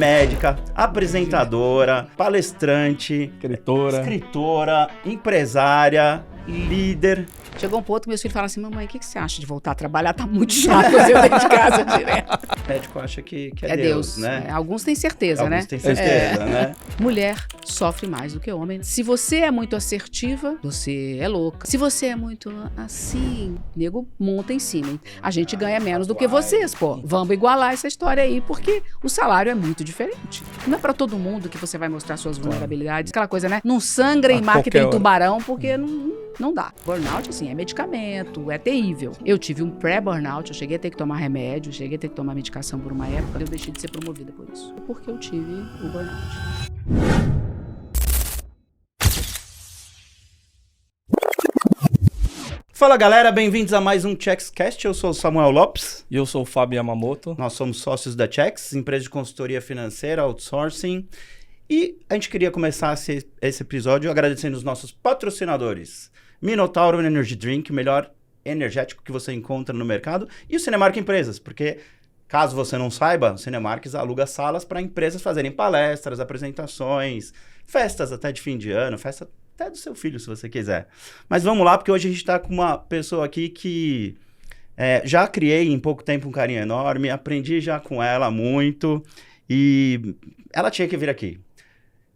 médica, apresentadora, palestrante, escritora, empresária, líder. Chegou um ponto que meus filhos falaram assim, mamãe, o que você acha de voltar a trabalhar? Tá muito chato eu dentro de casa direto. O médico acha que é Deus, né? Alguns têm certeza, né? Alguns têm certeza, né? Mulher sofre mais do que homem. Se você é muito assertiva, você é louca. Se você é muito assim, nego monta em cima. A gente ganha menos do que vocês, pô. Vamos igualar essa história aí, porque o salário é muito diferente. Não é pra todo mundo que você vai mostrar suas vulnerabilidades. Aquela coisa, né? Não sangra em mar que tem tubarão, porque não dá. Burnout, assim, é medicamento, é terrível. Eu tive um pré-burnout, eu cheguei a ter que tomar remédio, cheguei a ter que tomar medicação por uma época, eu deixei de ser promovida por isso. Porque eu tive o burnout. Fala galera, bem-vindos a mais um ChecksCast. Eu sou o Samuel Lopes. E eu sou o Fábio Yamamoto. Nós somos sócios da Checks, empresa de consultoria financeira, outsourcing. E a gente queria começar esse episódio agradecendo os nossos patrocinadores. Minotauro Energy Drink, o melhor energético que você encontra no mercado. E o Cinemark Empresas, porque, caso você não saiba, o Cinemark aluga salas para empresas fazerem palestras, apresentações, festas até de fim de ano, festa até do seu filho, se você quiser. Mas vamos lá, porque hoje a gente está com uma pessoa aqui que já criei em pouco tempo um carinho enorme, aprendi já com ela muito e ela tinha que vir aqui.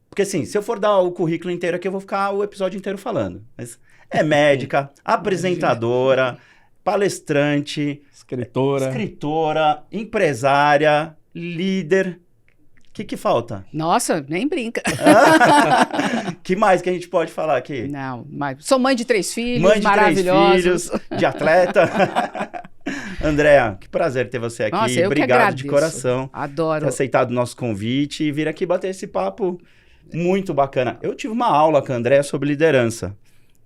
Porque assim, se eu for dar o currículo inteiro aqui, eu vou ficar o episódio inteiro falando. Mas é médica, apresentadora, palestrante, escritora, empresária, líder. O que falta? Nossa, nem brinca. Que mais que a gente pode falar aqui? Não, mas sou mãe de 3 filhos, maravilhosos. 3 filhos, de atleta. Andréa, que prazer ter você aqui. Nossa, eu obrigado que agradeço. De coração. Adoro. Ter aceitado o nosso convite e vir aqui bater esse papo muito bacana. Eu tive uma aula com a Andréa sobre liderança.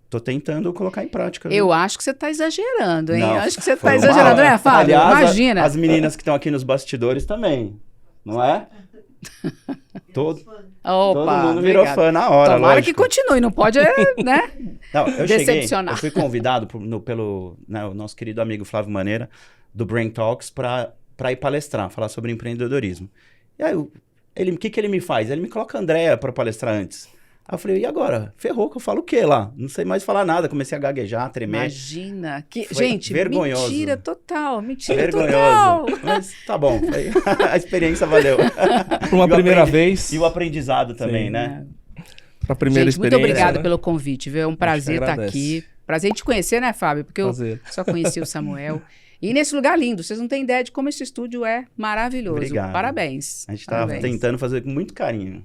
Tô tentando colocar em prática. Viu? Eu acho que você tá exagerando, hein? Não, acho que você tá exagerando, né, Fábio? Aliás, imagina. As meninas que estão aqui nos bastidores também, não é? Todo mundo virou fã na hora, Tomara lógico. que continue, não pode, né? Não, eu decepcionar. Eu fui convidado pelo o nosso querido amigo Flávio Maneira, do Brain Talks, para ir palestrar, falar sobre empreendedorismo. E aí, o que ele me faz? Ele me coloca a Andréa para palestrar antes. Aí eu falei, e agora? Ferrou, que eu falo o quê lá? Não sei mais falar nada, comecei a gaguejar, tremer. Imagina. Foi gente, vergonhoso. Mentira total. Vergonhoso. Mas tá bom, a experiência valeu. Por uma primeira vez. E o aprendizado também, né? Pra primeira experiência. Muito obrigada, né? pelo convite, viu? É um prazer estar aqui. Prazer em te conhecer, né, Fábio? Porque prazer. Eu só conheci o Samuel. E nesse lugar lindo, vocês não têm ideia de como esse estúdio é maravilhoso. Obrigado. Parabéns. A gente tá tentando fazer com muito carinho.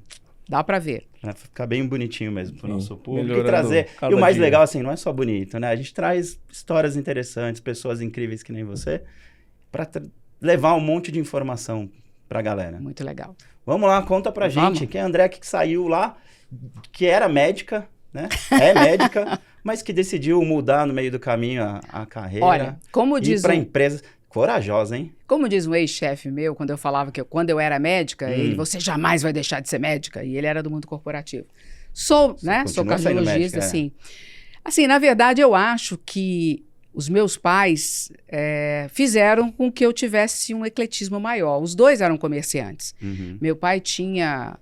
Dá pra ver. Pra ficar bem bonitinho mesmo pro nosso público. Melhorando E trazer. E o mais dia. legal, assim, não é só bonito, né? A gente traz histórias interessantes, pessoas incríveis que nem você, pra levar um monte de informação pra galera. Muito legal. Vamos lá, conta pra gente. Quem é a Andréa que saiu lá, que era médica, né? É médica, mas que decidiu mudar no meio do caminho a carreira. Olha, como diz pra empresas. Corajosa, hein? Como diz um ex-chefe meu, quando eu falava que quando eu era médica, você jamais vai deixar de ser médica. E ele era do mundo corporativo. Sou cardiologista, assim. Assim, na verdade, eu acho que os meus pais fizeram com que eu tivesse um ecletismo maior. Os dois eram comerciantes. Uhum. Meu pai tinha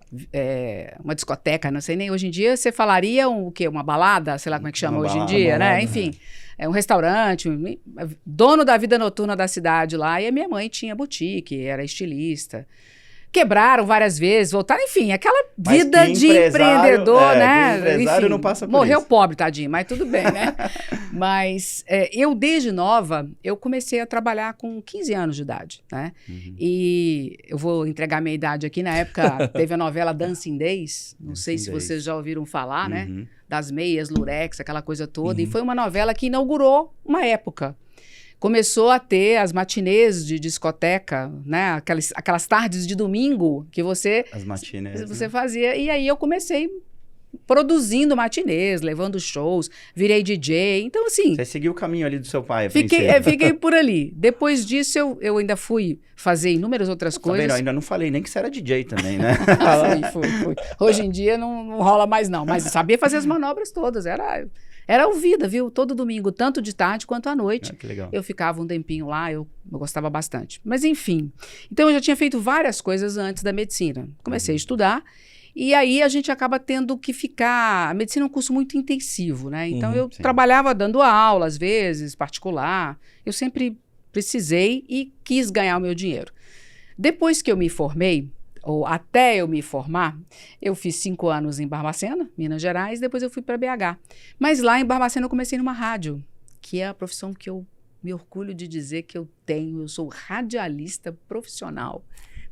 uma discoteca, não sei nem hoje em dia, você falaria o quê? Uma balada? Sei lá como é que chama hoje em dia, né? Enfim, um restaurante, dono da vida noturna da cidade lá. E a minha mãe tinha boutique, era estilista. Quebraram várias vezes, voltaram, enfim, aquela vida de empreendedor, né? Empresário enfim, não passa por morreu isso. Pobre, tadinho, mas tudo bem, né? Mas eu, desde nova, eu comecei a trabalhar com 15 anos de idade, né? Uhum. E eu vou entregar minha idade aqui. Na época, teve a novela Dancing Days, não sei se vocês já ouviram falar, né? Das meias, lurex, aquela coisa toda. E foi uma novela que inaugurou uma época. Começou a ter as matinês de discoteca, né? Aquelas tardes de domingo que você fazia. E aí eu comecei produzindo matinês, levando shows, virei DJ. Então, assim... Você seguiu o caminho ali do seu pai, fiquei por ali. Depois disso, eu ainda fui fazer inúmeras outras coisas. Vendo? Ainda não falei nem que você era DJ também, né? Fui. Hoje em dia não rola mais, não. Mas sabia fazer as manobras todas. Era ouvida, viu? Todo domingo, tanto de tarde quanto à noite. Que legal. Eu ficava um tempinho lá, eu gostava bastante. Mas enfim, então eu já tinha feito várias coisas antes da medicina. Comecei a estudar e aí a gente acaba tendo que ficar... A medicina é um curso muito intensivo, né? Então eu trabalhava dando aula, às vezes, particular. Eu sempre precisei e quis ganhar o meu dinheiro. Depois que eu me formei, ou até eu me formar, eu fiz 5 anos em Barbacena, Minas Gerais, depois eu fui para BH. Mas lá em Barbacena eu comecei numa rádio, que é a profissão que eu me orgulho de dizer que eu tenho. Eu sou radialista profissional,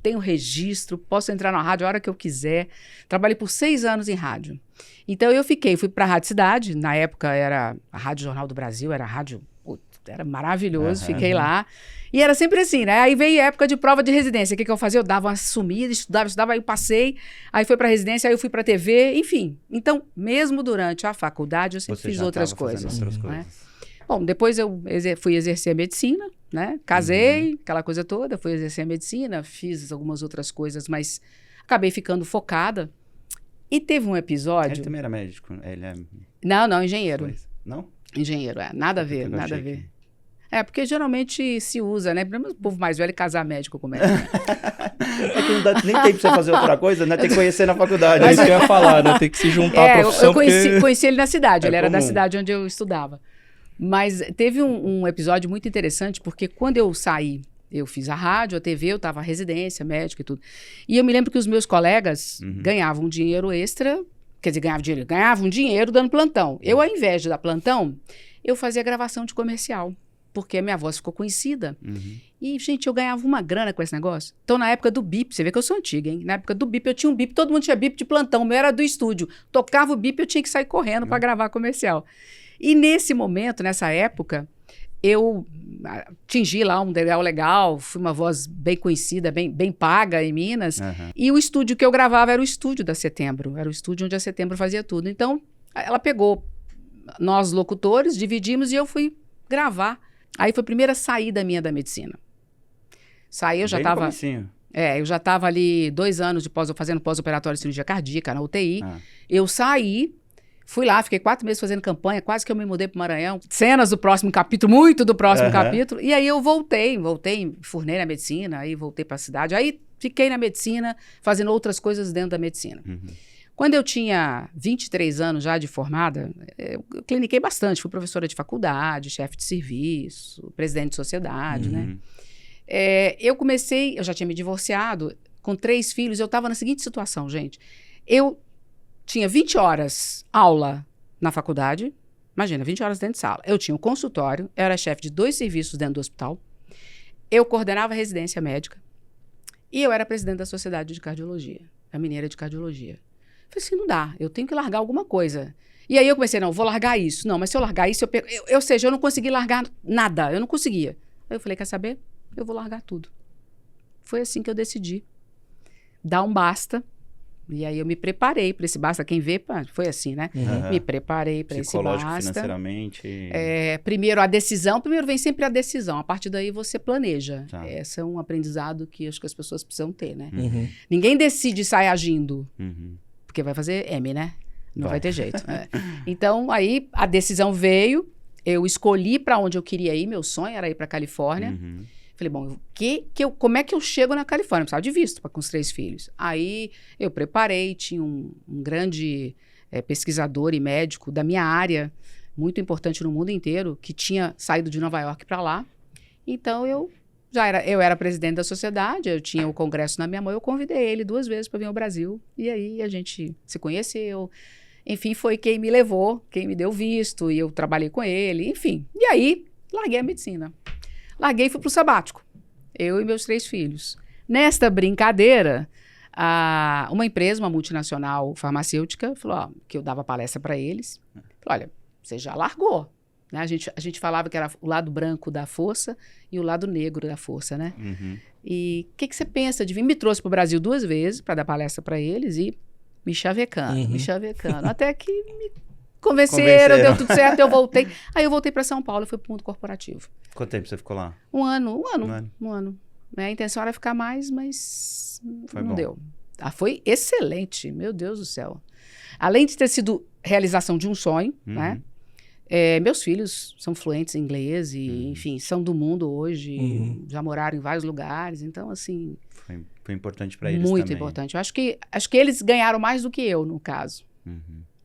tenho registro, posso entrar na rádio a hora que eu quiser. Trabalhei por 6 anos em rádio. Então eu fui para a Rádio Cidade, na época era a Rádio Jornal do Brasil, era a rádio... Era maravilhoso, fiquei lá. E era sempre assim, né? Aí veio a época de prova de residência. O que eu fazia? Eu dava uma sumida, estudava, aí eu passei. Aí foi para residência, aí eu fui para TV, enfim. Então, mesmo durante a faculdade, eu sempre fiz outras coisas. Né? Bom, depois eu fui exercer a medicina, né? Casei, aquela coisa toda. Fui exercer a medicina, fiz algumas outras coisas, mas acabei ficando focada. E teve um episódio... Ele também era médico? Ele é... Não, engenheiro. Foi. Não? Engenheiro, nada a ver, nada a ver. Porque geralmente se usa, né? O povo mais velho casar médico com médico. É que não dá nem tempo pra você fazer outra coisa, né? Tem que conhecer na faculdade. É isso que eu ia falar, né? Tem que se juntar à profissão. Eu conheci ele na cidade, ele era da cidade onde eu estudava. Mas teve um episódio muito interessante, porque quando eu saí, eu fiz a rádio, a TV, eu estava residência, médico e tudo. E eu me lembro que os meus colegas ganhavam dinheiro extra, quer dizer, ganhavam dinheiro dando plantão. Eu, ao invés de dar plantão, eu fazia gravação de comercial, porque a minha voz ficou conhecida. E, gente, eu ganhava uma grana com esse negócio. Então, na época do bip, você vê que eu sou antiga, hein? Na época do bip, eu tinha um bip, todo mundo tinha bip de plantão, o meu era do estúdio. Tocava o bip, eu tinha que sair correndo para gravar comercial. E nesse momento, nessa época, eu atingi lá um degrau legal, fui uma voz bem conhecida, bem paga em Minas. E o estúdio que eu gravava era o estúdio da Setembro, era o estúdio onde a Setembro fazia tudo. Então, ela pegou nós locutores, dividimos e eu fui gravar. Aí foi a primeira saída minha da medicina. Saí, eu já estava... eu já estava ali 2 anos fazendo pós-operatório de cirurgia cardíaca na UTI. Eu saí, fui lá, fiquei 4 meses fazendo campanha, quase que eu me mudei para o Maranhão. Cenas do próximo capítulo, muito do próximo capítulo. E aí eu voltei, furnei na medicina, aí voltei para a cidade. Aí fiquei na medicina, fazendo outras coisas dentro da medicina. Quando eu tinha 23 anos já de formada, eu cliniquei bastante. Fui professora de faculdade, chefe de serviço, presidente de sociedade, né? Eu já tinha me divorciado, com 3 filhos. Eu estava na seguinte situação, gente. Eu tinha 20 horas aula na faculdade. Imagina, 20 horas dentro de sala. Eu tinha um consultório, eu era chefe de 2 serviços dentro do hospital. Eu coordenava a residência médica. E eu era presidente da Sociedade de Cardiologia, a Mineira de Cardiologia. Falei assim, não dá, eu tenho que largar alguma coisa. E aí eu comecei, não, vou largar isso. Não, mas se eu largar isso, ou seja, eu não consegui largar nada, eu não conseguia. Aí eu falei, quer saber? Eu vou largar tudo. Foi assim que eu decidi. Dar um basta. E aí eu me preparei para esse basta. Quem vê, foi assim, né? Me preparei para esse basta. Financeiramente. Primeiro vem sempre a decisão. A partir daí você planeja. Esse é um aprendizado que acho que as pessoas precisam ter, né? Ninguém decide sair agindo. Porque vai fazer M, né? Não vai ter jeito. Então, aí a decisão veio, eu escolhi para onde eu queria ir, meu sonho era ir para a Califórnia. Falei, bom, como é que eu chego na Califórnia? Eu precisava de visto com os 3 filhos. Aí eu preparei, tinha um grande pesquisador e médico da minha área, muito importante no mundo inteiro, que tinha saído de Nova York para lá. Então, eu era presidente da sociedade, eu tinha o congresso na minha mão, eu convidei ele 2 vezes para vir ao Brasil. E aí a gente se conheceu. Enfim, foi quem me levou, quem me deu visto, e eu trabalhei com ele, enfim. E aí, larguei a medicina. Larguei e fui para o sabático, eu e meus 3 filhos. Nesta brincadeira, uma empresa, uma multinacional farmacêutica, falou que eu dava palestra para eles. Falou, olha, você já largou. Né? A gente falava que era o lado branco da força e o lado negro da força, né? E o que você pensa de vir? Me trouxe para o Brasil 2 vezes para dar palestra para eles e me chavecando. Até que me convenceram, deu tudo certo, eu voltei. Aí eu voltei para São Paulo e fui para o mundo corporativo. Quanto tempo você ficou lá? Um ano. A intenção era ficar mais, mas não deu. Foi excelente, meu Deus do céu. Além de ter sido realização de um sonho, né? Meus filhos são fluentes em inglês e, enfim, são do mundo hoje, já moraram em vários lugares, então, assim... Foi importante para eles também. Muito importante. Eu acho que eles ganharam mais do que eu, no caso.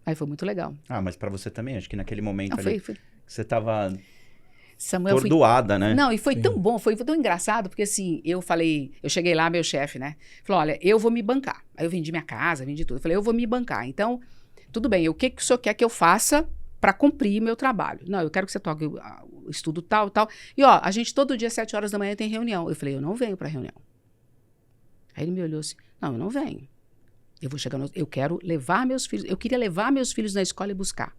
Aí foi muito legal. Mas para você também, acho que naquele momento foi. Você estava Samuel, atordoada, né? Não, e foi tão bom, foi tão engraçado, porque assim, eu cheguei lá, meu chefe, né? Falou, olha, eu vou me bancar. Aí eu vendi minha casa, vendi tudo. Eu falei, eu vou me bancar. Então, tudo bem, o que o senhor quer que eu faça para cumprir meu trabalho? Não, eu quero que você toque o estudo tal. E ó, a gente todo dia, 7 horas da manhã, tem reunião. Eu falei, eu não venho para reunião. Aí ele me olhou assim, não, eu não venho. Eu quero levar meus filhos, eu queria levar meus filhos na escola e buscar.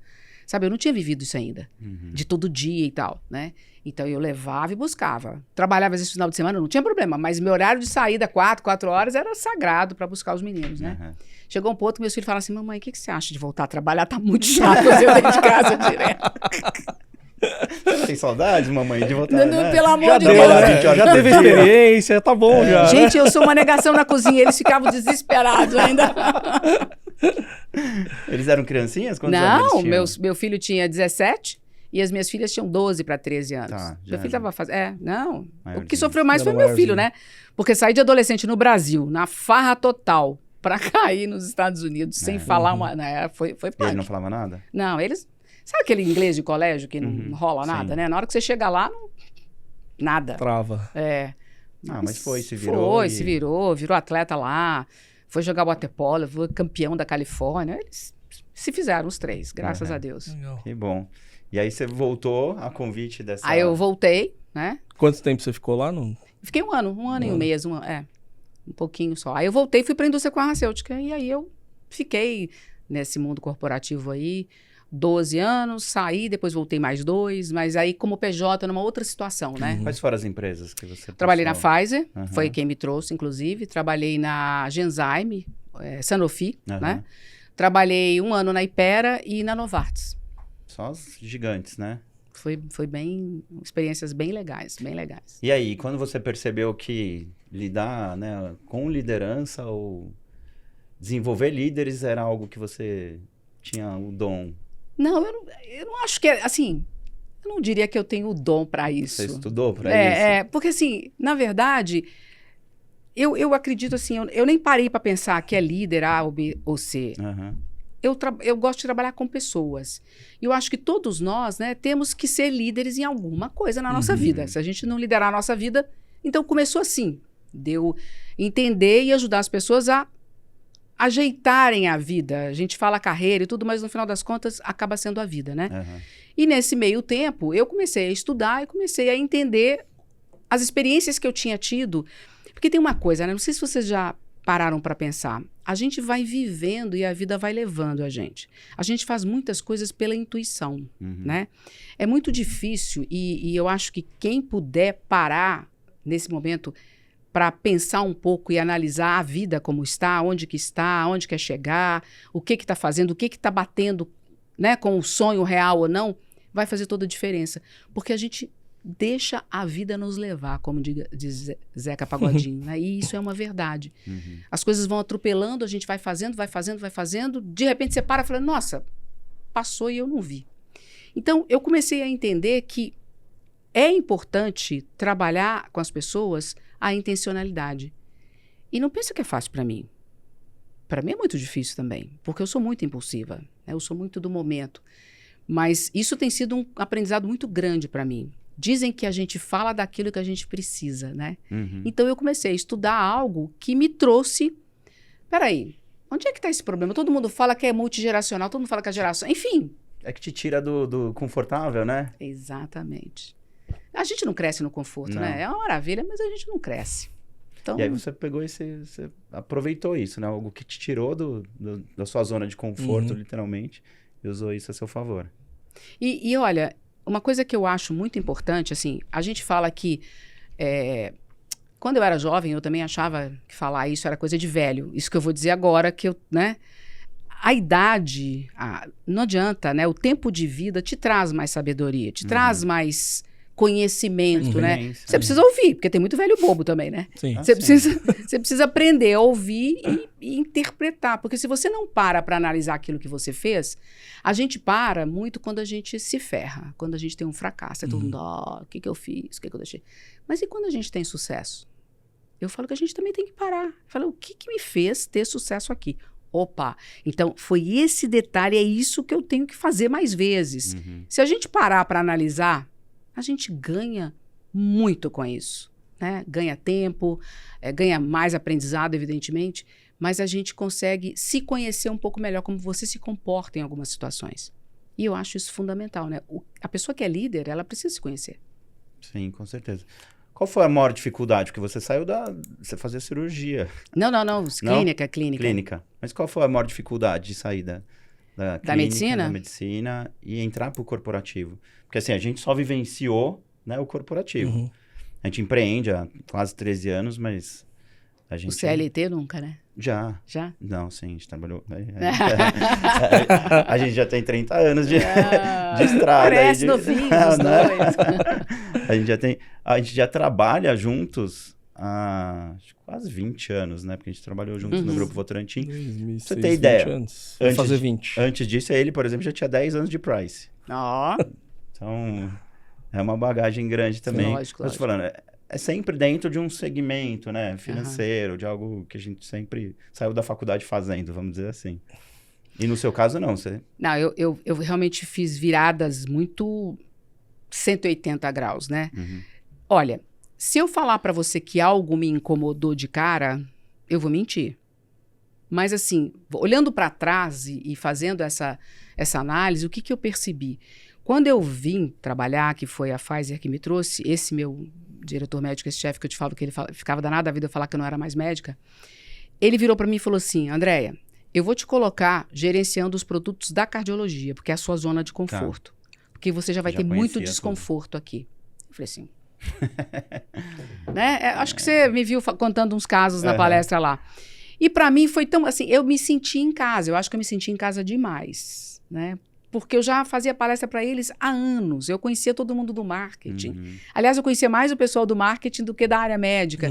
Sabe, eu não tinha vivido isso ainda, de todo dia e tal, né? Então, eu levava e buscava. Trabalhava às vezes no final de semana, não tinha problema, mas meu horário de saída, 4 horas, era sagrado para buscar os meninos, né? Chegou um ponto que meus filhos falaram assim, mamãe, o que você acha de voltar a trabalhar? Tá muito chato eu dentro de casa direto. Tem saudade, mamãe, de voltar, né? Pelo amor Já de deu, Deus. né? Já teve experiência, tá bom já. Gente, eu sou uma negação na cozinha, eles ficavam desesperados ainda. Eles eram criancinhas? Quantos anos Não, eles tinham? meu filho tinha 17 e as minhas filhas tinham 12 para 13 anos. Tá, Meu filho tava fazendo... não. Maiorzinho. O que sofreu mais Era foi meu filho, maiorzinho. né? Porque sair de adolescente no Brasil, na farra total, para cair nos Estados Unidos sem falar uma... Né? Foi E ele punk. não falava nada? Não, eles... Sabe aquele inglês de colégio que não rola nada, sim. né? Na hora que você chega lá, nada. Trava. Mas se virou. Se virou, virou atleta lá, foi jogar waterpolo, foi campeão da Califórnia. Eles se fizeram os 3, graças a Deus. Legal. Que bom. E aí você voltou a convite dessa... Aí eu voltei, né? Quanto tempo você ficou lá? Não? Fiquei um ano e um mês, um pouquinho só. Aí eu voltei, fui para a indústria farmacêutica e aí eu fiquei nesse mundo corporativo aí 12 anos, saí, depois voltei mais 2, mas aí como PJ numa outra situação, né? Quais foram as empresas que você Trabalhei na passou? Pfizer, foi quem me trouxe, inclusive. Trabalhei na Genzyme, Sanofi, né? Trabalhei 1 ano na Ipera e na Novartis. Só os gigantes, né? Foi bem... experiências bem legais, bem legais. E aí, quando você percebeu que lidar, né, com liderança ou desenvolver líderes era algo que você tinha o dom? Não, eu não acho que assim, eu não diria que eu tenho o dom para isso. Você estudou para isso? Porque assim, na verdade, eu acredito assim, eu nem parei para pensar que é líder A ou B ou C. Eu gosto de trabalhar com pessoas. E eu acho que todos nós, né, temos que ser líderes em alguma coisa na nossa vida. Se a gente não liderar a nossa vida, então começou assim, de eu entender e ajudar as pessoas a ajeitarem a vida. A gente fala carreira e tudo, mas no final das contas acaba sendo a vida, né? E nesse meio tempo, eu comecei a estudar e comecei a entender as experiências que eu tinha tido. Porque tem uma coisa, né? Não sei se vocês já pararam para pensar. A gente vai vivendo e a vida vai levando a gente. A gente faz muitas coisas pela intuição, né? É muito difícil e eu acho que quem puder parar nesse momento para pensar um pouco e analisar a vida como está, onde quer chegar, o que está fazendo, o que está batendo, né, com o sonho real ou não, vai fazer toda a diferença. Porque a gente deixa a vida nos levar, como diz Zeca Pagodinho, né? E isso é uma verdade. As coisas vão atropelando, a gente vai fazendo, de repente você para e fala, nossa, passou e eu não vi. Então, eu comecei a entender que é importante trabalhar com as pessoas a intencionalidade. E não pensa que é fácil para mim. Para mim é muito difícil também, porque eu sou muito impulsiva, né? Eu sou muito do momento. Mas isso tem sido um aprendizado muito grande para mim. Dizem que a gente fala daquilo que a gente precisa, né? Então eu comecei a estudar algo que me trouxe... Peraí, onde é que está esse problema? Todo mundo fala que é multigeracional, todo mundo fala que é geração... Enfim. É que te tira do confortável, né? Exatamente. A gente não cresce no conforto, né? É uma maravilha, mas a gente não cresce. Então... E aí você pegou você aproveitou isso, né? Algo que te tirou da sua zona de conforto, literalmente, e usou isso a seu favor. E olha, uma coisa que eu acho muito importante, assim, a gente fala que... quando eu era jovem, eu também achava que falar isso era coisa de velho. Isso que eu vou dizer agora, que eu, né? A idade, não adianta, né? O tempo de vida te traz mais sabedoria, te traz mais conhecimento, né? Experiência. Você precisa ouvir, porque tem muito velho bobo também, né? Sim. Ah, Você sim. precisa aprender a ouvir e interpretar, porque se você não para analisar aquilo que você fez, a gente para muito quando a gente se ferra, quando a gente tem um fracasso. É todo mundo, o que eu fiz, o que eu deixei. Mas e quando a gente tem sucesso? Eu falo que a gente também tem que parar. Eu falo, o que me fez ter sucesso aqui? Opa, então foi esse detalhe, é isso que eu tenho que fazer mais vezes. Se a gente parar para analisar, a gente ganha muito com isso, né? Ganha tempo, ganha mais aprendizado, evidentemente, mas a gente consegue se conhecer um pouco melhor, como você se comporta em algumas situações. E eu acho isso fundamental, né? A pessoa que é líder, ela precisa se conhecer. Sim, com certeza. Qual foi a maior dificuldade? Porque você saiu Você fazia cirurgia. Não, clínica. Clínica. Mas qual foi a maior dificuldade de sair da clínica, medicina? da medicina e entrar pro corporativo? Porque assim, a gente só vivenciou, né, o corporativo. A gente empreende há quase 13 anos, mas a gente... O CLT nunca, né? Já. Já? Não, sim, a gente trabalhou... a gente já tem 30 anos de estrada. Parece novinho os dois. A gente já trabalha juntos há quase 20 anos, né? Porque a gente trabalhou juntos no Grupo Votorantim. 2006, Você tem ideia? 20 anos. Vou fazer 20. Antes disso, ele, por exemplo, já tinha 10 anos de Price. Ó. Então, é uma bagagem grande também. Lógico, Mas falando, é sempre dentro de um segmento, né? Financeiro, de algo que a gente sempre saiu da faculdade fazendo, vamos dizer assim. E no seu caso, não, você... Não, eu realmente fiz viradas muito 180 graus, né? Olha, se eu falar pra você que algo me incomodou de cara, eu vou mentir. Mas assim, olhando pra trás e fazendo essa análise, o que eu percebi? Quando eu vim trabalhar, que foi a Pfizer que me trouxe, esse meu diretor médico, esse chefe que eu te falo que ele ficava danado da vida eu falar que eu não era mais médica, ele virou pra mim e falou assim, Andréia, eu vou te colocar gerenciando os produtos da cardiologia, porque é a sua zona de conforto. Porque você já vai ter muito desconforto aqui. Eu falei assim... né? Acho que você me viu contando uns casos na palestra lá. E pra mim foi tão assim, eu me senti em casa, eu acho que eu me senti em casa demais, né? Porque eu já fazia palestra para eles há anos, eu conhecia todo mundo do marketing. Aliás, eu conhecia mais o pessoal do marketing do que da área médica.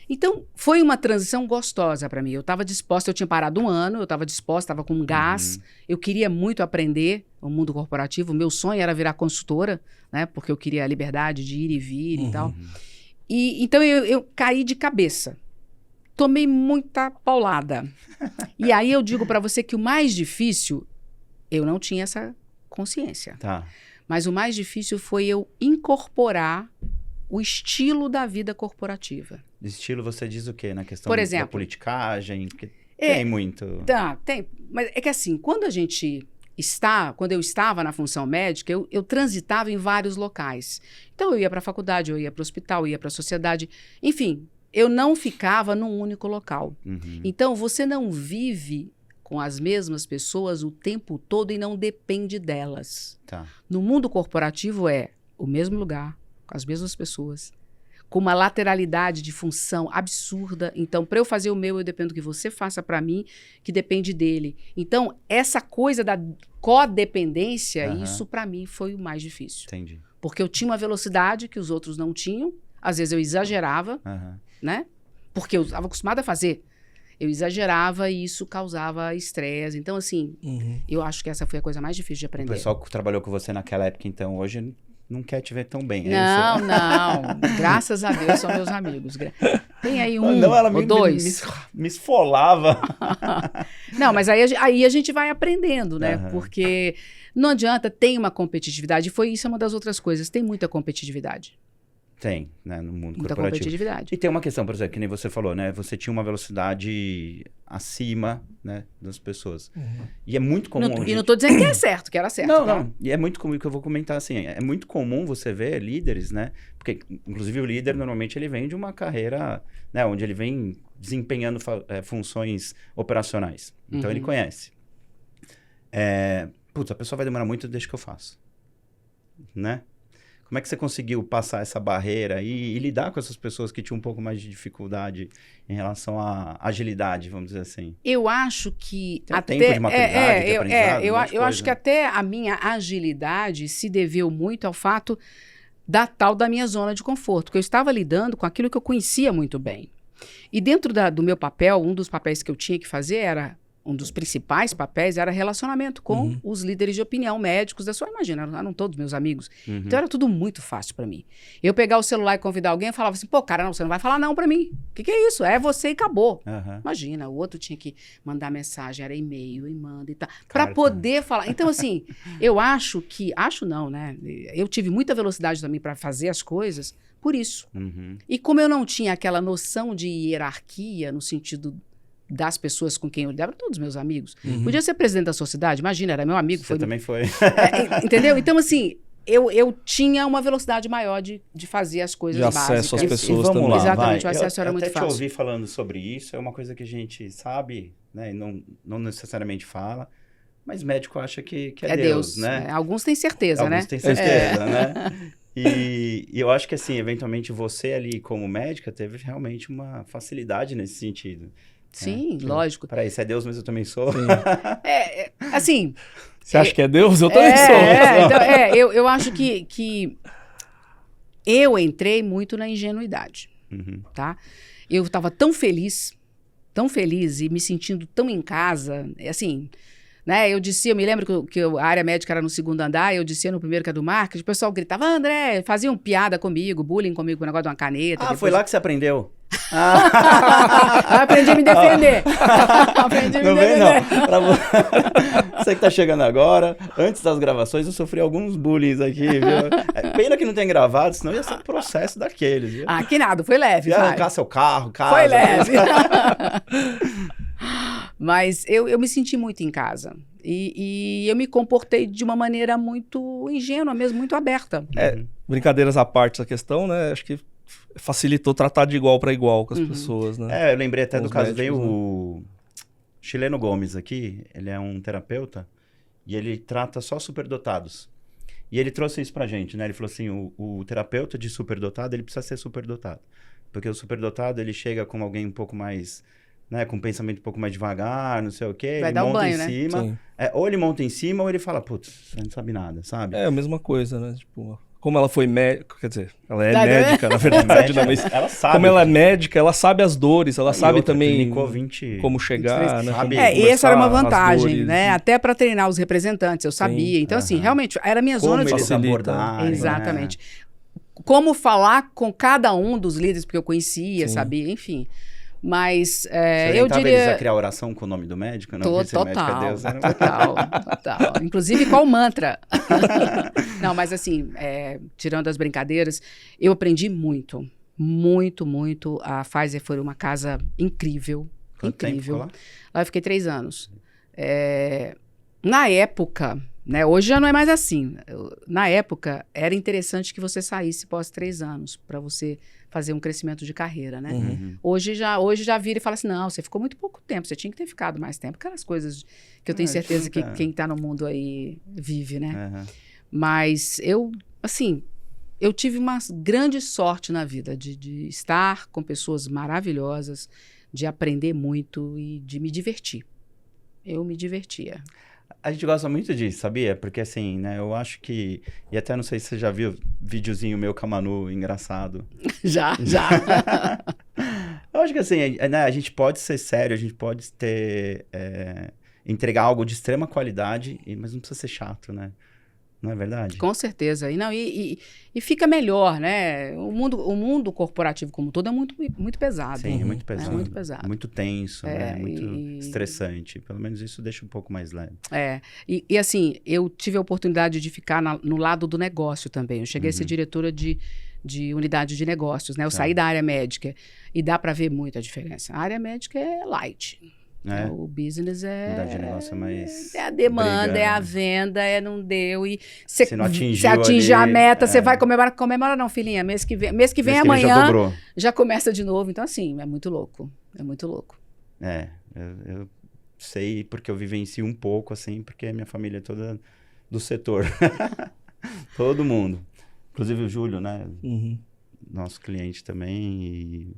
Então, foi uma transição gostosa para mim. Eu estava disposta, eu tinha parado 1 ano, eu estava disposta, estava com gás, eu queria muito aprender o mundo corporativo, o meu sonho era virar consultora, né? Porque eu queria a liberdade de ir e vir e tal. E, então, eu caí de cabeça. Tomei muita paulada. E aí eu digo para você que o mais difícil... Eu não tinha essa consciência. Tá. Mas o mais difícil foi eu incorporar o estilo da vida corporativa. De estilo, você diz o quê? Na questão Por exemplo, da politicagem? Porque tem muito. Tem. Mas é que assim, quando eu estava na função médica, eu transitava em vários locais. Então, eu ia para a faculdade, eu ia para o hospital, eu ia para a sociedade. Enfim, eu não ficava num único local. Então, você não vive... com as mesmas pessoas o tempo todo e não depende delas. Tá. No mundo corporativo é o mesmo lugar, com as mesmas pessoas, com uma lateralidade de função absurda. Então, para eu fazer o meu, eu dependo que você faça para mim, que depende dele. Então, essa coisa da codependência, isso para mim foi o mais difícil. Entendi. Porque eu tinha uma velocidade que os outros não tinham, às vezes eu exagerava, né? Porque eu estava acostumada a fazer. Eu exagerava e isso causava estresse. Então, assim, eu acho que essa foi a coisa mais difícil de aprender. O pessoal que trabalhou com você naquela época, então, hoje não quer te ver tão bem. Não, não. Graças a Deus são meus amigos. Tem aí um ela ou dois. Me esfolava. Não, mas aí a gente vai aprendendo, né? Porque não adianta, tem uma competitividade. Isso é uma das outras coisas. Tem muita competitividade. Tem, né, no mundo muita corporativo. Competitividade. E tem uma questão, por exemplo, que nem você falou, né? Você tinha uma velocidade acima, né, das pessoas. E é muito comum... E não estou dizendo que é certo, que era certo. Não, tá? não. E é muito comum, que eu vou comentar assim, é muito comum você ver líderes, né? Porque, inclusive, o líder, normalmente, ele vem de uma carreira, né, onde ele vem desempenhando funções operacionais. Então, ele conhece. Putz, a pessoa vai demorar muito, deixa que eu faço. Né? Como é que você conseguiu passar essa barreira e lidar com essas pessoas que tinham um pouco mais de dificuldade em relação à agilidade, vamos dizer assim? Eu acho que... Tem tempo de maturidade, de aprendizado, eu acho que até a minha agilidade se deveu muito ao fato da minha zona de conforto, porque eu estava lidando com aquilo que eu conhecia muito bem. E dentro do meu papel, um dos papéis que eu tinha que fazer um dos principais papéis era relacionamento com os líderes de opinião, médicos da sua, imagina, eram todos meus amigos. Então era tudo muito fácil para mim. Eu pegar o celular e convidar alguém, eu falava assim, pô, cara, não, você não vai falar não para mim. O que é isso? É você e acabou. Imagina, o outro tinha que mandar mensagem, era e-mail, e manda e tal, para poder falar. Então, assim, eu acho não, né? Eu tive muita velocidade também para fazer as coisas por isso. E como eu não tinha aquela noção de hierarquia no sentido das pessoas com quem eu lidava, todos meus amigos. Podia ser presidente da sociedade, imagina, era meu amigo. Você também foi. Entendeu? Então, assim, eu tinha uma velocidade maior de fazer as coisas básicas. De acesso às pessoas vamos também. Lá, exatamente, vai. o acesso era muito fácil. Eu até te fácil. ouvi falando sobre isso, é uma coisa que a gente sabe, né, e não necessariamente fala, mas médico acha que é Deus, né? Alguns têm certeza, Alguns né? têm certeza, né? E eu acho que, assim, eventualmente você ali como médica teve realmente uma facilidade nesse sentido. Sim, lógico. Peraí, se é Deus, mas eu também sou. Assim... Você acha que é Deus? Eu também sou. Então, eu acho que eu entrei muito na ingenuidade, tá? Eu estava tão feliz e me sentindo tão em casa, assim... Né? Eu me lembro que a área médica era no 2º andar, eu descia no primeiro, que é do marketing, o pessoal gritava, André, faziam piada comigo, bullying comigo, com o negócio de uma caneta. Depois... foi lá que você aprendeu? Aprendi a me defender. Aprendi a me defender. Não. Você que tá chegando agora, antes das gravações, eu sofri alguns bullying aqui, viu? Pena que não tem gravado, senão ia ser um processo daqueles, viu? Ah, que nada, foi leve. Ia arrancar seu carro, casa. Foi leve. Mas eu me senti muito em casa. E eu me comportei de uma maneira muito ingênua mesmo, muito aberta. Brincadeiras à parte essa questão, né? Acho que facilitou tratar de igual para igual com as pessoas, né? Eu lembrei até do caso, veio né? o Chileno Gomes aqui, ele é um terapeuta e ele trata só superdotados. E ele trouxe isso pra gente, né? Ele falou assim, o terapeuta de superdotado, ele precisa ser superdotado. Porque o superdotado, ele chega com alguém um pouco mais... né, com um pensamento um pouco mais devagar, não sei o quê. Vai ele dar monta banho, em né? cima. Ou ele monta em cima, ou ele fala, putz, você não sabe nada, sabe? É a mesma coisa, né? Tipo, como ela foi médica, quer dizer, ela é médica, na verdade, né? Mas ela sabe. Como ela é médica, ela sabe as dores, ela sabe também como chegar, né? E essa era uma vantagem, né? Até para treinar os representantes, eu sabia. Então, assim, realmente, era a minha zona de eles abordarem, exatamente. Como falar com cada um dos líderes, porque eu conhecia, sabia, enfim. Mas eu diria... eles a criar oração com o nome do médico? Não, total, médico é Deus, né? total. Inclusive, qual mantra? Não, mas assim, tirando as brincadeiras, eu aprendi muito. Muito, muito. A Pfizer foi uma casa incrível. Quanto tempo ficou lá? Lá eu fiquei 3 anos. Na época... né, hoje já não é mais assim. Na época, era interessante que você saísse pós 3 anos, para você fazer um crescimento de carreira, né? Hoje já vira e fala assim, não, você ficou muito pouco tempo, você tinha que ter ficado mais tempo. Aquelas coisas que eu tenho certeza que quem está no mundo aí vive, né? Mas eu tive uma grande sorte na vida de estar com pessoas maravilhosas, de aprender muito e de me divertir. Eu me divertia. A gente gosta muito disso, sabia? Porque assim, né, eu acho que... E até não sei se você já viu videozinho meu com a Manu, engraçado. Já. Eu acho que assim, né, a gente pode ser sério, a gente pode entregar algo de extrema qualidade, mas não precisa ser chato, né? Não é verdade? Com certeza. E fica melhor, né? O mundo corporativo como um todo é muito, muito pesado. Sim, é muito pesado. É muito pesado. Muito tenso, né? Muito estressante. Pelo menos isso deixa um pouco mais leve. E assim, eu tive a oportunidade de ficar no lado do negócio também. Eu cheguei a ser diretora de unidade de negócios, né? Eu saí da área médica e dá para ver muita diferença. A área médica é light. O business unidade de negócio é mais... É a demanda, é a venda, não deu. E você não atingiu você atinge a meta, você vai comemorar. Comemora não, filhinha. Mês que vem amanhã, já começa de novo. Então, assim, é muito louco. É muito louco. Eu sei porque eu vivencio um pouco, assim, porque a minha família é toda do setor. Todo mundo. Inclusive o Júlio, né? Nosso cliente também. E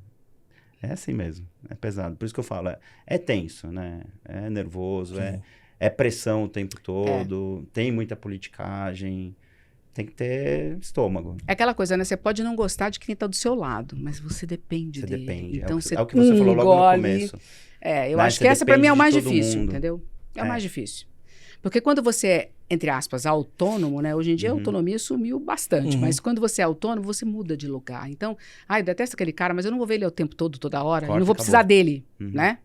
é assim mesmo. É pesado. Por isso que eu falo, é tenso, né? É nervoso, é pressão o tempo todo. Tem muita politicagem. tem que ter estômago. É aquela coisa, né? Você pode não gostar de quem tá do seu lado, mas você depende Você dele. depende. Então, É o que você falou logo no engole. começo. Eu Né? acho Você que essa pra mim é o depende mais de todo difícil, mundo. entendeu? É o É. mais difícil. Porque quando você é, entre aspas, autônomo, né? Hoje em dia a autonomia sumiu bastante, mas quando você é autônomo, você muda de lugar. Então, eu detesto aquele cara, mas eu não vou ver ele o tempo todo, toda hora. Corta, Eu não vou precisar acabou. dele, né?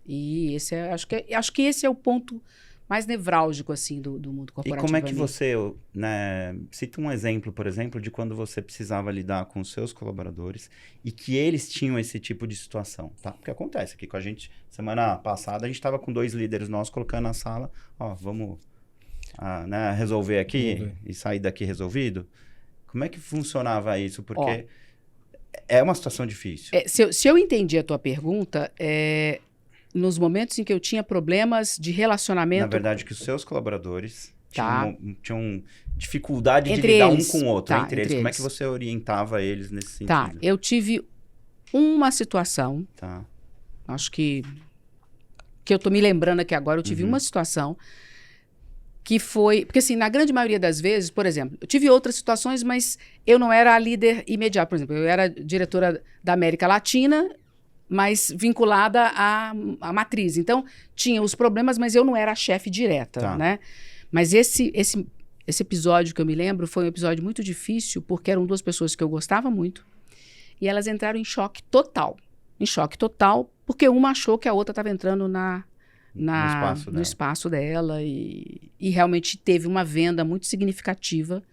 E esse acho que esse é o ponto mais nevrálgico, assim, do mundo E corporativo. como é que pra mim. você, né, cita um exemplo, por exemplo, de quando você precisava lidar com os seus colaboradores e que eles tinham esse tipo de situação, tá? Porque acontece aqui com a gente, semana passada, a gente estava com 2 líderes nossos colocando na sala, vamos né, resolver aqui e sair daqui resolvido. Como é que funcionava isso? Porque é uma situação difícil. Se eu entendi a tua pergunta, nos momentos em que eu tinha problemas de relacionamento... Na verdade, que os seus colaboradores Tá. tinham dificuldade de Entre lidar eles. um com o outro, Tá, entre eles. entre Como é eles. que você orientava eles nesse sentido? Tá, eu tive uma situação, Tá. acho que eu tô me lembrando aqui agora, eu tive uma situação que foi... Porque, assim, na grande maioria das vezes, por exemplo, eu tive outras situações, mas eu não era a líder imediata. Por exemplo, eu era diretora da América Latina, mas vinculada à matriz. Então, tinha os problemas, mas eu não era a chefe direta, Tá. né? Mas esse episódio que eu me lembro foi um episódio muito difícil, porque eram 2 pessoas que eu gostava muito, e elas entraram em choque total. Em choque total, porque uma achou que a outra estava entrando no espaço dela e realmente teve uma venda muito significativa.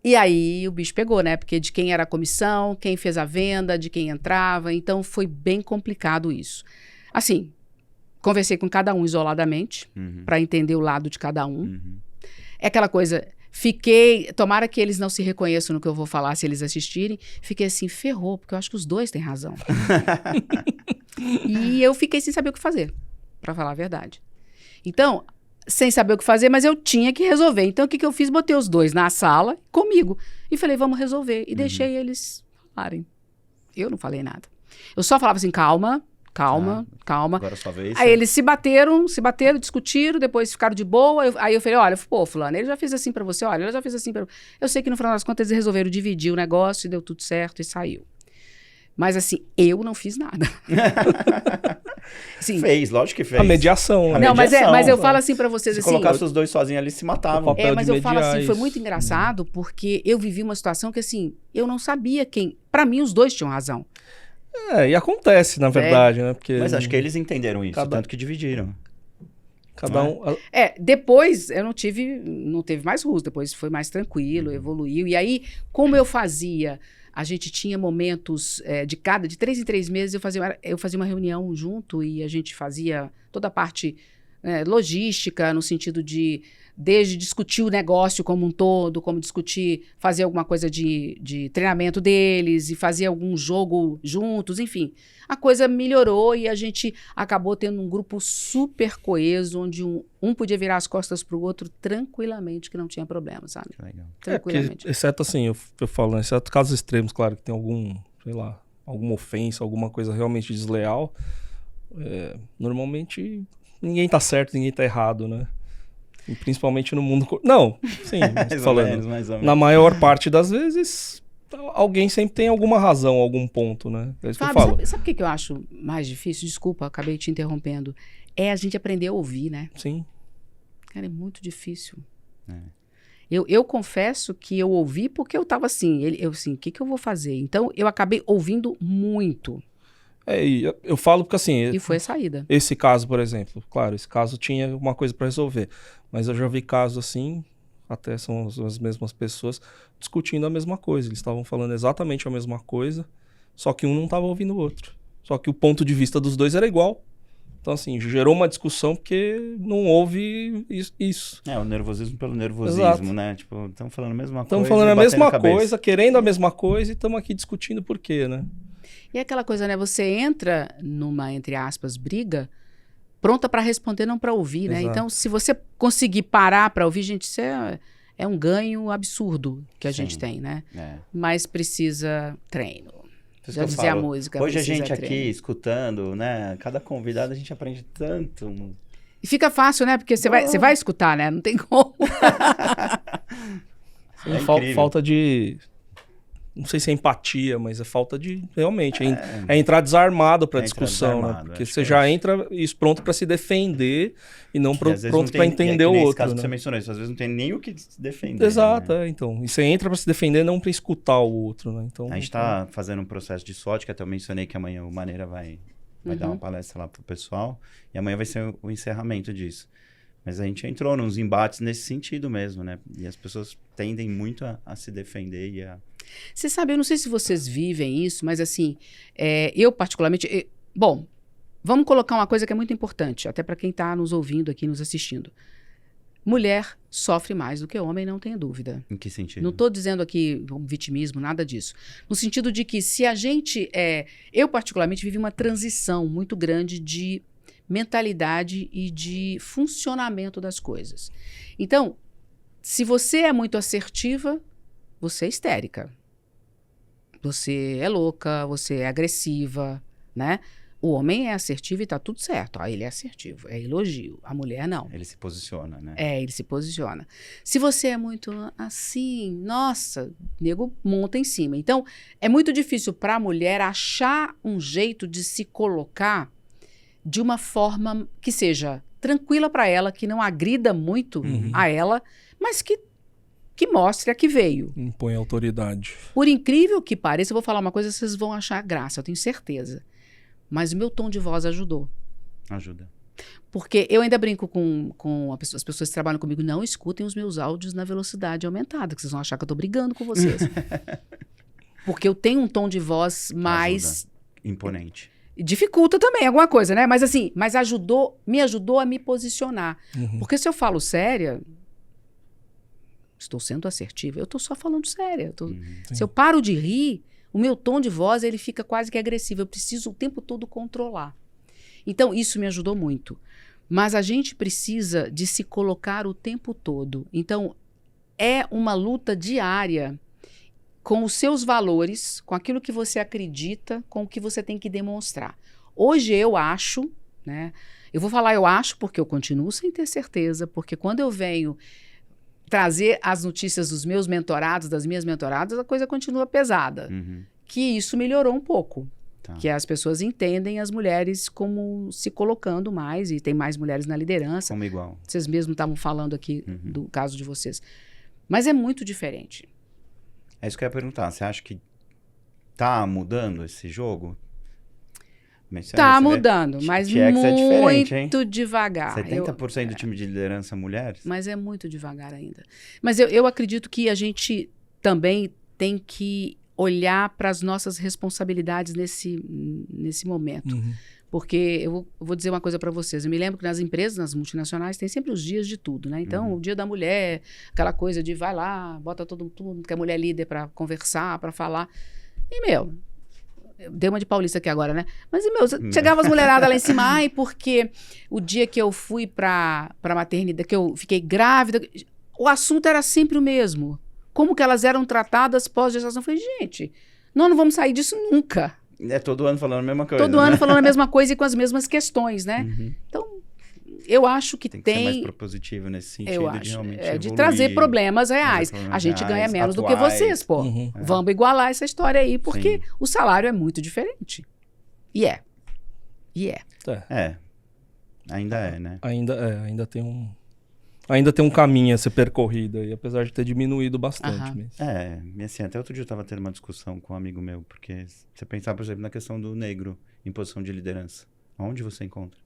E aí o bicho pegou, né? Porque de quem era a comissão, quem fez a venda, de quem entrava. Então foi bem complicado isso. Assim, conversei com cada um isoladamente para entender o lado de cada um. É aquela coisa, tomara que eles não se reconheçam no que eu vou falar se eles assistirem. Fiquei assim, ferrou, porque eu acho que os 2 têm razão. E eu fiquei sem saber o que fazer, para falar a verdade. Então, sem saber o que fazer, mas eu tinha que resolver. Então, o que eu fiz? Botei os 2 na sala comigo e falei, vamos resolver. E deixei eles falarem. Eu não falei nada. Eu só falava assim, calma. Agora é sua vez. Aí eles se bateram, discutiram, depois ficaram de boa. Aí eu falei, olha, fulano, ele já fez assim pra você, olha, ele já fez assim pra... Eu sei que no final das contas eles resolveram dividir o negócio e deu tudo certo e saiu. Mas assim, eu não fiz nada. Assim, Fez, lógico que fez. A mediação. A né? não, mas mediação, eu falo assim pra vocês, Se assim... colocasse os 2 sozinhos ali, se matavam. papel mas de eu falo mediar assim, foi isso. muito engraçado, porque eu vivi uma situação que, assim, eu não sabia quem... Pra mim, os 2 tinham razão. E acontece, na verdade, né? Porque Mas acho que eles entenderam isso, Cada- tanto que dividiram. cada um... Depois não teve mais ruas, depois foi mais tranquilo, evoluiu. E aí, como eu fazia, a gente tinha momentos de 3 em 3 meses, eu fazia uma reunião junto e a gente fazia toda a parte logística, no sentido de, desde discutir o negócio como um todo, como fazer alguma coisa de treinamento deles e fazer algum jogo juntos, enfim. A coisa melhorou e a gente acabou tendo um grupo super coeso, onde um podia virar as costas para o outro tranquilamente, que não tinha problema, sabe? Legal. Tranquilamente. Exceto assim, eu falo, exceto casos extremos, claro, que tem alguma ofensa, alguma coisa realmente desleal, normalmente ninguém tá certo, ninguém tá errado, né? E principalmente no mundo... Não, sim, Mais ou menos. na maior parte das vezes, alguém sempre tem alguma razão, algum ponto, né? É isso que eu Fábio, falo. sabe o que eu acho mais difícil? Desculpa, acabei te interrompendo. É a gente aprender a ouvir, né? Sim. Cara, é muito difícil. Eu confesso que eu ouvi porque eu tava assim, o que eu vou fazer? Então, eu acabei ouvindo muito. E eu falo porque assim... E foi a saída. Esse caso, por exemplo, claro, esse caso tinha uma coisa para resolver, mas eu já vi casos assim, até são as mesmas pessoas, discutindo a mesma coisa. Eles estavam falando exatamente a mesma coisa, só que um não estava ouvindo o outro. Só que o ponto de vista dos 2 era igual. Então, assim, gerou uma discussão porque não houve isso. O nervosismo pelo nervosismo, Exato. né? Tipo, estamos falando a mesma coisa. Estamos falando a batendo mesma cabeça. coisa, querendo a mesma coisa e estamos aqui discutindo por quê, né? E é aquela coisa, né? Você entra numa, entre aspas, briga, pronta para responder, não para ouvir, né? Exato. Então, se você conseguir parar para ouvir, gente, isso é um ganho absurdo que a gente tem, né? Mas precisa treino. Por isso Já que eu dizia a falo, música. hoje a precisa gente aqui treino. escutando, né? Cada convidado a gente aprende tanto. E fica fácil, né? Porque você vai escutar, né? Não tem como. Sim, É incrível. falta de... Não sei se é empatia, mas é falta de... Realmente, é entrar desarmado pra É entrar discussão, desarmado, né? Porque acho você que é já isso. entra pronto pra se defender e não E às vezes não pronto pra tem- entender que o nem esse outro, caso que você né? mencionou isso, às vezes não tem nem o que se defender. Exato, né? então. E você entra pra se defender, não pra escutar o outro, né? Então, A gente tá fazendo um processo de SWOT, que até eu mencionei que amanhã o Maneira vai dar uma palestra lá pro pessoal, e amanhã vai ser o encerramento disso. Mas a gente entrou nos embates nesse sentido mesmo, né? E as pessoas tendem muito a se defender e a... Você sabe, eu não sei se vocês vivem isso, mas assim, eu particularmente... bom, vamos colocar uma coisa que é muito importante, até para quem está nos ouvindo aqui, nos assistindo. Mulher sofre mais do que homem, não tenha dúvida. Em que sentido? Não estou dizendo aqui vitimismo, nada disso. No sentido de que se a gente... eu particularmente vivi uma transição muito grande de mentalidade e de funcionamento das coisas. Então, se você é muito assertiva, você é histérica. Você é louca, você é agressiva, né? O homem é assertivo e tá tudo certo. Ele é assertivo, é elogio. A mulher não. Ele se posiciona, né? Ele se posiciona. Se você é muito assim, nossa, nego monta em cima. Então, é muito difícil para a mulher achar um jeito de se colocar de uma forma que seja tranquila para ela, que não agrida muito a ela, mas que mostre a que veio. impõe autoridade. Por incrível que pareça, eu vou falar uma coisa, vocês vão achar graça, eu tenho certeza. Mas o meu tom de voz ajudou. Ajuda. Porque eu ainda brinco com as pessoas que trabalham comigo, não escutem os meus áudios na velocidade aumentada, que vocês vão achar que eu tô brigando com vocês. Porque eu tenho um tom de voz mais... Imponente. Dificulta também alguma coisa, né? Mas assim, me ajudou a me posicionar. Porque se eu falo séria, estou sendo assertiva, eu estou só falando séria. Se eu paro de rir, o meu tom de voz ele fica quase que agressivo. Eu preciso o tempo todo controlar. Então, isso me ajudou muito. Mas a gente precisa de se colocar o tempo todo. Então, é uma luta diária com os seus valores, com aquilo que você acredita, com o que você tem que demonstrar. Hoje eu acho, né? Eu vou falar eu acho porque eu continuo sem ter certeza, porque quando eu venho trazer as notícias dos meus mentorados, das minhas mentoradas, a coisa continua pesada. Que isso melhorou um pouco. Tá. Que as pessoas entendem as mulheres como se colocando mais, e tem mais mulheres na liderança. Como igual. Vocês mesmos estavam falando aqui do caso de vocês. Mas é muito diferente. É isso que eu ia perguntar. Você acha que tá mudando esse jogo? Tá mudando, mas muito devagar. 70% do time de liderança mulheres? Mas é muito devagar ainda. Mas eu acredito que a gente também tem que olhar para as nossas responsabilidades nesse momento. Porque eu vou dizer uma coisa para vocês. Eu me lembro que nas empresas, nas multinacionais, tem sempre os dias de tudo, né? Então, o dia da mulher, aquela coisa de vai lá, bota todo mundo que é mulher líder para conversar, para falar. E, deu uma de paulista aqui agora, né? Mas, chegava as mulheradas lá em cima. Ai, porque o dia que eu fui pra maternidade, que eu fiquei grávida, o assunto era sempre o mesmo. Como que elas eram tratadas pós-gestação? Eu falei, gente, nós não vamos sair disso nunca. É todo ano falando a mesma coisa. Todo ano falando a mesma coisa e com as mesmas questões, né? Então, eu acho que tem que ser mais propositivo nesse sentido. Eu acho, de realmente de evoluir, trazer problemas reais. A gente ganha menos do que vocês, pô. Vamos igualar essa história aí, porque o salário é muito diferente. E é. Ainda é, né? Ainda tem um caminho a ser percorrido aí, apesar de ter diminuído bastante. Mas... assim, até outro dia eu estava tendo uma discussão com um amigo meu, porque você pensar, por exemplo, na questão do negro em posição de liderança. Onde você encontra?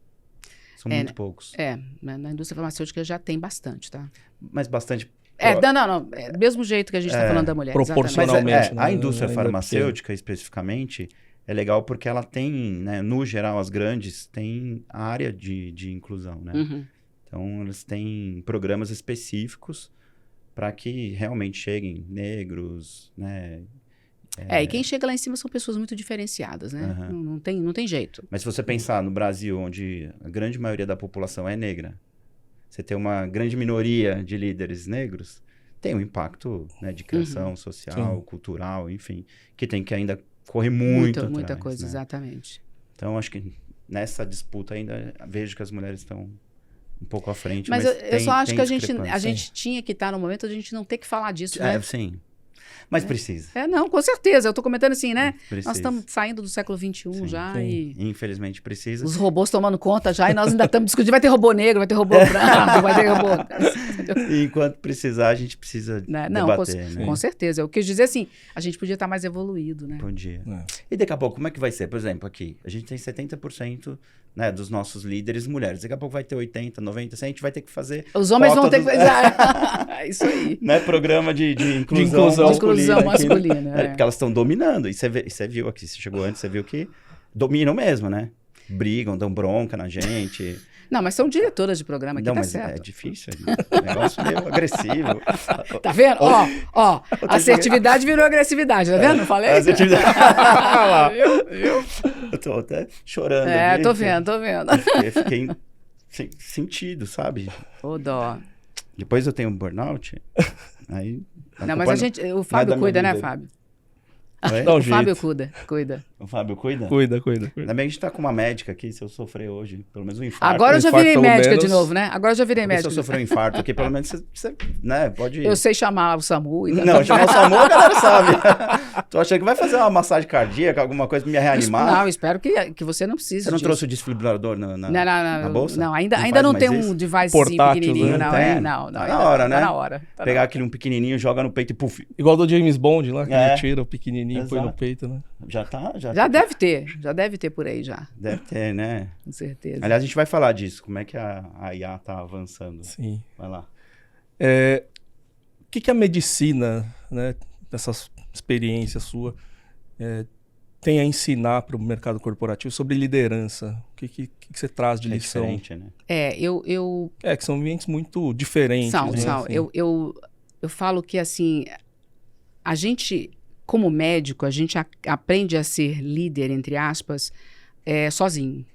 São muito poucos. Na indústria farmacêutica já tem bastante, tá? Mas bastante... Não. É do mesmo jeito que a gente está falando da mulher. Proporcionalmente. Mas a indústria farmacêutica, especificamente, é legal porque ela tem, né, no geral, as grandes, tem a área de inclusão, né? Então, eles têm programas específicos para que realmente cheguem negros, né? E quem chega lá em cima são pessoas muito diferenciadas, né? Não tem jeito. Mas se você pensar no Brasil, onde a grande maioria da população é negra, você tem uma grande minoria de líderes negros, tem um impacto, né, de criação social, cultural, enfim, que tem que ainda correr muita coisa, né? Exatamente. Então, acho que nessa disputa ainda vejo que as mulheres estão um pouco à frente. Mas eu só acho que a discrepância. gente tinha que estar no momento de a gente não ter que falar disso, né? Sim. Mas precisa. Não, com certeza. Eu tô comentando assim, né? Precisa. Nós estamos saindo do século XXI já e Infelizmente precisa. os robôs tomando conta já e nós ainda estamos discutindo. Vai ter robô negro, vai ter robô branco, vai ter robô... E enquanto precisar, a gente precisa debater, né? Com certeza. Eu quis dizer assim, a gente podia estar mais evoluído, né? Bom dia. E daqui a pouco, como é que vai ser? Por exemplo, aqui, a gente tem 70%, né, dos nossos líderes mulheres. Daqui a pouco vai ter 80%, 90%, a gente vai ter que fazer... Os homens vão ter que fazer... Isso aí. Né, programa de inclusão masculina. Aqui, né? Porque elas estão dominando. E você viu aqui, você chegou antes, você viu que dominam mesmo, né? Brigam, dão bronca na gente. Não, mas são diretoras de programa aqui, não, tá mas certo. é difícil. É um negócio meio agressivo. Tá vendo? Ó, assertividade virou agressividade, tá vendo? Não falei? Assertividade. Eu Eu tô até chorando. aqui, tô vendo. Eu fiquei sentido, sabe? Ô, dó. Depois eu tenho um burnout, aí... Não, mas o Fábio cuida, né, Fábio? O Fábio cuida. O Fábio cuida? Cuida. Ainda bem que a gente tá com uma médica aqui, se eu sofrer hoje, pelo menos um infarto. Agora eu já virei médica de menos. novo, né? Agora eu já virei médica. Se eu sofrer um infarto aqui, pelo menos você né, pode... Eu sei chamar o SAMU. Não, chamar o SAMU, a galera sabe. Tô achando que vai fazer uma massagem cardíaca, alguma coisa pra me reanimar. Não, espero que você não precise Você não disso. trouxe o desfibrilador na bolsa? Não, ainda não tem um device pequenininho, né? não. Tá na hora, né? Tá na hora. Pegar aquele um pequenininho, joga no peito e puf. Igual do James Bond lá, que ele tira o pequenininho e põe no Exato. peito, né? Já deve ter por aí já. Deve ter, né? Com certeza. Aliás, a gente vai falar disso, como é que a IA tá avançando. Sim. Vai lá. O que a medicina, né, dessa experiência sua, tem a ensinar para o mercado corporativo sobre liderança? O que você traz de lição? É diferente, né? Que são ambientes muito diferentes. São. Assim. Eu falo que, assim, a gente, como médico, a gente aprende a ser líder, entre aspas, sozinho.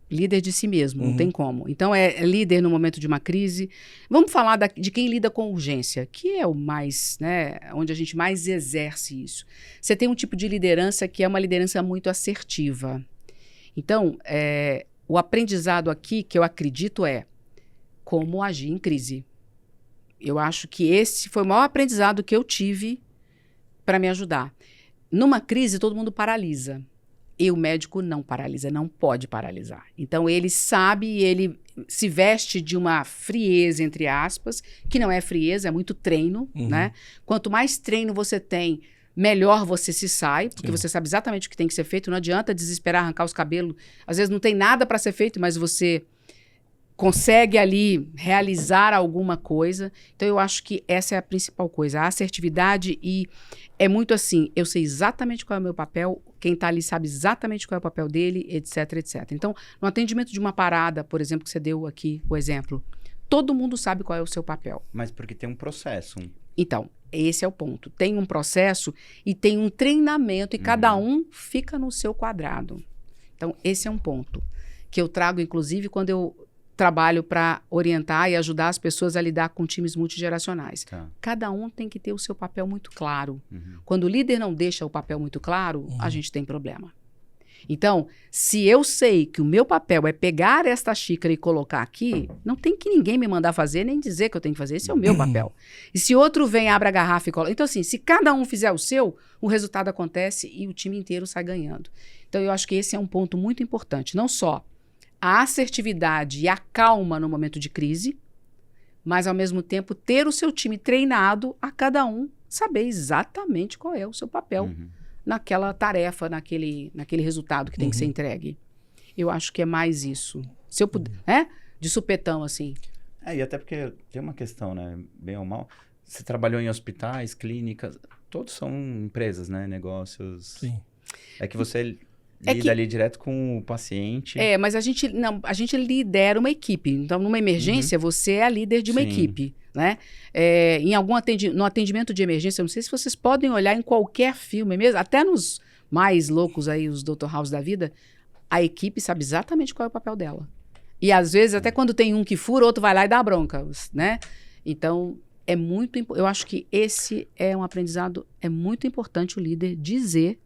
Líder de si mesmo, não tem como. Então, é líder no momento de uma crise. Vamos falar de quem lida com urgência, que é o mais, né, onde a gente mais exerce isso. Você tem um tipo de liderança que é uma liderança muito assertiva. Então, o aprendizado aqui, que eu acredito, é como agir em crise. Eu acho que esse foi o maior aprendizado que eu tive para me ajudar. Numa crise, todo mundo paralisa. E o médico não paralisa, não pode paralisar. Então, ele sabe e ele se veste de uma frieza, entre aspas, que não é frieza, é muito treino, né? Quanto mais treino você tem, melhor você se sai, porque você sabe exatamente o que tem que ser feito. Não adianta desesperar, arrancar os cabelos. Às vezes não tem nada para ser feito, mas você consegue ali realizar alguma coisa. Então, eu acho que essa é a principal coisa, a assertividade. E é muito assim, eu sei exatamente qual é o meu papel, quem está ali sabe exatamente qual é o papel dele, etc, etc. Então, no atendimento de uma parada, por exemplo, que você deu aqui o exemplo, todo mundo sabe qual é o seu papel. Mas porque tem um processo. Então, esse é o ponto. Tem um processo e tem um treinamento e cada um fica no seu quadrado. Então, esse é um ponto que eu trago, inclusive, quando eu trabalho para orientar e ajudar as pessoas a lidar com times multigeracionais. Tá. Cada um tem que ter o seu papel muito claro. Quando o líder não deixa o papel muito claro, a gente tem problema. Então, se eu sei que o meu papel é pegar esta xícara e colocar aqui, não tem que ninguém me mandar fazer, nem dizer que eu tenho que fazer. Esse é o meu papel. E se outro vem, abre a garrafa e coloca... Então, assim, se cada um fizer o seu, o resultado acontece e o time inteiro sai ganhando. Então, eu acho que esse é um ponto muito importante. Não só a assertividade e a calma no momento de crise, mas, ao mesmo tempo, ter o seu time treinado a cada um saber exatamente qual é o seu papel naquela tarefa, naquele resultado que tem que ser entregue. Eu acho que é mais isso. Se eu puder, de supetão, assim. E até porque tem uma questão, né? Bem ou mal, você trabalhou em hospitais, clínicas, todos são empresas, né? Negócios. Sim. É que você lida ali direto com o paciente. Mas a gente lidera uma equipe. Então, numa emergência, você é a líder de uma equipe, né? No atendimento de emergência, eu não sei se vocês podem olhar em qualquer filme mesmo, até nos mais loucos aí, os Dr. House da vida, a equipe sabe exatamente qual é o papel dela. E, às vezes, até quando tem um que fura, outro vai lá e dá a bronca, né? Então, eu acho que esse é um aprendizado, é muito importante o líder dizer.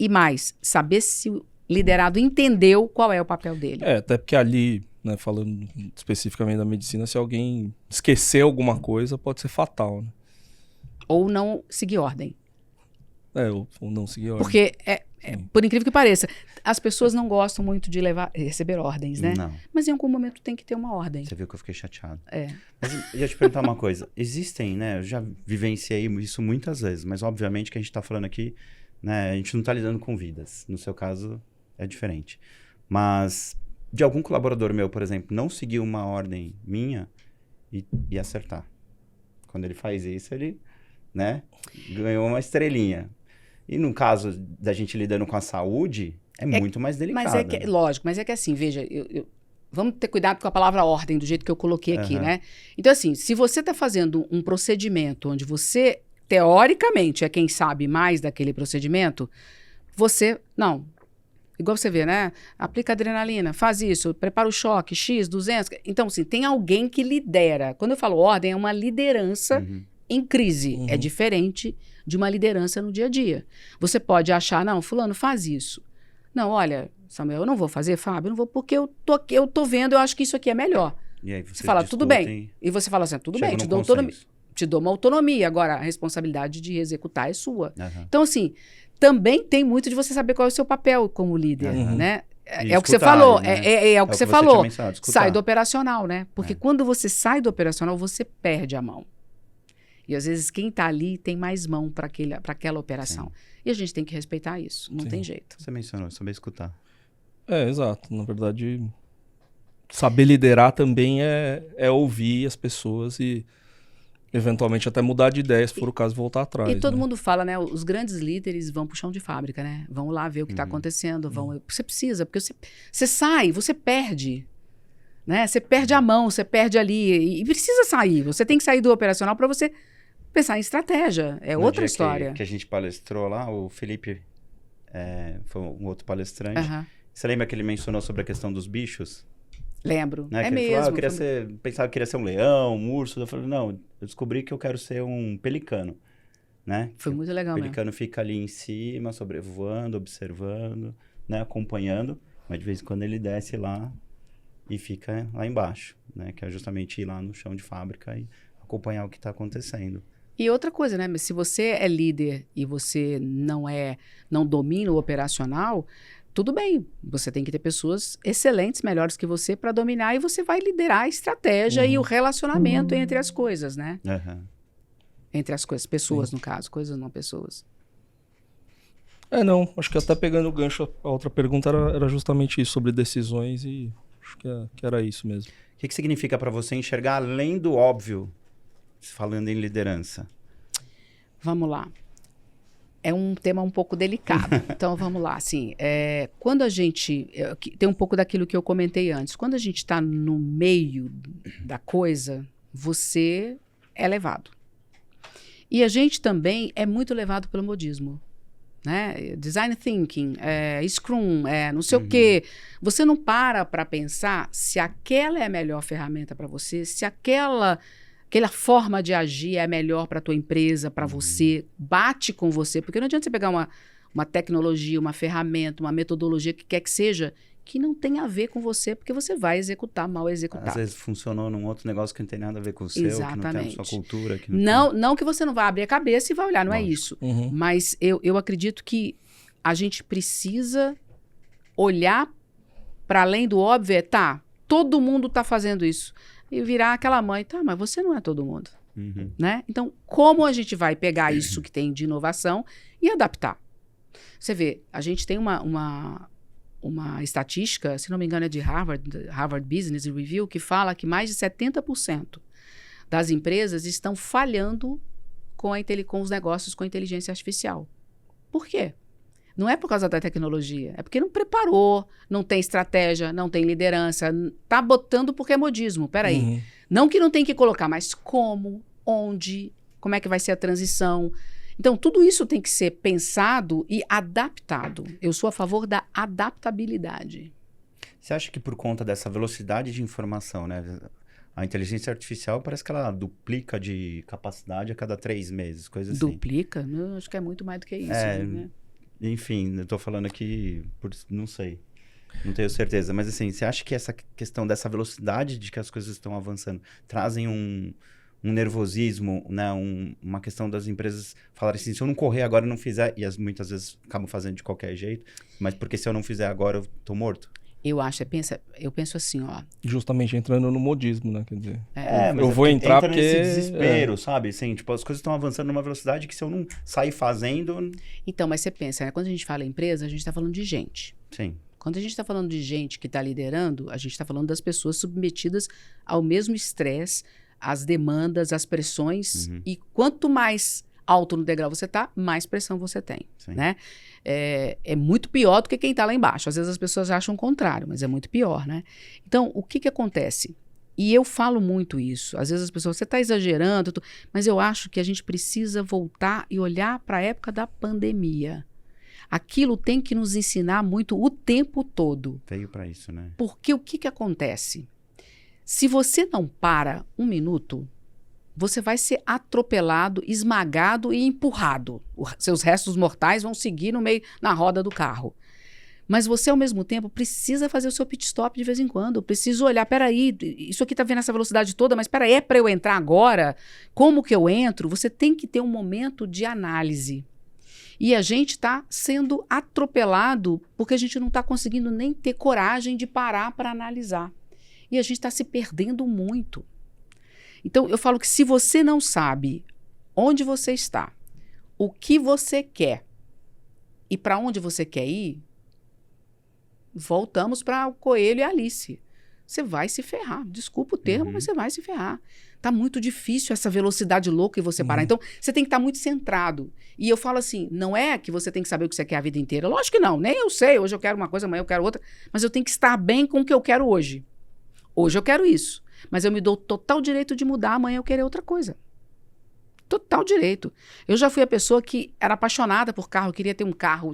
E mais, saber se o liderado entendeu qual é o papel dele. Até porque ali, né, falando especificamente da medicina, se alguém esquecer alguma coisa, pode ser fatal, né? Ou não seguir ordem. Ou não seguir ordem. Porque, por incrível que pareça, as pessoas não gostam muito de receber ordens, né? Não. Mas em algum momento tem que ter uma ordem. Você viu que eu fiquei chateado. É. Mas eu ia te perguntar uma coisa. Existem, né? Eu já vivenciei isso muitas vezes, mas obviamente que a gente tá falando aqui, né? A gente não tá lidando com vidas. No seu caso, é diferente. Mas de algum colaborador meu, por exemplo, não seguir uma ordem minha e acertar. Quando ele faz isso, ele, né? Ganhou uma estrelinha. E no caso da gente lidando com a saúde, é muito mais delicado. Mas é que, lógico, mas é que assim, veja, vamos ter cuidado com a palavra ordem, do jeito que eu coloquei aqui, né? Então, assim, se você está fazendo um procedimento onde você, teoricamente, é quem sabe mais daquele procedimento, você, não. Igual você vê, né? Aplica adrenalina, faz isso, prepara o choque, X, 200. Então, assim, tem alguém que lidera. Quando eu falo ordem, é uma liderança em crise. É diferente de uma liderança no dia a dia. Você pode achar, não, fulano, faz isso. Não, olha, Samuel, eu não vou fazer, Fábio, eu não vou, porque eu tô vendo, eu acho que isso aqui é melhor. E aí você fala, tudo bem. E você fala assim, tudo bem, te dou uma autonomia. Agora, a responsabilidade de executar é sua. Então, assim, também tem muito de você saber qual é o seu papel como líder, né? É o que você falou, né? É o que você falou. Sai do operacional, né? Porque quando você sai do operacional, você perde a mão. E às vezes quem está ali tem mais mão para aquela operação. Sim. E a gente tem que respeitar isso, não tem jeito. Você mencionou, saber escutar. Exato. Na verdade, saber liderar também é ouvir as pessoas e eventualmente até mudar de ideia, se for o caso, voltar atrás. E todo mundo fala, né? Os grandes líderes vão pro chão de fábrica, né? Vão lá ver o que está acontecendo. Você precisa, porque você sai, você perde. Né? Você perde a mão, você perde ali. E precisa sair. Você tem que sair do operacional para você pensar em estratégia. É outra história. Que a gente palestrou lá, o Felipe foi um outro palestrante. Você lembra que ele mencionou sobre a questão dos bichos? Lembro. Né? É que mesmo. Ele falou, pensava que queria ser um leão, um urso. Eu falei, não, eu descobri que eu quero ser um pelicano. Né? Foi muito legal mesmo. O pelicano fica ali em cima, sobrevoando, observando, né? Acompanhando. Mas de vez em quando ele desce lá e fica lá embaixo. Né? Que é justamente ir lá no chão de fábrica e acompanhar o que está acontecendo. E outra coisa, né? Se você é líder e você não domina o operacional, tudo bem. Você tem que ter pessoas excelentes, melhores que você para dominar e você vai liderar a estratégia e o relacionamento entre as coisas, né? Entre as coisas, pessoas no caso, coisas não pessoas. Não, acho que até pegando o gancho, a outra pergunta era justamente isso, sobre decisões e acho que era isso mesmo. O que significa para você enxergar além do óbvio? Falando em liderança. Vamos lá. É um tema um pouco delicado. Então, vamos lá. Assim, quando a gente... tem um pouco daquilo que eu comentei antes. Quando a gente está no meio da coisa, você é levado. E a gente também é muito levado pelo modismo. Né? Design thinking, Scrum, não sei o quê. Você não para pensar se aquela é a melhor ferramenta para você, se aquela forma de agir é melhor para a tua empresa, para você, bate com você. Porque não adianta você pegar uma tecnologia, uma ferramenta, uma metodologia, que quer que seja, que não tem a ver com você, porque você vai executar mal executado. Às vezes funcionou num outro negócio que não tem nada a ver com o seu, Exatamente. que não tem a sua cultura. Que não que você não vai abrir a cabeça e vai olhar, não é isso. Mas eu acredito que a gente precisa olhar para além do óbvio, todo mundo está fazendo isso. E virar aquela mãe, mas você não é todo mundo. Né? Então, como a gente vai pegar isso que tem de inovação e adaptar? Você vê, a gente tem uma estatística, se não me engano é de Harvard Business Review, que fala que mais de 70% das empresas estão falhando com os negócios com inteligência artificial. Por quê? Não é por causa da tecnologia, é porque não preparou, não tem estratégia, não tem liderança, tá botando porque é modismo, peraí. Não que não tem que colocar, mas como, onde, como é que vai ser a transição. Então, tudo isso tem que ser pensado e adaptado. Eu sou a favor da adaptabilidade. Você acha que por conta dessa velocidade de informação, né? A inteligência artificial parece que ela duplica de capacidade a cada 3 meses, coisa assim. Duplica? Eu acho que é muito mais do que isso. Né? Enfim, eu tô falando aqui, não sei. Não tenho certeza. Mas assim, você acha que essa questão dessa velocidade de que as coisas estão avançando trazem um nervosismo, né? Uma questão das empresas falarem assim, se eu não correr agora e não fizer, e muitas vezes acabam fazendo de qualquer jeito, mas porque se eu não fizer agora eu tô morto? Eu penso assim, ó. Justamente entrando no modismo, né? Quer dizer, Mas eu vou entrar entra porque... nesse desespero, sabe? Assim, tipo, as coisas estão avançando numa velocidade que se eu não sair fazendo... Então, mas você pensa, né? Quando a gente fala empresa, a gente está falando de gente. Sim. Quando a gente está falando de gente que está liderando, a gente está falando das pessoas submetidas ao mesmo estresse, às demandas, às pressões. E quanto mais alto no degrau você está, mais pressão você tem, né? É muito pior do que quem está lá embaixo. Às vezes as pessoas acham o contrário, mas é muito pior, né? Então, o que acontece? E eu falo muito isso. Às vezes as pessoas, você está exagerando, mas eu acho que a gente precisa voltar e olhar para a época da pandemia. Aquilo tem que nos ensinar muito o tempo todo. Veio para isso, né? Porque o que acontece? Se você não para um minuto, você vai ser atropelado, esmagado e empurrado. Seus restos mortais vão seguir na roda do carro. Mas você, ao mesmo tempo, precisa fazer o seu pit stop de vez em quando. Preciso olhar, peraí, isso aqui está vendo essa velocidade toda, mas peraí, é para eu entrar agora? Como que eu entro? Você tem que ter um momento de análise. E a gente está sendo atropelado porque a gente não está conseguindo nem ter coragem de parar para analisar. E a gente está se perdendo muito. Então, eu falo que se você não sabe onde você está, o que você quer e para onde você quer ir, voltamos para o Coelho e a Alice. Você vai se ferrar. Desculpa o termo, mas você vai se ferrar. Tá muito difícil essa velocidade louca e você parar. Então, você tem que estar muito centrado. E eu falo assim, não é que você tem que saber o que você quer a vida inteira. Lógico que não. Nem eu sei. Hoje eu quero uma coisa, amanhã eu quero outra. Mas eu tenho que estar bem com o que eu quero hoje. Hoje eu quero isso. Mas eu me dou total direito de mudar, amanhã eu querer outra coisa. Total direito. Eu já fui a pessoa que era apaixonada por carro, queria ter um carro.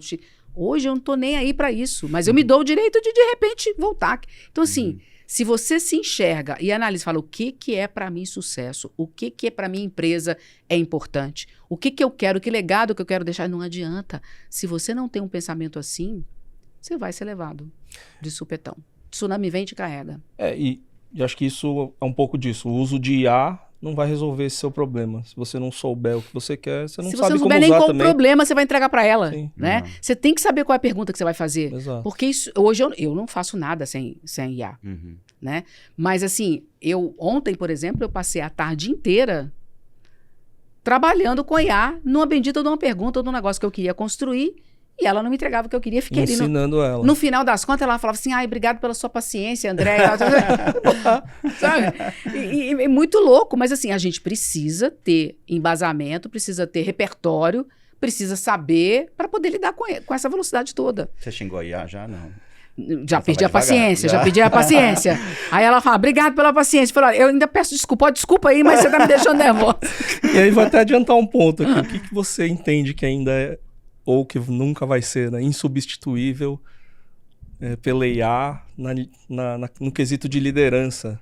Hoje eu não tô nem aí para isso. Mas eu me dou o direito de repente, voltar. Então, assim... Se você se enxerga e analisa, fala o que é para mim sucesso, o que é para mim empresa é importante, o que eu quero, que legado que eu quero deixar, não adianta. Se você não tem um pensamento assim, você vai ser levado de supetão. Tsunami vem e te carrega. E acho que isso é um pouco disso. O uso de IA não vai resolver esse seu problema. Se você não souber o que você quer, você não sabe como usar também. Se você não souber nem qual o problema, você vai entregar para ela, né? Você tem que saber qual é a pergunta que você vai fazer. Exato. Porque isso, hoje eu não faço nada sem IA, né? Mas assim, ontem, por exemplo, eu passei a tarde inteira trabalhando com IA numa bendita de uma pergunta ou de um negócio que eu queria construir. E ela não me entregava o que eu queria, fiquei ensinando ela. No final das contas, ela falava assim, obrigado pela sua paciência, André. Sabe? E muito louco, mas assim, a gente precisa ter embasamento, precisa ter repertório, precisa saber para poder lidar com essa velocidade toda. Você xingou a IA já? Não. Já pedi a paciência, já pedi a paciência. Aí ela fala, obrigado pela paciência. Eu falei, eu ainda peço desculpa aí, mas você tá me deixando nervosa. E aí vou até adiantar um ponto aqui. O que você entende que ainda é ou que nunca vai ser, né, insubstituível pela IA no quesito de liderança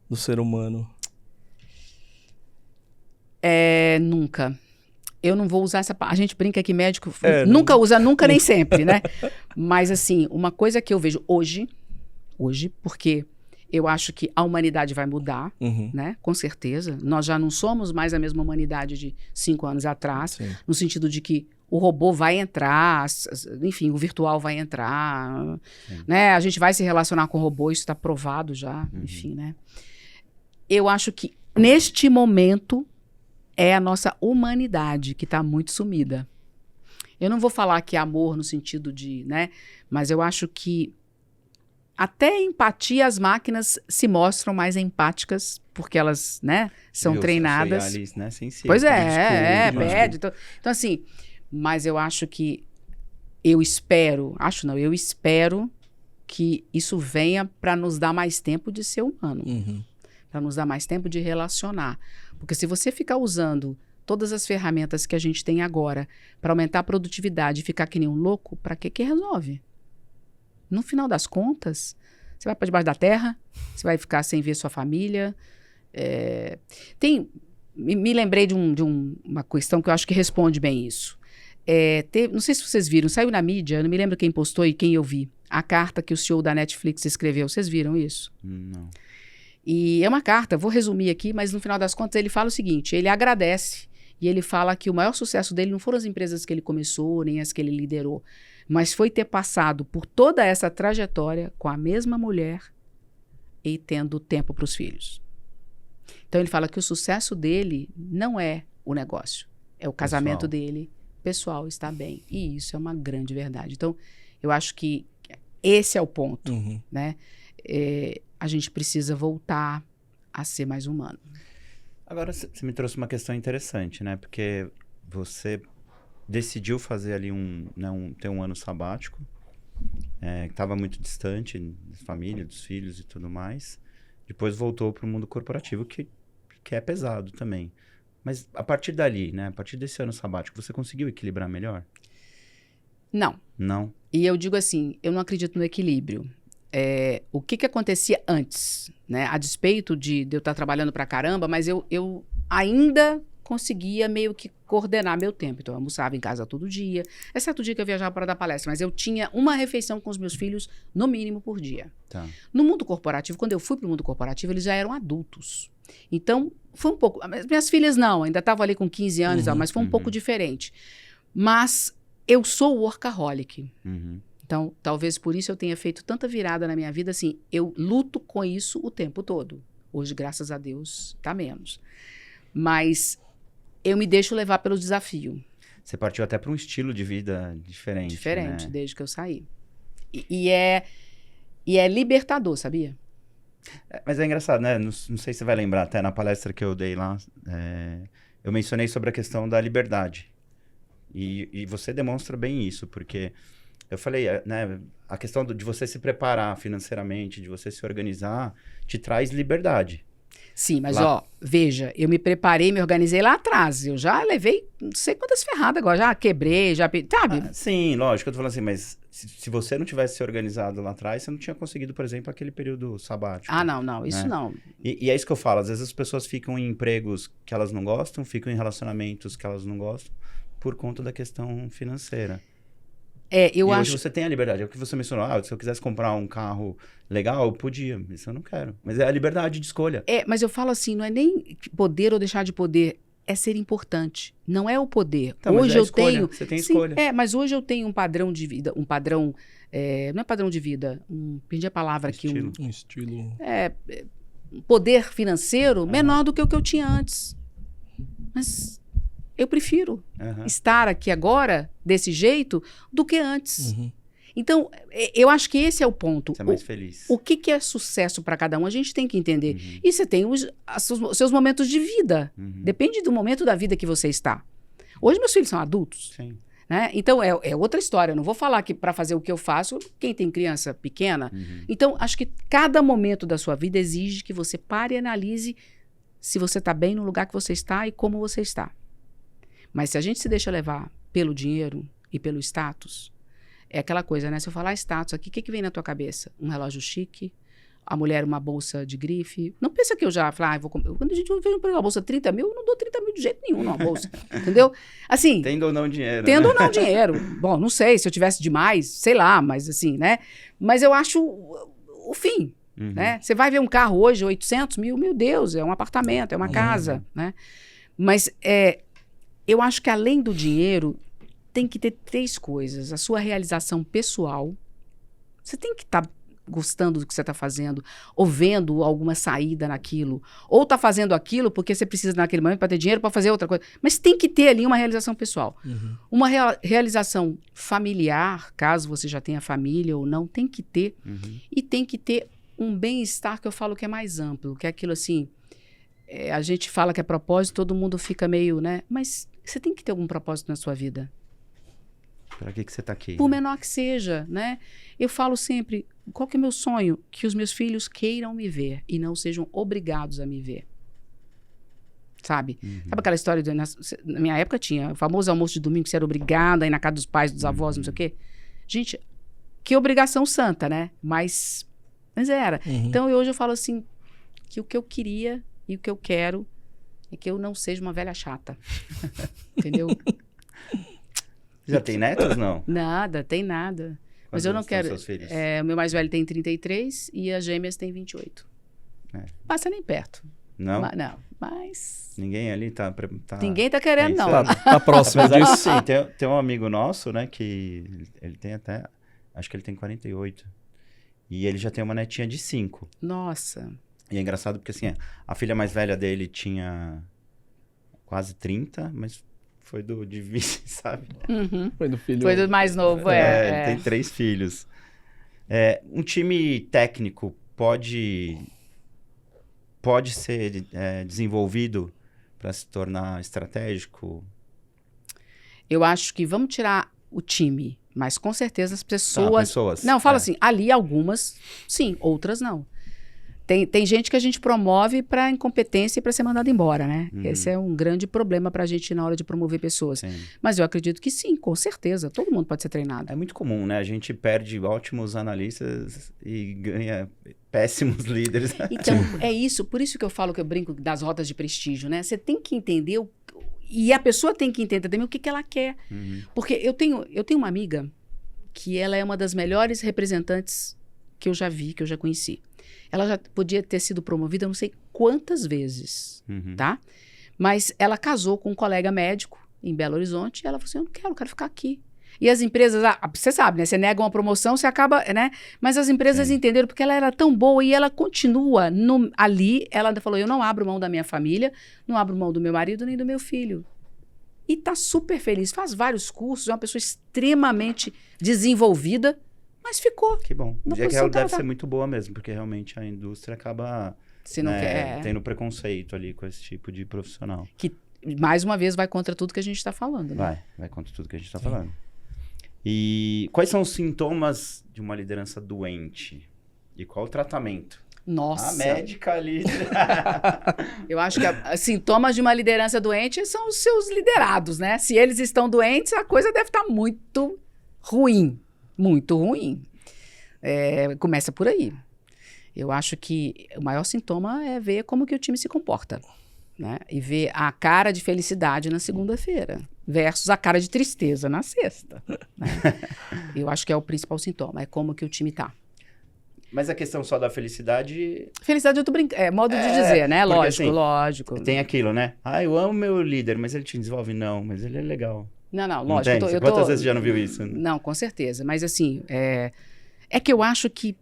do ser humano? Nunca. Eu não vou usar essa palavra. A gente brinca que médico nunca usa, nunca nem sempre, né? Mas assim, uma coisa que eu vejo hoje, porque eu acho que a humanidade vai mudar, né? Com certeza. Nós já não somos mais a mesma humanidade de 5 anos atrás, no sentido de que o robô vai entrar, enfim, o virtual vai entrar, né? A gente vai se relacionar com o robô, isso está provado já, enfim, né? Eu acho que, neste momento, é a nossa humanidade que está muito sumida. Eu não vou falar que é amor no sentido de, né? Mas eu acho que até empatia, as máquinas se mostram mais empáticas, porque elas, né, são treinadas. Alice, né? Sensível, pois pede. Então, assim... Mas eu acho que eu espero que isso venha para nos dar mais tempo de ser humano, para nos dar mais tempo de relacionar. Porque se você ficar usando todas as ferramentas que a gente tem agora para aumentar a produtividade e ficar que nem um louco, para que resolve? No final das contas, você vai para debaixo da terra, você vai ficar sem ver sua família. Me lembrei de uma questão que eu acho que responde bem isso. Não sei se vocês viram, saiu na mídia, não me lembro quem postou e quem eu vi. a carta que o CEO da Netflix escreveu. Vocês viram isso? Não. E é uma carta, vou resumir aqui, mas no final das contas ele fala o seguinte, ele agradece e ele fala que o maior sucesso dele não foram as empresas que ele começou, nem as que ele liderou, mas foi ter passado por toda essa trajetória com a mesma mulher e tendo tempo para os filhos. Então ele fala que o sucesso dele não é o negócio, é o casamento dele, pessoal está bem. E isso é uma grande verdade. Então eu acho que esse é o ponto, né? A gente precisa voltar a ser mais humano. Agora, você me trouxe uma questão interessante, né? Porque você decidiu fazer ali ter um ano sabático, que estava muito distante da família, dos filhos e tudo mais. Depois voltou para o mundo corporativo, que é pesado também. Mas a partir dali, né? A partir desse ano sabático, você conseguiu equilibrar melhor? Não. Não? E eu digo assim, eu não acredito no equilíbrio. O que acontecia antes, né? A despeito de eu estar trabalhando pra caramba, mas eu ainda conseguia meio que coordenar meu tempo. Então, eu almoçava em casa todo dia, exceto o dia que eu viajava para dar palestra, mas eu tinha uma refeição com os meus filhos, no mínimo, por dia. Tá. No mundo corporativo, quando eu fui para o mundo corporativo, eles já eram adultos. Então, foi um pouco... Minhas filhas não, ainda estavam ali com 15 anos, mas foi um pouco diferente. Mas eu sou workaholic. Então, talvez por isso eu tenha feito tanta virada na minha vida, assim, eu luto com isso o tempo todo. Hoje, graças a Deus, tá menos. Mas eu me deixo levar pelo desafio. Você partiu até para um estilo de vida diferente. Diferente, né? desde que eu saí. E é libertador, sabia? Mas é engraçado, né? Não sei se você vai lembrar, até na palestra que eu dei lá, eu mencionei sobre a questão da liberdade. E você demonstra bem isso, porque eu falei, né? A questão de você se preparar financeiramente, de você se organizar, te traz liberdade. Sim, mas veja, eu me preparei, me organizei lá atrás. Eu já levei não sei quantas ferradas agora, já quebrei, sabe? Sim, lógico, eu tô falando assim, mas se você não tivesse se organizado lá atrás, você não tinha conseguido, por exemplo, aquele período sabático. Não, isso não. E é isso que eu falo, às vezes as pessoas ficam em empregos que elas não gostam, ficam em relacionamentos que elas não gostam, por conta da questão financeira. Eu acho... Hoje você tem a liberdade. É o que você mencionou. Se eu quisesse comprar um carro legal, eu podia. Isso eu não quero. Mas é a liberdade de escolha. Mas eu falo assim, não é nem poder ou deixar de poder, é ser importante. Não é o poder. Então, hoje eu tenho... Você tem Sim, escolha. mas hoje eu tenho um padrão de vida, não é padrão de vida, perdi a palavra aqui. Um estilo... Um poder financeiro menor do que o que eu tinha antes. Mas... eu prefiro estar aqui agora, desse jeito, do que antes. Então, eu acho que esse é o ponto. Você é mais feliz. O que é sucesso para cada um? A gente tem que entender. E você tem os seus momentos de vida. Depende do momento da vida que você está. Hoje, meus filhos são adultos. Sim. Né? Então, é outra história. Eu não vou falar que para fazer o que eu faço, quem tem criança pequena. Então, acho que cada momento da sua vida exige que você pare e analise se você está bem no lugar que você está e como você está. Mas se a gente se deixa levar pelo dinheiro e pelo status, é aquela coisa, né? Se eu falar status aqui, o que vem na tua cabeça? Um relógio chique, a mulher uma bolsa de grife. Não pensa que eu já falo, quando a gente vê uma bolsa de 30 mil, eu não dou 30 mil de jeito nenhum numa bolsa, entendeu? Assim... Tendo ou não dinheiro, Tendo né? ou não dinheiro. Bom, não sei, se eu tivesse demais, sei lá, mas assim, né? Mas eu acho o fim, né? Você vai ver um carro hoje, 800 mil, meu Deus, é um apartamento, é uma casa, né? Mas eu acho que além do dinheiro, tem que ter 3 coisas. A sua realização pessoal. Você tem que estar gostando do que você está fazendo, ou vendo alguma saída naquilo. Ou está fazendo aquilo porque você precisa naquele momento para ter dinheiro para fazer outra coisa. Mas tem que ter ali uma realização pessoal. Uma realização familiar, caso você já tenha família ou não, tem que ter. E tem que ter um bem-estar que eu falo que é mais amplo, que é aquilo assim... a gente fala que é propósito, todo mundo fica meio, né? Mas você tem que ter algum propósito na sua vida. Para que você está aqui? Por menor que seja, né? Eu falo sempre, qual que é o meu sonho? Que os meus filhos queiram me ver e não sejam obrigados a me ver. Sabe? Sabe aquela história, na minha época tinha o famoso almoço de domingo, que você era obrigado a ir na casa dos pais, dos avós, não sei o quê. Gente, que obrigação santa, né? Mas era. Então, hoje eu falo assim, que o que eu queria... e o que eu quero é que eu não seja uma velha chata. Entendeu? Já tem netos, não? Nada, tem nada. Mas eu não anos têm quero. seus filhos? O meu mais velho tem 33 e as gêmeas têm 28. Passa nem perto. Não? Mas... Ninguém ali tá Ninguém tá querendo, não. Tá próximo Apesar que, disso. sim, tem um amigo nosso, né, que ele tem até, acho que ele tem 48. E ele já tem uma netinha de 5. Nossa. E é engraçado porque, assim, a filha mais velha dele tinha quase 30, mas foi de vice, sabe? Uhum. Foi do filho. Foi do mais novo, Ele tem 3 filhos. Um time técnico pode ser desenvolvido para se tornar estratégico? Eu acho que vamos tirar o time, mas com certeza as pessoas... pessoas. Não, fala assim, ali algumas sim, outras não. Tem gente que a gente promove para incompetência e para ser mandado embora, né? Esse é um grande problema para a gente na hora de promover pessoas. Sim. Mas eu acredito que sim, com certeza. Todo mundo pode ser treinado. É muito comum, né? A gente perde ótimos analistas e ganha péssimos líderes. Então, é isso. Por isso que eu falo que eu brinco das rotas de prestígio, né? Você tem que entender, e a pessoa tem que entender também o que ela quer. Porque eu tenho uma amiga que ela é uma das melhores representantes que eu já vi, que eu já conheci. Ela já podia ter sido promovida não sei quantas vezes, tá? Mas ela casou com um colega médico em Belo Horizonte e ela falou assim, eu quero ficar aqui. E as empresas, você sabe, né? Você nega uma promoção, você acaba, né? Mas as empresas entenderam porque ela era tão boa e ela continua ali. Ela falou, eu não abro mão da minha família, não abro mão do meu marido nem do meu filho. E tá super feliz, faz vários cursos, é uma pessoa extremamente desenvolvida, mas ficou. Que bom. Na É que ela posição que deve ela tá. ser muito boa mesmo, porque realmente a indústria acaba Se não quer. tendo preconceito ali com esse tipo de profissional. Que, mais uma vez, vai contra tudo que a gente está falando. Né? Vai contra tudo que a gente está falando. E quais são os sintomas de uma liderança doente? E qual o tratamento? Nossa. A médica ali. Eu acho que sintomas de uma liderança doente são os seus liderados, né? Se eles estão doentes, a coisa deve estar muito ruim. Muito ruim. Começa por aí. Eu acho que o maior sintoma é ver como que o time se comporta. Né? E ver a cara de felicidade na segunda-feira versus a cara de tristeza na sexta. Né? Eu acho que é o principal sintoma, é como que o time tá. Mas a questão só da felicidade... Felicidade eu tô brincando, é modo de dizer, né? porque, Lógico, assim, lógico. Tem aquilo, né? Eu amo meu líder, mas ele te desenvolve? Não, mas ele é legal. Não, Não lógico. tem? Quantas vezes já não viu isso? Não, com certeza. Mas assim, é que eu acho que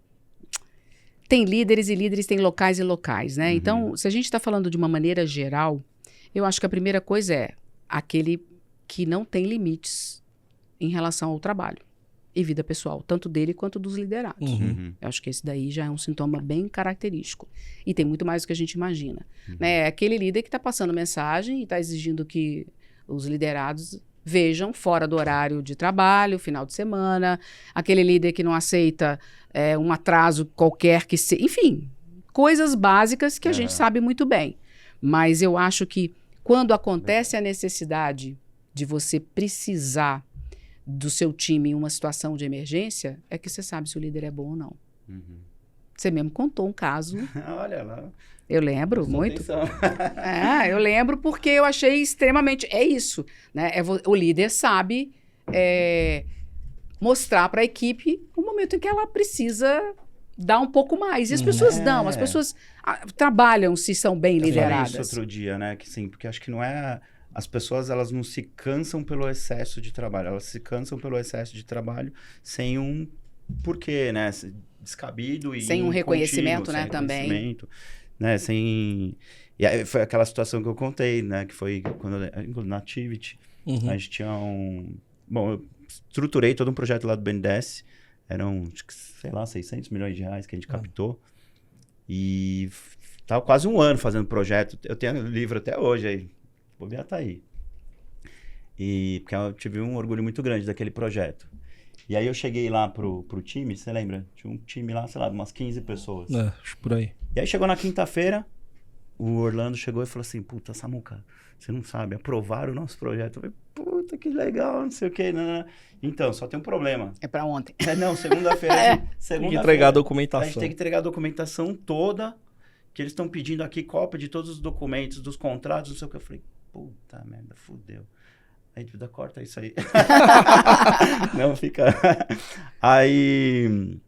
tem líderes e líderes, tem locais e locais, né? Então, se a gente está falando de uma maneira geral, eu acho que a primeira coisa é aquele que não tem limites em relação ao trabalho e vida pessoal, tanto dele quanto dos liderados. Eu acho que esse daí já é um sintoma bem característico. E tem muito mais do que a gente imagina. Né? É aquele líder que está passando mensagem e está exigindo que os liderados vejam fora do horário de trabalho, final de semana, aquele líder que não aceita um atraso qualquer que seja, enfim, coisas básicas que a gente sabe muito bem. Mas eu acho que quando acontece a necessidade de você precisar do seu time em uma situação de emergência, é que você sabe se o líder é bom ou não. Você mesmo contou um caso. Olha lá. Eu lembro muito. Atenção. Eu lembro porque eu achei extremamente... É isso, né? O líder sabe mostrar para a equipe o momento em que ela precisa dar um pouco mais. E as pessoas dão, as pessoas trabalham se são bem lideradas. Eu falei isso outro dia, né? Que sim, porque acho que não é... As pessoas, elas não se cansam pelo excesso de trabalho. Elas se cansam pelo excesso de trabalho sem um porquê, né? Descabido e sem um reconhecimento, contínuo, né? Também. Reconhecimento, né? E aí foi aquela situação que eu contei, né? Que foi quando na Activity, a gente tinha Bom, eu estruturei todo um projeto lá do BNDES. Eram, sei lá, 600 milhões de reais que a gente captou. E tava quase um ano fazendo projeto. Eu tenho livro até hoje aí. Vou ver, tá aí. E porque eu tive um orgulho muito grande daquele projeto. E aí eu cheguei lá pro time, você lembra? Tinha um time lá, sei lá, de umas 15 pessoas. Acho por aí. E aí chegou na quinta-feira, o Orlando chegou e falou assim, puta, Samuca, você não sabe, aprovaram o nosso projeto. Eu falei, puta, que legal, não sei o quê. Não. Então, só tem um problema. É pra ontem. Não, segunda-feira. Tem que entregar a documentação. A gente tem que entregar a documentação toda, que eles estão pedindo aqui cópia de todos os documentos, dos contratos, não sei o que. Eu falei, puta merda, fudeu. Aí, dívida corta, é isso aí. Não, fica... Aí,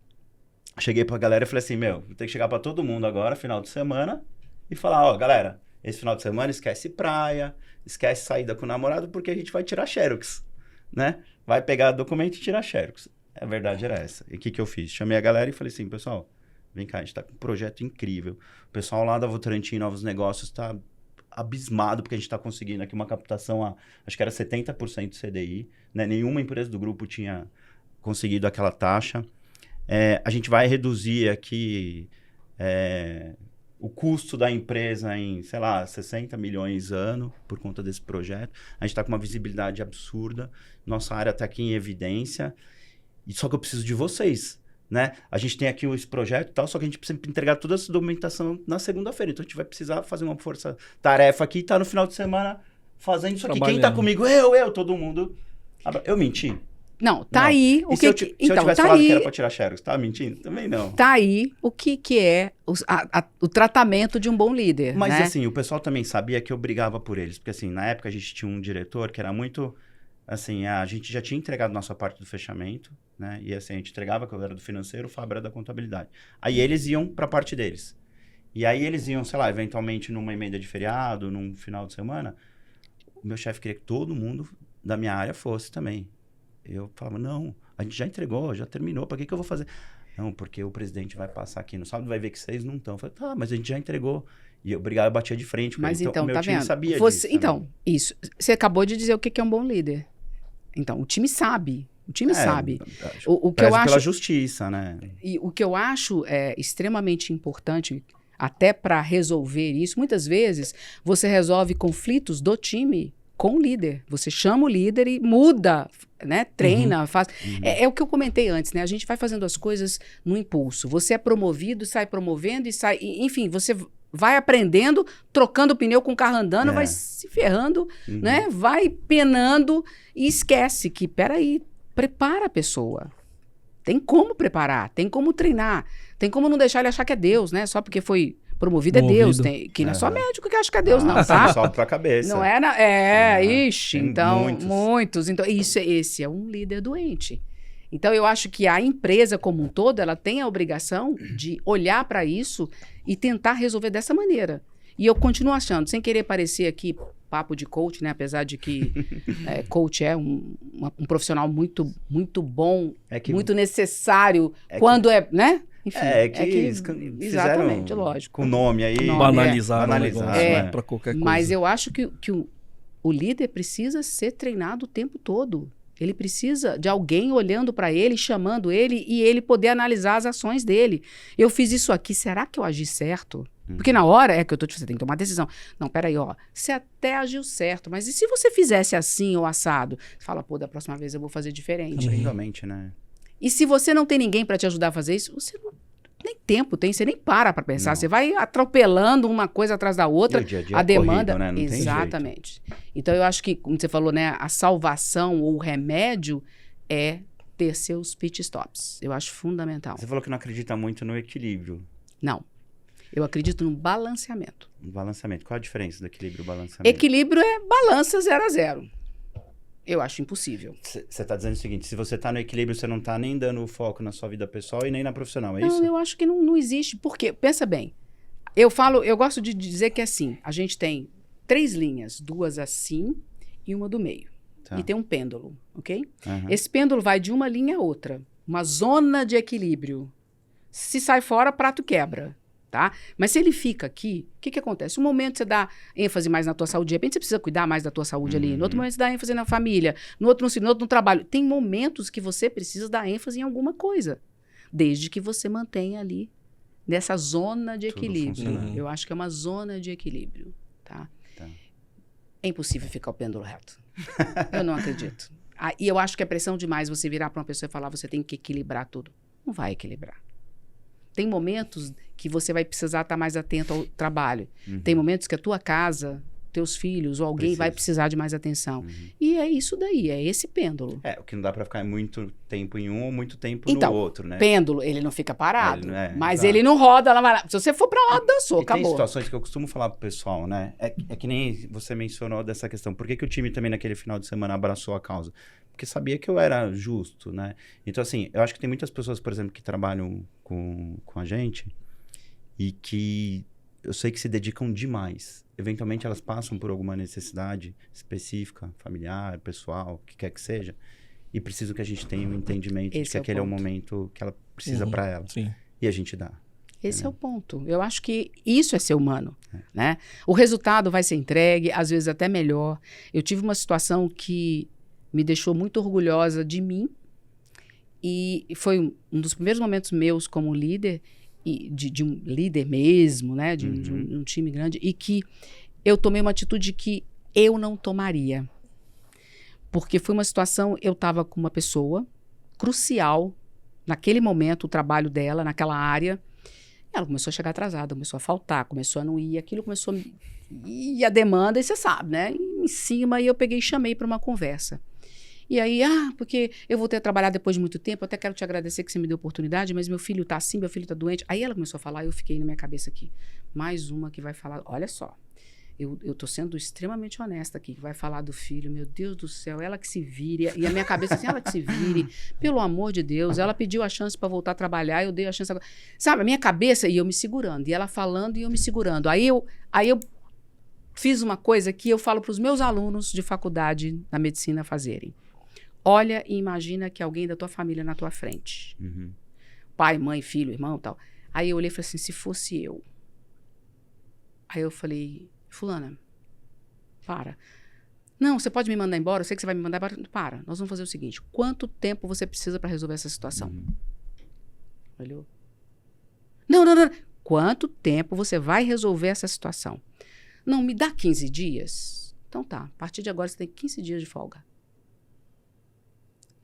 cheguei pra galera e falei assim, vou ter que chegar pra todo mundo agora, final de semana, e falar, ó, galera, esse final de semana esquece praia, esquece saída com o namorado, porque a gente vai tirar xerox, né? Vai pegar documento e tirar xerox. A verdade era essa. E o que eu fiz? Chamei a galera e falei assim, pessoal, vem cá, a gente tá com um projeto incrível. O pessoal lá da Votorantim Novos Negócios tá abismado, porque a gente tá conseguindo aqui uma captação acho que era 70% de CDI, né? Nenhuma empresa do grupo tinha conseguido aquela taxa. A gente vai reduzir aqui o custo da empresa em, sei lá, 60 milhões ano por conta desse projeto. A gente está com uma visibilidade absurda. Nossa área está aqui em evidência. E só que eu preciso de vocês, né? A gente tem aqui esse projeto e tal, só que a gente precisa entregar toda essa documentação na segunda-feira. Então, a gente vai precisar fazer uma força-tarefa aqui e tá no final de semana fazendo isso aqui. Quem tá comigo? Todo mundo. Eu menti? Não, tá aí o que... Se eu tivesse falado que era para tirar xerox, tava mentindo? Também não. Tá aí o que é o tratamento de um bom líder, Mas né? assim, o pessoal também sabia que eu brigava por eles. Porque assim, na época a gente tinha um diretor que era muito... Assim, a gente já tinha entregado nossa parte do fechamento, né? E assim, a gente entregava, que eu era do financeiro, o Fábio era da contabilidade. Aí eles iam para a parte deles. E aí eles iam, sei lá, eventualmente numa emenda de feriado, num final de semana. O meu chefe queria que todo mundo da minha área fosse também. Eu falava, não, a gente já entregou, já terminou, para que eu vou fazer? Não, porque o presidente vai passar aqui no sábado, vai ver que vocês não estão. Eu falei, tá, mas a gente já entregou. E eu brigava, batia de frente com ele. Então, o meu tá time vendo? sabia disso. Então, isso. Você acabou de dizer o que é um bom líder. Então, o time sabe. O time sabe. O que eu acho pela justiça, né? E o que eu acho extremamente importante, até para resolver isso, muitas vezes você resolve conflitos do time com o líder. Você chama o líder e muda, né? Treina, faz. É o que eu comentei antes, né? A gente vai fazendo as coisas no impulso. Você é promovido, sai promovendo e sai... Enfim, você vai aprendendo, trocando pneu com o carro andando, vai se ferrando, né? Vai penando e esquece que, peraí, prepara a pessoa. Tem como preparar, tem como treinar, tem como não deixar ele achar que é Deus, né? Só porque foi promovido é Deus. Que não é só médico que acha que é Deus, não, tá? Só pra cabeça. Não ixi, então, muitos. Então, esse é um líder doente. Então, eu acho que a empresa como um todo, ela tem a obrigação de olhar para isso e tentar resolver dessa maneira. E eu continuo achando, sem querer parecer aqui papo de coach, né? Apesar de que coach é um profissional muito, muito bom, muito necessário quando né? Enfim, exatamente, lógico. Com o nome aí. Banalizar para qualquer coisa. Mas eu acho que o líder precisa ser treinado o tempo todo. Ele precisa de alguém olhando para ele, chamando ele e ele poder analisar as ações dele. Eu fiz isso aqui, será que eu agi certo? Porque na hora que eu tô te você tem que tomar decisão. Não, peraí, você até agiu certo, mas e se você fizesse assim ou assado? Você fala, pô, da próxima vez eu vou fazer diferente. Realmente, né? E se você não tem ninguém para te ajudar a fazer isso, você não nem tempo tem, você nem para pensar. Não. Você vai atropelando uma coisa atrás da outra. E o dia a dia a demanda. Corrido, né? Não exatamente. Tem jeito. Então eu acho que, como você falou, né, a salvação ou o remédio é ter seus pit stops. Eu acho fundamental. Você falou que não acredita muito no equilíbrio. Não. Eu acredito no balanceamento. No balanceamento. Qual a diferença do equilíbrio e balanceamento? Equilíbrio é balança 0 a 0. Eu acho impossível. Você está dizendo o seguinte, se você está no equilíbrio, você não está nem dando foco na sua vida pessoal e nem na profissional, é isso? Não, eu acho que não existe. Por quê? Pensa bem. Eu gosto de dizer que é assim, a gente tem 3 linhas, 2 assim e uma do meio. Tá. E tem um pêndulo, ok? Esse pêndulo vai de uma linha a outra. Uma zona de equilíbrio. Se sai fora, prato quebra. Tá? Mas se ele fica aqui, o que acontece? Um momento você dá ênfase mais na tua saúde, de repente você precisa cuidar mais da tua saúde ali. No outro momento você dá ênfase na família, no outro no trabalho. Tem momentos que você precisa dar ênfase em alguma coisa, desde que você mantenha ali nessa zona de equilíbrio. Eu acho que é uma zona de equilíbrio. Tá? É impossível ficar o pêndulo reto. Eu não acredito. E eu acho que é pressão demais você virar para uma pessoa e falar você tem que equilibrar tudo. Não vai equilibrar. Tem momentos que você vai precisar estar mais atento ao trabalho. Tem momentos que a tua casa teus filhos ou alguém vai precisar de mais atenção. E é isso daí, é esse pêndulo. O que não dá pra ficar muito tempo em um ou muito tempo Então, no outro, né? Pêndulo, ele não fica parado, mas exato. ele não roda lá. Se você for pra lá, dançou, E acabou. tem situações que eu costumo falar pro pessoal, né? É que nem você mencionou dessa questão. Por que o time também naquele final de semana abraçou a causa? Porque sabia que eu era justo, né? Então, assim, eu acho que tem muitas pessoas, por exemplo, que trabalham com a gente e que eu sei que se dedicam demais. Eventualmente, elas passam por alguma necessidade específica, familiar, pessoal, o que quer que seja, e precisam que a gente tenha um entendimento de que aquele é o momento que ela precisa para ela. Sim. E a gente dá. Esse é o ponto. Eu acho que isso é ser humano, né? O resultado vai ser entregue, às vezes até melhor. Eu tive uma situação que me deixou muito orgulhosa de mim e foi um dos primeiros momentos meus como líder, e de um líder mesmo, né? De um time grande, e que eu tomei uma atitude que eu não tomaria. Porque foi uma situação, eu estava com uma pessoa crucial, naquele momento, o trabalho dela, naquela área. Ela começou a chegar atrasada, começou a faltar, começou a não ir, aquilo começou a... E a demanda, e você sabe, né? Em cima, e eu peguei e chamei para uma conversa. E aí, porque eu vou ter que trabalhar depois de muito tempo, eu até quero te agradecer que você me deu a oportunidade, mas meu filho tá assim, meu filho tá doente. Aí ela começou a falar, e eu fiquei na minha cabeça aqui. Mais uma que vai falar, olha só, eu tô sendo extremamente honesta aqui, que vai falar do filho, meu Deus do céu, ela que se vire. E a minha cabeça assim, ela que se vire, pelo amor de Deus, ela pediu a chance para voltar a trabalhar, eu dei a chance agora. Sabe, a minha cabeça, e eu me segurando, e ela falando e eu me segurando. Aí eu fiz uma coisa que eu falo para os meus alunos de faculdade na medicina fazerem. Olha e imagina que alguém da tua família na tua frente. Pai, mãe, filho, irmão e tal. Aí eu olhei e falei assim, se fosse eu. Aí eu falei, fulana, para. Não, você pode me mandar embora, eu sei que você vai me mandar embora. Para, nós vamos fazer o seguinte, quanto tempo você precisa para resolver essa situação? Olhou? Não. Quanto tempo você vai resolver essa situação? Não, me dá 15 dias. Então tá, a partir de agora você tem 15 dias de folga.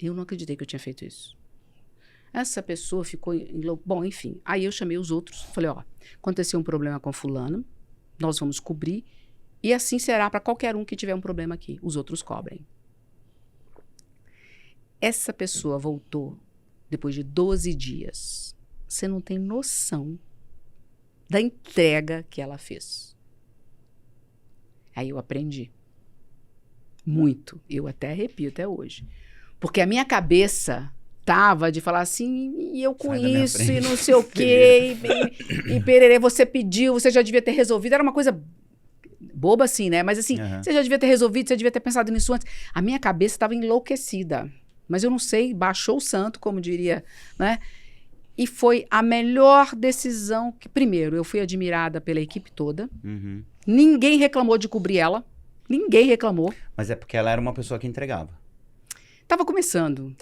Eu não acreditei que eu tinha feito isso. Essa pessoa ficou... Bom, enfim. Aí eu chamei os outros. Falei, aconteceu um problema com fulano. Nós vamos cobrir. E assim será para qualquer um que tiver um problema aqui. Os outros cobrem. Essa pessoa voltou depois de 12 dias. Você não tem noção da entrega que ela fez. Aí eu aprendi. Muito. Eu até arrepio até hoje. Porque a minha cabeça tava de falar assim, e eu com isso, e não sei o quê, e pererê, você pediu, você já devia ter resolvido. Era uma coisa boba assim, né? Mas assim, você já devia ter resolvido, você devia ter pensado nisso antes. A minha cabeça estava enlouquecida. Mas eu não sei, baixou o santo, como diria, né? E foi a melhor decisão que, primeiro, eu fui admirada pela equipe toda. Ninguém reclamou de cobrir ela. Ninguém reclamou. Mas é porque ela era uma pessoa que entregava. Tava começando.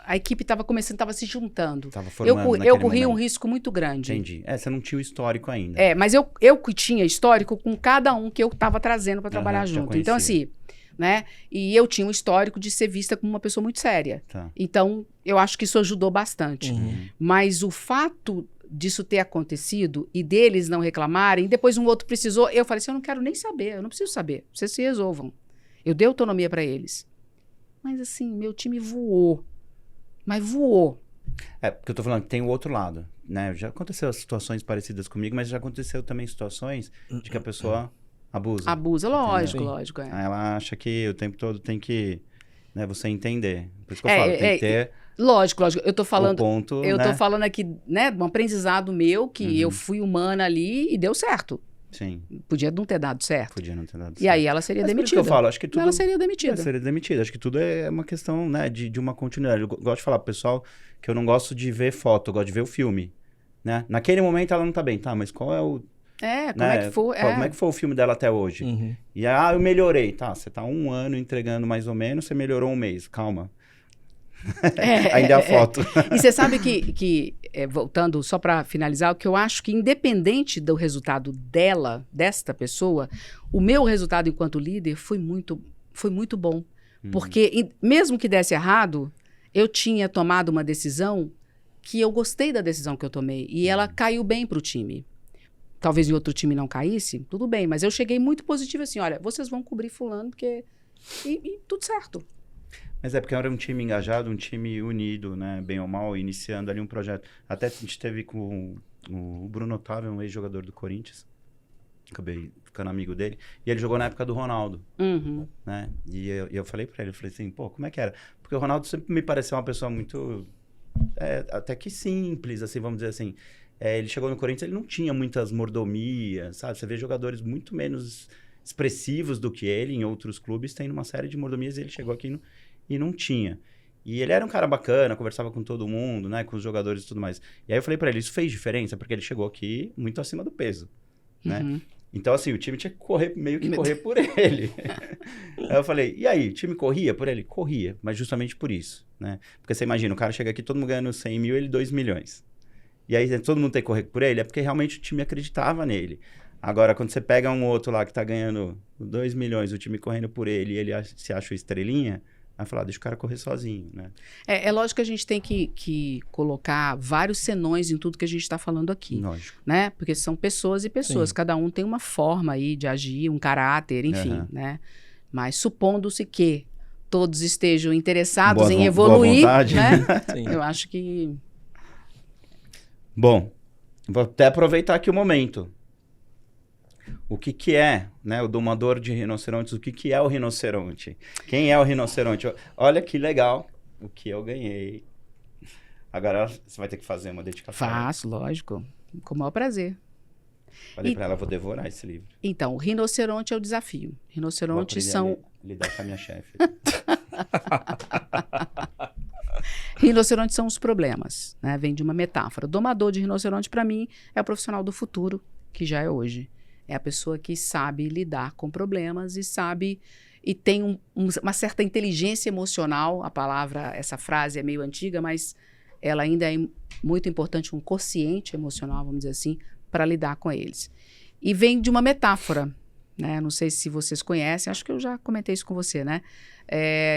A equipe estava começando, estava se juntando. Tava formando eu corri um risco muito grande. Entendi. Você não tinha o histórico ainda. Mas eu que tinha histórico com cada um que eu estava trazendo para trabalhar junto. Então, assim, né? E eu tinha um histórico de ser vista como uma pessoa muito séria. Tá. Então, eu acho que isso ajudou bastante. Mas o fato disso ter acontecido e deles não reclamarem, depois um outro precisou, eu falei assim, eu não quero nem saber, eu não preciso saber. Vocês se resolvam. Eu dei autonomia para eles. Mas assim, meu time voou. Mas voou. Porque eu tô falando que tem o outro lado, né? Já aconteceu situações parecidas comigo, mas já aconteceu também situações de que a pessoa abusa. Abusa, lógico. Aí ela acha que o tempo todo tem que, né, você entender. Por isso que eu falo, tem que ter... Lógico. Eu tô falando... tô falando aqui, né, um aprendizado meu, que eu fui humana ali e deu certo. Sim. Podia não ter dado certo. Podia não ter dado certo. E aí ela seria demitida. Por isso que eu falo, acho que tudo... Ela seria demitida. Seria demitida. Acho que tudo é uma questão, né, de uma continuidade. Eu gosto de falar pro pessoal que eu não gosto de ver foto, eu gosto de ver o filme, né? Naquele momento ela não tá bem, tá? Mas qual é o... como é que foi? Como é que foi o filme dela até hoje? E aí, eu melhorei. Tá, você tá 1 ano entregando mais ou menos, você melhorou 1 mês. Calma. Ainda é a foto. E você sabe que voltando só para finalizar, o que eu acho que independente do resultado desta pessoa, o meu resultado enquanto líder foi muito bom. Porque mesmo que desse errado, eu tinha tomado uma decisão que eu gostei da decisão que eu tomei. E ela caiu bem para o time. talvez em outro time não caísse, tudo bem. Mas eu cheguei muito positivo assim, olha, vocês vão cobrir fulano, porque... E tudo certo. Mas é porque era um time engajado, um time unido, né? Bem ou mal, iniciando ali um projeto. Até a gente teve com o Bruno Otávio, um ex-jogador do Corinthians. Acabei ficando amigo dele. E ele jogou na época do Ronaldo, né? E eu falei pra ele, eu falei assim, pô, como é que era? Porque o Ronaldo sempre me pareceu uma pessoa muito... até que simples, assim, vamos dizer assim. Ele chegou no Corinthians, ele não tinha muitas mordomias, sabe? Você vê jogadores muito menos expressivos do que ele em outros clubes, tem uma série de mordomias, e ele chegou aqui e não tinha. E ele era um cara bacana, conversava com todo mundo, né? Com os jogadores e tudo mais. E aí eu falei pra ele, isso fez diferença? Porque ele chegou aqui muito acima do peso, né? Então, assim, o time tinha que correr, meio que correr por ele. Aí eu falei, e aí, o time corria por ele? Corria, mas justamente por isso, né? Porque você imagina, o cara chega aqui, todo mundo ganhando 100 mil, ele 2 milhões. E aí todo mundo tem que correr por ele, é porque realmente o time acreditava nele. Agora, quando você pega um outro lá que tá ganhando 2 milhões, o time correndo por ele, e ele se acha o estrelinha, vai falar, deixa o cara correr sozinho, né? É lógico que a gente tem que colocar vários senões em tudo que a gente está falando aqui. Lógico. Né? Porque são pessoas e pessoas. Sim. Cada um tem uma forma aí de agir, um caráter, enfim, né? Mas supondo-se que todos estejam interessados em evoluir, né? Eu acho que... Bom, vou até aproveitar aqui o momento. O que é, né, o domador de rinocerontes, o que é o rinoceronte? Quem é o rinoceronte? Olha que legal o que eu ganhei. Agora você vai ter que fazer uma dedicatória. Faço, lógico. Com o maior prazer. Falei pra ela, vou devorar esse livro. Então, o rinoceronte é o desafio. Rinocerontes são... lidar com a minha chefe. Rinocerontes são os problemas, né? Vem de uma metáfora. O domador de rinoceronte, para mim, é o profissional do futuro, que já é hoje. É a pessoa que sabe lidar com problemas e sabe... E tem uma certa inteligência emocional. A palavra, essa frase é meio antiga, mas ela ainda é muito importante, um quociente emocional, vamos dizer assim, para lidar com eles. E vem de uma metáfora, né? Não sei se vocês conhecem, acho que eu já comentei isso com você, né?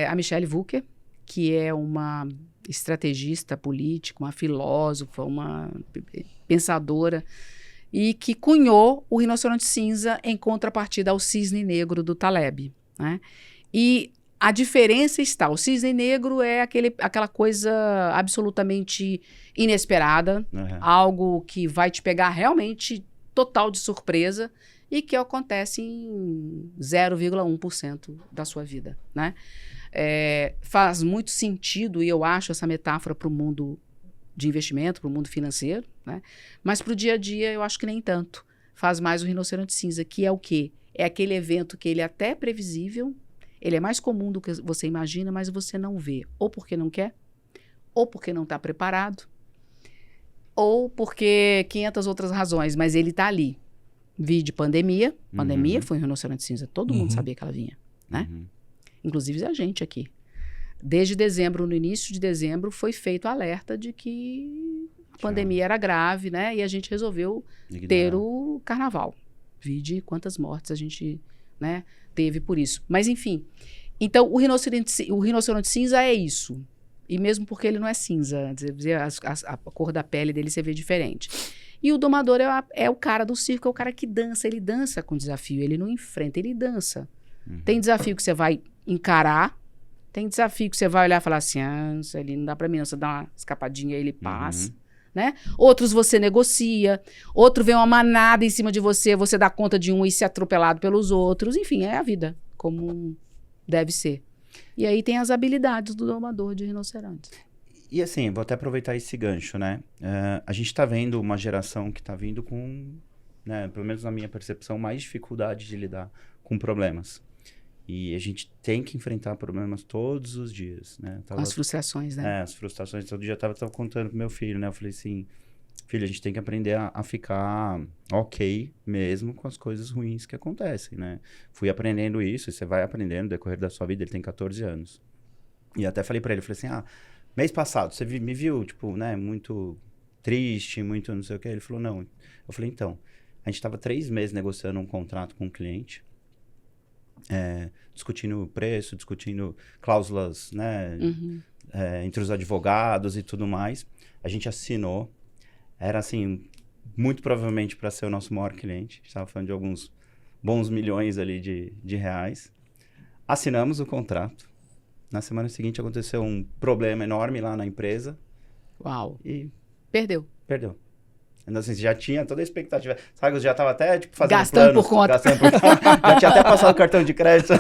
A Michelle Wucker, que é uma estrategista política, uma filósofa, uma pensadora, e que cunhou o rinoceronte cinza em contrapartida ao cisne negro do Taleb, né? E a diferença está, o cisne negro é aquela coisa absolutamente inesperada, algo que vai te pegar realmente total de surpresa e que acontece em 0,1% da sua vida, né? Faz muito sentido, e eu acho essa metáfora para o mundo de investimento, para o mundo financeiro, né? Mas para o dia a dia eu acho que nem tanto. Faz mais o rinoceronte cinza, que é o quê? É aquele evento que ele é até previsível, ele é mais comum do que você imagina, mas você não vê. Ou porque não quer, ou porque não está preparado, ou porque 500 outras razões, mas ele está ali. Vi de pandemia. Pandemia foi um rinoceronte cinza. Todo mundo sabia que ela vinha, né? Inclusive a gente aqui. Desde dezembro, no início de dezembro, foi feito alerta de que a pandemia era grave, né? E a gente resolveu ter o carnaval. Vi de quantas mortes a gente, né, teve por isso. Mas, enfim. Então, o rinoceronte cinza é isso. E mesmo porque ele não é cinza, a cor da pele dele você vê diferente. E o domador é o cara do circo, é o cara que dança. Ele dança com desafio, ele não enfrenta, ele dança. Tem desafio que você vai encarar, tem desafio que você vai olhar e falar assim, isso ali não dá pra mim, não. Você dá uma escapadinha e ele passa, né? Outros você negocia, outro vem uma manada em cima de você, você dá conta de um e ser atropelado pelos outros. Enfim, é a vida, como deve ser. E aí tem as habilidades do domador de rinocerontes. E assim, vou até aproveitar esse gancho, né? A gente tá vendo uma geração que tá vindo com, né, pelo menos na minha percepção, mais dificuldade de lidar com problemas. E a gente tem que enfrentar problemas todos os dias, né? Com as frustrações, né? As frustrações. Todo dia eu tava contando pro meu filho, né? Eu falei assim, filho, a gente tem que aprender a ficar ok mesmo com as coisas ruins que acontecem, né? Fui aprendendo isso, e você vai aprendendo no decorrer da sua vida. Ele tem 14 anos. E até falei pra ele, falei assim, mês passado, você me viu, tipo, né, muito triste, muito não sei o quê. Ele falou, não. Eu falei, então, a gente tava 3 meses negociando um contrato com um cliente, discutindo preço, discutindo cláusulas, né, entre os advogados e tudo mais. A gente assinou, era assim, muito provavelmente para ser o nosso maior cliente. A gente estava falando de alguns bons milhões ali de reais. Assinamos o contrato. Na semana seguinte aconteceu um problema enorme lá na empresa. Uau. E Perdeu. perdeu. Então, assim, já tinha toda a expectativa. Sabe, eu já estava até, tipo, fazendo Gastando planos. por conta. Já tinha até passado o cartão de crédito.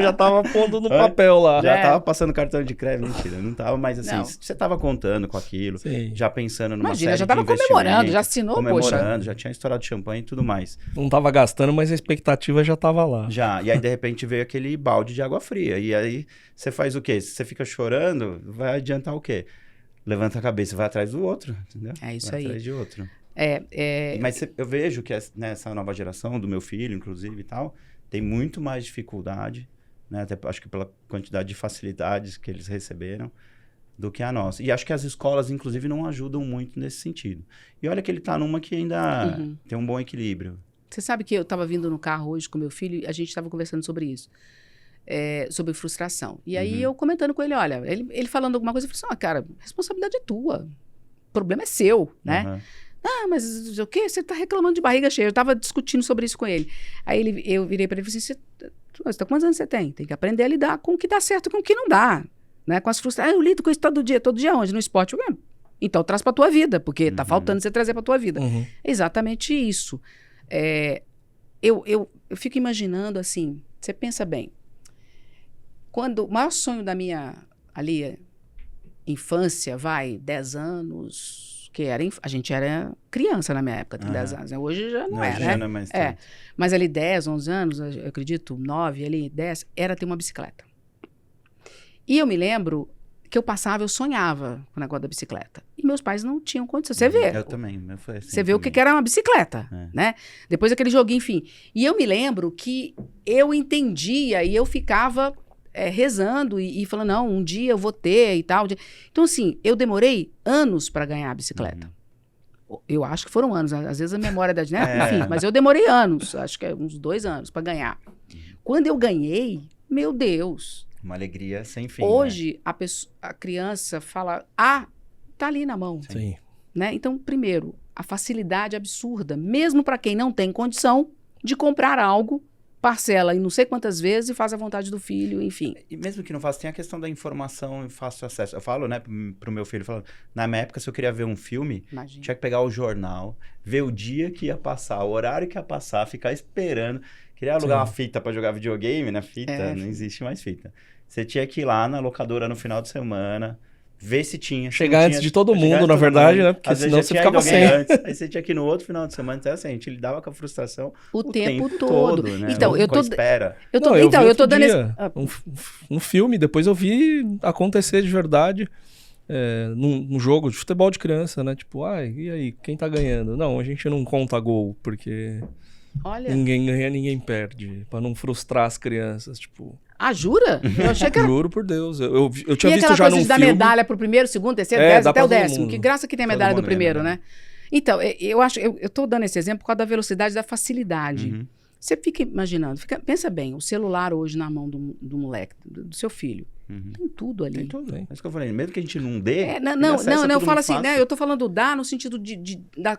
Já tava pondo no papel lá. Já É. estava passando cartão de crédito. Mentira, não estava, mas assim, Não. você estava contando com aquilo. Sim. Já pensando numa Imagina, série já tava de investimentos, comemorando, já assinou, poxa. comemorando, já tinha estourado champanhe e tudo mais. Não tava gastando, mas a expectativa já tava lá. Já, e aí de repente veio aquele balde de água fria. E aí você faz o quê? Se você fica chorando, vai adiantar o quê? Levanta a cabeça e vai atrás do outro, entendeu? É isso vai aí. atrás de outro. Mas Eu vejo que nessa nova geração, do meu filho, inclusive, e tal, tem muito mais dificuldade, né? Até acho que pela quantidade de facilidades que eles receberam, do que a nossa. E acho que as escolas, inclusive, não ajudam muito nesse sentido. E olha que ele tá numa que ainda tem um bom equilíbrio. Você sabe que eu estava vindo no carro hoje com meu filho e a gente estava conversando sobre isso. Sobre frustração. E aí eu comentando com ele, olha, ele falando alguma coisa, eu falei assim, cara, responsabilidade é tua. O problema é seu, né? Uhum. Ah, mas o quê? Você tá reclamando de barriga cheia. Eu tava discutindo sobre isso com ele. Aí eu virei para ele e falei assim, você tá, quantos anos você tem? Tem que aprender a lidar com o que dá certo e com o que não dá. Né? Com as frustrações. Eu lido com isso todo dia onde? No esporte. Então traz pra tua vida, porque tá faltando você trazer pra tua vida. Uhum. É exatamente isso. Eu fico imaginando assim, você pensa bem, quando o maior sonho da minha infância, 10 anos, a gente era criança na minha época, tem 10 anos, né? Hoje já não é, hoje né? já não é mais tanto. Mas ali 10, 11 anos, eu acredito, 9, ali 10, era ter uma bicicleta. E eu me lembro que eu sonhava com o negócio da bicicleta. E meus pais não tinham condição. Você vê. Eu também. Foi assim Você vê o também. que era uma bicicleta, né? Depois aquele joguinho, enfim. E eu me lembro que eu entendia e eu ficava rezando e falando, não, um dia eu vou ter e tal. Então, assim, eu demorei anos para ganhar a bicicleta. Eu acho que foram anos. Às vezes a memória da... Né? Enfim, mas eu demorei anos. Acho que uns 2 anos para ganhar. Quando eu ganhei, meu Deus... Uma alegria sem fim. Hoje, a criança fala, tá ali na mão. Sim. Né? Então, primeiro, a facilidade absurda, mesmo para quem não tem condição de comprar algo, parcela em não sei quantas vezes e faz a vontade do filho, enfim. E mesmo que não faça, tem a questão da informação e fácil acesso. Eu falo, né, pro meu filho, na minha época, se eu queria ver um filme, Imagina. tinha que pegar o jornal, ver o dia que ia passar, o horário que ia passar, ficar esperando. Queria alugar uma fita para jogar videogame, né? Não existe mais fita. Você tinha que ir lá na locadora no final de semana, ver se tinha. Chegar antes de todo mundo, na verdade, né? Porque senão você ficava sem. Aí você tinha que ir no outro final de semana. Então, assim, a gente lidava com a frustração o tempo todo. Né? Então, com a espera. Eu tô dando um filme, depois eu vi acontecer de verdade. Num jogo de futebol de criança, né? Tipo, e aí, quem tá ganhando? Não, a gente não conta gol, porque ninguém ganha, ninguém perde, pra não frustrar as crianças, tipo... jura? Eu achei que era... Juro por Deus, eu tinha visto já num filme... E aquela coisa de dar medalha pro primeiro, segundo, terceiro, 10 até o 10º, que graça que tem a medalha do primeiro, né? Então, eu tô dando esse exemplo por causa da velocidade, da facilidade. Você fica imaginando, pensa bem, o celular hoje na mão do moleque, do seu filho, tem tudo ali. Tem tudo, hein? É isso que eu falei, mesmo que a gente não dê... Não, eu falo assim, né? Eu tô falando dar no sentido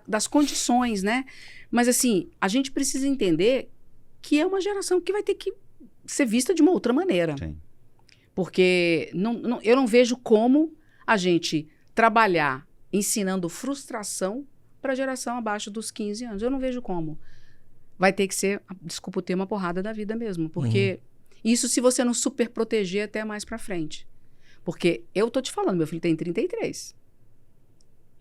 das condições, né? Mas assim, a gente precisa entender que é uma geração que vai ter que ser vista de uma outra maneira. Sim. Porque eu não vejo como a gente trabalhar ensinando frustração para a geração abaixo dos 15 anos. Eu não vejo como. Vai ter que ser, desculpa o termo, uma porrada da vida mesmo. Porque isso se você não super proteger até mais para frente. Porque eu tô te falando, meu filho tem 33.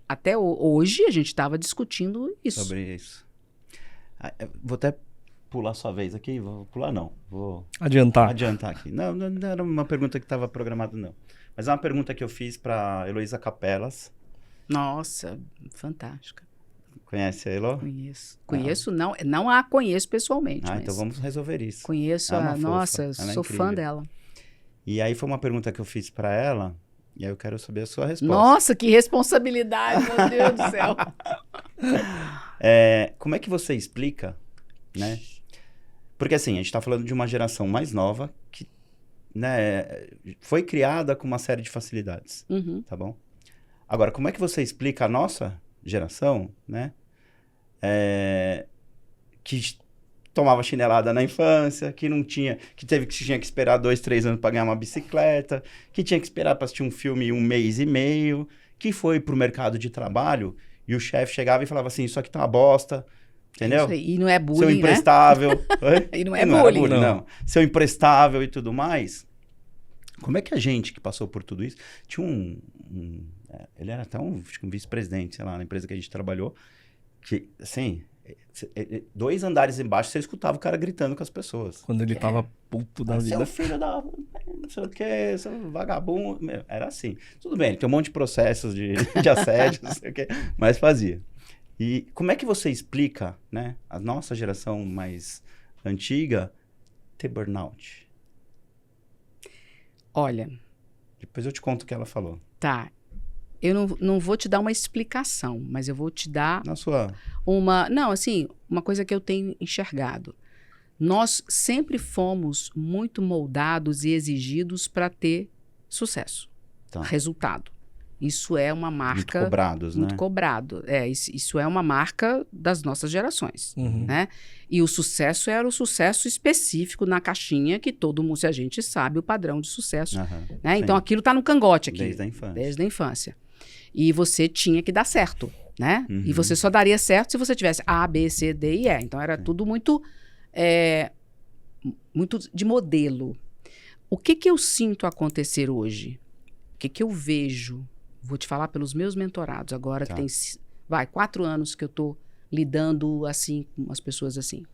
Até hoje a gente estava discutindo isso. Sobre isso. Vou até pular sua vez aqui. Vou pular, não. Vou adiantar aqui. Não era uma pergunta que estava programada, não. Mas é uma pergunta que eu fiz para Heloísa Capelas. Nossa, fantástica. Conhece a Elo? Conheço, não a conheço pessoalmente. Mas então vamos resolver isso. Conheço nossa, sou fã dela. E aí foi uma pergunta que eu fiz para ela, e aí eu quero saber a sua resposta. Nossa, que responsabilidade, meu Deus do céu. Como é que você explica, né? Porque assim, a gente está falando de uma geração mais nova que, né, foi criada com uma série de facilidades, tá bom? Agora, como é que você explica a nossa geração, né? que tomava chinelada na infância, que tinha que esperar 2, 3 anos para ganhar uma bicicleta, que tinha que esperar para assistir um filme 1 mês e meio, que foi pro mercado de trabalho e o chefe chegava e falava assim, isso aqui tá uma bosta, entendeu? Isso aí. E não é bullying, Seu imprestável. né? E não é era bullying. não. Seu imprestável e tudo mais. Como é que a gente que passou por tudo isso... Tinha ele era até um vice-presidente, sei lá, na empresa que a gente trabalhou, que, assim, 2 andares embaixo, você escutava o cara gritando com as pessoas. Quando ele tava puto da vida. Seu filho da... não sei o que, seu vagabundo... Meu, era assim. Tudo bem, tem um monte de processos de assédio, não sei o que, mas fazia. E como é que você explica, né, a nossa geração mais antiga ter burnout? Olha... Depois eu te conto o que ela falou. Tá. Eu não vou te dar uma explicação, mas eu vou te dar Na sua... uma coisa que eu tenho enxergado. Nós sempre fomos muito moldados e exigidos para ter sucesso, resultado. Isso é uma marca... Muito cobrados, né? Muito cobrado. Isso é uma marca das nossas gerações, né? E o sucesso era o sucesso específico na caixinha que todo mundo, se a gente sabe o padrão de sucesso, né? Então aquilo tá no cangote aqui. Desde a infância. Desde a infância. E você tinha que dar certo, né? E você só daria certo se você tivesse A, B, C, D e E. Então era tudo muito de modelo. O que eu sinto acontecer hoje? O que eu vejo? Vou te falar pelos meus mentorados agora, que tem 4 anos que eu tô lidando assim com as pessoas assim.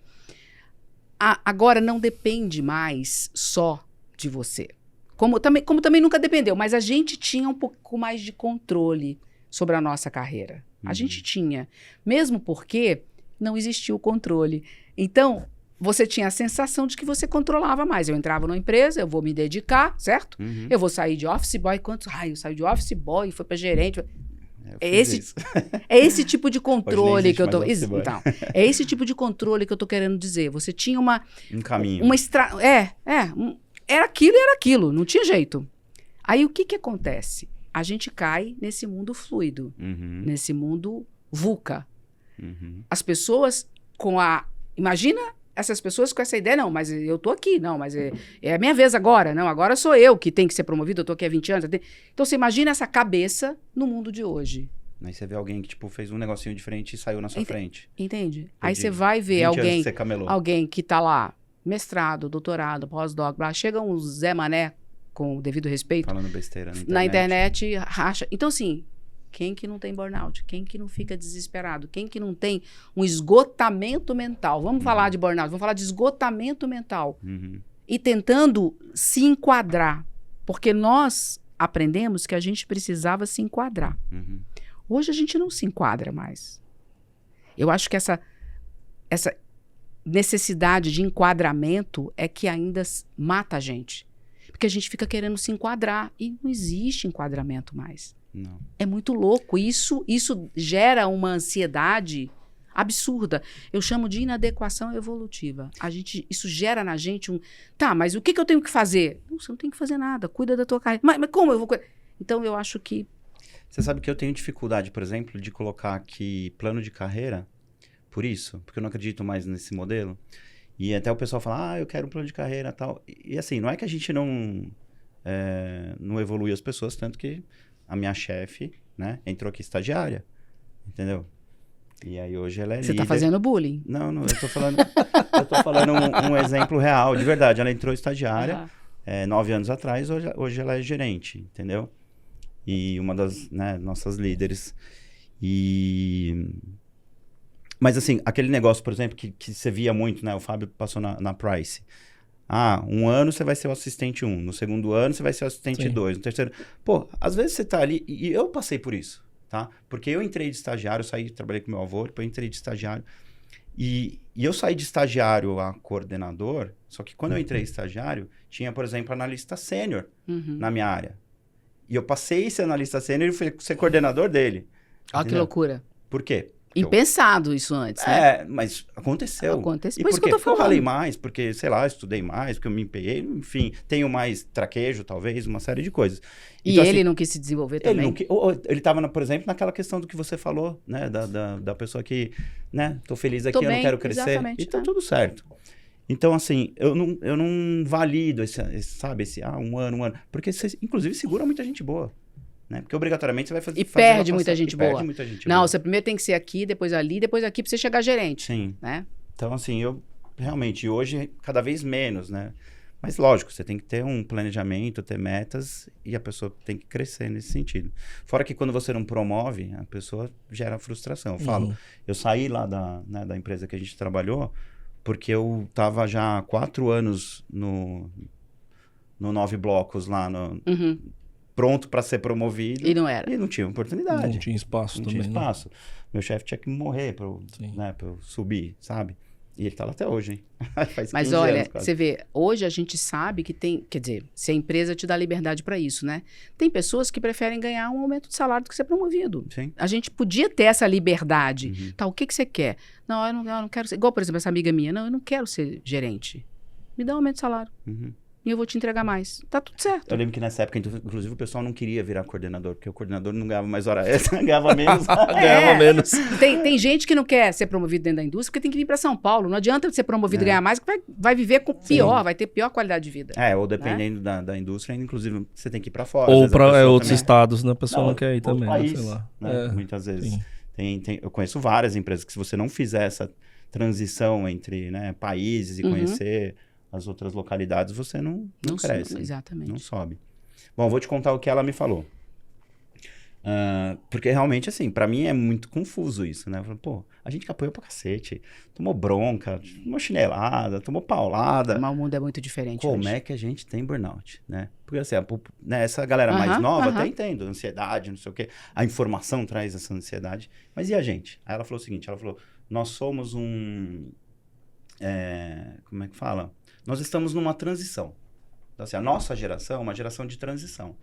Agora não depende mais só de você. Como também nunca dependeu, mas a gente tinha um pouco mais de controle sobre a nossa carreira. A gente tinha, mesmo porque não existia o controle. Então, você tinha a sensação de que você controlava mais. Eu entrava numa empresa, eu vou me dedicar, certo? Eu vou sair de office boy. Eu saí de office boy e fui para gerente. É esse tipo de controle que eu tô... Então, é esse tipo de controle que eu tô querendo dizer. Você tinha um caminho. Era aquilo, não tinha jeito. Aí o que acontece? A gente cai nesse mundo fluido, nesse mundo VUCA. As pessoas imagina essas pessoas com essa ideia, não, mas eu tô aqui, não, mas é a minha vez agora, não, agora sou eu que tenho que ser promovido, eu tô aqui há 20 anos. Então você imagina essa cabeça no mundo de hoje. Aí você vê alguém que, fez um negocinho diferente e saiu na sua frente. Entende? Aí você vai ver alguém que tá lá, mestrado, doutorado, pós-doc, chega um Zé Mané, com o devido respeito. Falando besteira na internet, racha. Então, assim, quem que não tem burnout? Quem que não fica desesperado? Quem que não tem um esgotamento mental? Vamos falar de burnout, vamos falar de esgotamento mental. E tentando se enquadrar. Porque nós aprendemos que a gente precisava se enquadrar. Hoje a gente não se enquadra mais. Eu acho que essa necessidade de enquadramento é que ainda mata a gente. Porque a gente fica querendo se enquadrar e não existe enquadramento mais. Não. É muito louco. Isso gera uma ansiedade absurda. Eu chamo de inadequação evolutiva. Isso gera na gente mas o que eu tenho que fazer? Não, você não tem que fazer nada. Cuida da tua carreira. Mas como eu vou cuidar? Então, eu acho que... Você sabe que eu tenho dificuldade, por exemplo, de colocar aqui plano de carreira por isso, porque eu não acredito mais nesse modelo. E até o pessoal fala, eu quero um plano de carreira e tal. E assim, não é que a gente não evolui as pessoas, tanto que a minha chefe, né, entrou aqui estagiária, entendeu? E aí hoje ela é líder. Você tá fazendo bullying. Não, eu tô falando, um exemplo real, de verdade. Ela entrou estagiária 9 anos atrás, hoje ela é gerente, entendeu? E uma das nossas líderes. Mas assim, aquele negócio, por exemplo, que você via muito, né? O Fábio passou na Price. Um ano você vai ser o assistente 1. No segundo ano você vai ser o assistente 2. No terceiro... Pô, às vezes você tá ali... E eu passei por isso, tá? Porque eu entrei de estagiário, trabalhei com meu avô, depois entrei de estagiário. E eu saí de estagiário a coordenador, só que quando eu entrei estagiário, tinha, por exemplo, analista sênior na minha área. E eu passei a ser analista sênior e fui ser coordenador dele. Olha que loucura. Por quê? Impensado isso antes, né? Mas aconteceu. Aconteceu. E Por por isso que quê? eu tô Porque eu falando. ralei mais, porque, sei lá, estudei mais, porque eu me empenhei, enfim, tenho mais traquejo, talvez, uma série de coisas. E Então, ele assim, não quis se desenvolver ele também? não, ele tava, por exemplo, naquela questão do que você falou, né? Da pessoa que, né? Tô feliz aqui, Tô eu não bem, quero crescer. exatamente, E tá é. tudo certo. Então, assim, eu não valido sabe, um ano. Porque você, inclusive, segura muita gente boa. Né? Porque obrigatoriamente você vai fazer. E perde muita gente boa. Perde muita gente Não, boa. você primeiro tem que ser aqui, depois ali, depois aqui, pra você chegar gerente. Sim. Né? Então, assim, eu realmente, hoje, cada vez menos, né? Mas, lógico, você tem que ter um planejamento, ter metas, e a pessoa tem que crescer nesse sentido. Fora que quando você não promove, a pessoa gera frustração. Eu falo, eu saí lá da empresa que a gente trabalhou, porque eu estava já há 4 anos no 9 blocos lá, pronto para ser promovido. E não era. E não tinha oportunidade. Não tinha espaço Não também, tinha espaço. Meu chefe tinha que morrer pra eu subir, sabe? E ele tá lá até hoje, hein? Faz Mas 15 olha, anos, quase. você vê, hoje a gente sabe que tem, quer dizer, se a empresa te dá liberdade para isso, né? Tem pessoas que preferem ganhar um aumento de salário do que ser promovido. Sim. A gente podia ter essa liberdade. Tá, o que você quer? Não, eu não quero ser, igual, por exemplo, essa amiga minha, não, eu não quero ser gerente. Me dá um aumento de salário. E eu vou te entregar mais. Tá tudo certo. Eu lembro que nessa época, inclusive, o pessoal não queria virar coordenador, porque o coordenador não ganhava mais hora extra, ganhava menos. Ganhava menos. Tem gente que não quer ser promovido dentro da indústria porque tem que vir para São Paulo. Não adianta ser promovido e ganhar mais, que vai viver com pior, vai ter pior qualidade de vida. Ou dependendo da indústria, inclusive, você tem que ir para fora. Ou Às vezes a para pessoa outros também- estados, né? A pessoa não quer ir outro também, país, né? Sei lá. né? Muitas vezes. sim. Eu conheço várias empresas que se você não fizer essa transição entre, né, países e conhecer as outras localidades, você não cresce. Exatamente. Não sobe. Bom, vou te contar o que ela me falou. Porque realmente, assim, pra mim é muito confuso isso, né? Eu falo, pô, a gente que apoiou pra cacete, tomou bronca, tomou chinelada, tomou paulada. Mas o mundo é muito diferente Como hoje. é que a gente tem burnout, né? Porque assim, né, essa galera mais nova até entende, ansiedade, não sei o quê. A informação traz essa ansiedade. Mas e a gente? Aí ela falou o seguinte, nós somos como é que fala? Nós estamos numa transição. Então, assim, a nossa geração é uma geração de transição.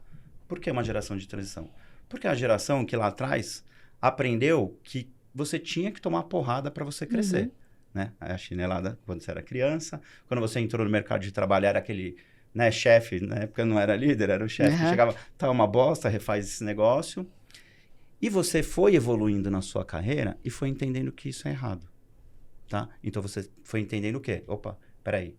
Por que uma geração de transição? Porque é a geração que lá atrás aprendeu que você tinha que tomar porrada para você crescer. Né? A chinelada quando você era criança, quando você entrou no mercado de trabalho era aquele, né, chefe, na época não era líder, era o chefe que chegava, tá uma bosta, refaz esse negócio. E você foi evoluindo na sua carreira e foi entendendo que isso é errado. Tá? Então você foi entendendo o quê? Opa, peraí,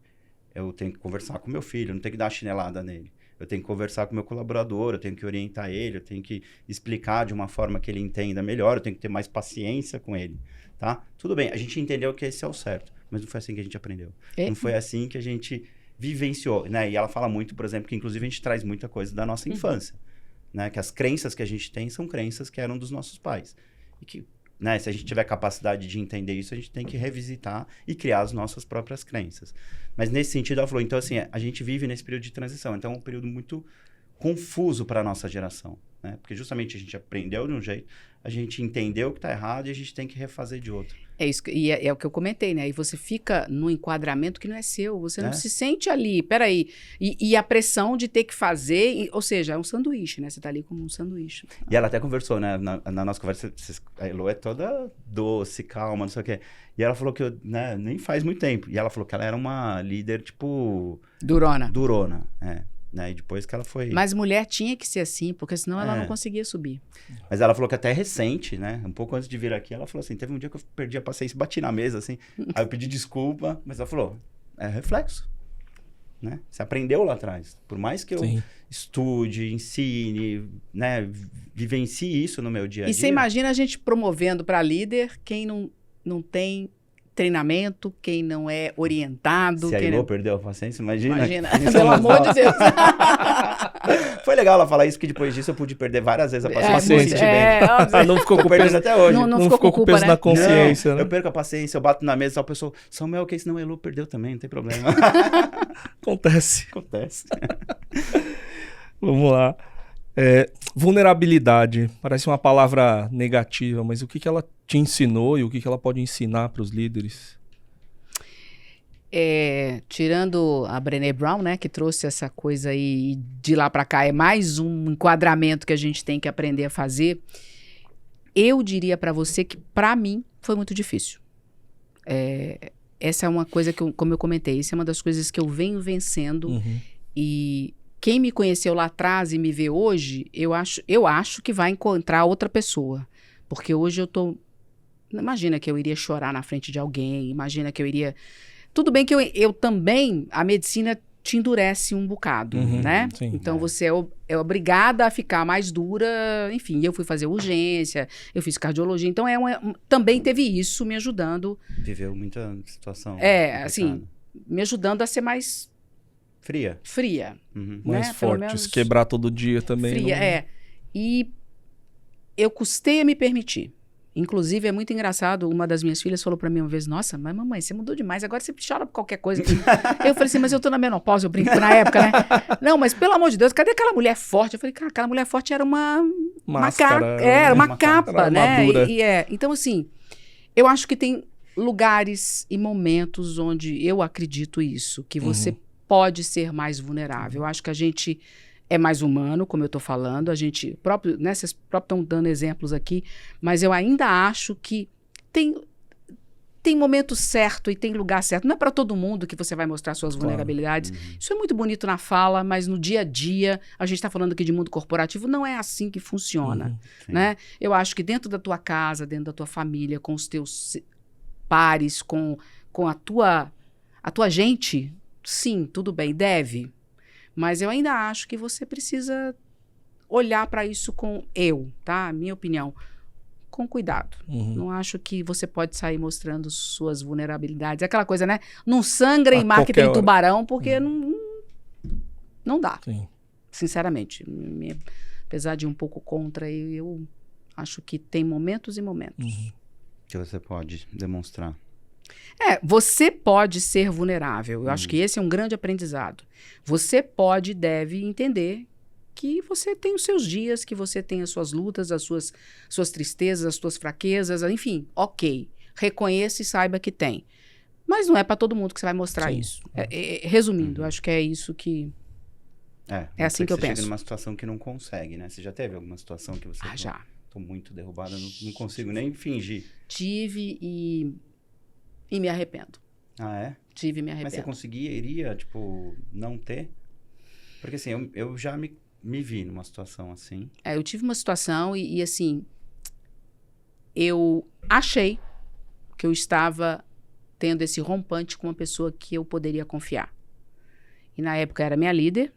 eu tenho que conversar com meu filho, eu não tenho que dar uma chinelada nele. Eu tenho que conversar com meu colaborador, eu tenho que orientar ele, eu tenho que explicar de uma forma que ele entenda melhor, eu tenho que ter mais paciência com ele, tá? Tudo bem, a gente entendeu que esse é o certo, mas não foi assim que a gente aprendeu. Não foi assim que a gente vivenciou, né? E ela fala muito, por exemplo, que inclusive a gente traz muita coisa da nossa infância, né? Que as crenças que a gente tem são crenças que eram dos nossos pais. E que, né, se a gente tiver capacidade de entender isso, a gente tem que revisitar e criar as nossas próprias crenças. Mas nesse sentido, ela falou, então assim, a gente vive nesse período de transição, então é um período muito confuso para a nossa geração, né? Porque justamente a gente aprendeu de um jeito, a gente entendeu que está errado e a gente tem que refazer de outro. É isso, e é o que eu comentei, né? E você fica num enquadramento que não é seu, você não se sente ali, peraí. E a pressão de ter que fazer, ou seja, é um sanduíche, né? Você tá ali como um sanduíche. E ela até conversou, né? Na nossa conversa, a Elo é toda doce, calma, não sei o quê. E ela falou que, né, nem faz muito tempo. E ela falou que ela era uma líder, tipo... Durona. Né? E depois que ela foi... Mas mulher tinha que ser assim, porque senão ela não conseguia subir. Mas ela falou que até recente, né? Um pouco antes de vir aqui, ela falou assim, teve um dia que eu perdi a paciência, bati na mesa, assim. Aí eu pedi desculpa, mas ela falou, é reflexo, né? Você aprendeu lá atrás. Por mais que eu estude, ensine, né? Vivencie isso no meu dia a dia. E você imagina a gente promovendo para líder quem não tem treinamento, quem não é orientado. Se a quem Elo não... perdeu a paciência, imagina. Pelo amor de Deus. Foi legal ela falar isso, que depois disso eu pude perder várias vezes a paciência. Me senti bem. Não ficou Tô com perdendo peso, até hoje. Não ficou com peso né? na consciência, não, né? Eu perco a paciência, eu bato na mesa e a pessoa, Samuel, que senão a Elo perdeu também, não tem problema. Acontece. Vamos lá. Vulnerabilidade. Parece uma palavra negativa, mas o que ela te ensinou e o que ela pode ensinar para os líderes? Tirando a Brené Brown, né, que trouxe essa coisa aí de lá para cá, é mais um enquadramento que a gente tem que aprender a fazer. eu diria para você que, para mim, foi muito difícil. Essa é uma coisa que, como eu comentei, essa é uma das coisas que eu venho vencendo. E quem me conheceu lá atrás e me vê hoje, eu acho que vai encontrar outra pessoa. Porque hoje eu tô... Imagina que eu iria chorar na frente de alguém, imagina que eu iria... Tudo bem que eu também, a medicina te endurece um bocado, né? Sim, então você é obrigada a ficar mais dura, enfim, eu fui fazer urgência, eu fiz cardiologia, então também teve isso me ajudando. Viveu muita situação. Assim, me ajudando a ser mais... Fria. Mais né? forte, se quebrar todo dia também. Fria, E eu custei a me permitir. Inclusive, é muito engraçado, uma das minhas filhas falou pra mim uma vez, nossa, mas mamãe, você mudou demais, agora você chora por qualquer coisa. Eu falei assim, mas eu tô na menopausa, eu brinco na época, né? Não, mas pelo amor de Deus, cadê aquela mulher forte? Eu falei, cara, aquela mulher forte era uma máscara, era uma capa, né? Armadura. Então, assim, eu acho que tem lugares e momentos onde eu acredito isso, que você pode ser mais vulnerável. Eu acho que a gente é mais humano, como eu estou falando, a gente próprio, né, vocês próprios estão dando exemplos aqui, mas eu ainda acho que tem momento certo e tem lugar certo. Não é para todo mundo que você vai mostrar suas vulnerabilidades. Isso é muito bonito na fala, mas no dia a dia, a gente está falando aqui de mundo corporativo, não é assim que funciona, né? Eu acho que dentro da tua casa, dentro da tua família, com os teus pares, com a tua gente, sim, tudo bem, deve. Mas eu ainda acho que você precisa olhar para isso tá? Minha opinião, com cuidado. Não acho que você pode sair mostrando suas vulnerabilidades. É aquela coisa, né? Não sangra e marca que tem tubarão, porque não dá. Sim. Sinceramente. Apesar de um pouco contra, eu acho que tem momentos e momentos. Que você pode demonstrar. Você pode ser vulnerável. Eu acho que esse é um grande aprendizado. Você pode e deve entender que você tem os seus dias, que você tem as suas lutas, as suas tristezas, as suas fraquezas, enfim, ok. Reconheça e saiba que tem. Mas não é para todo mundo que você vai mostrar isso. Resumindo, eu acho que é isso que... É assim que eu penso. Você chega numa situação que não consegue, né? Você já teve alguma situação que você... já. Tô muito derrubada, não consigo nem fingir. Tive e me arrependo. Tive e me arrependo. Mas você conseguiria, tipo, não ter? Porque assim, eu já me vi numa situação assim. Eu tive uma situação e assim, eu achei que eu estava tendo esse rompante com uma pessoa que eu poderia confiar. E na época era minha líder,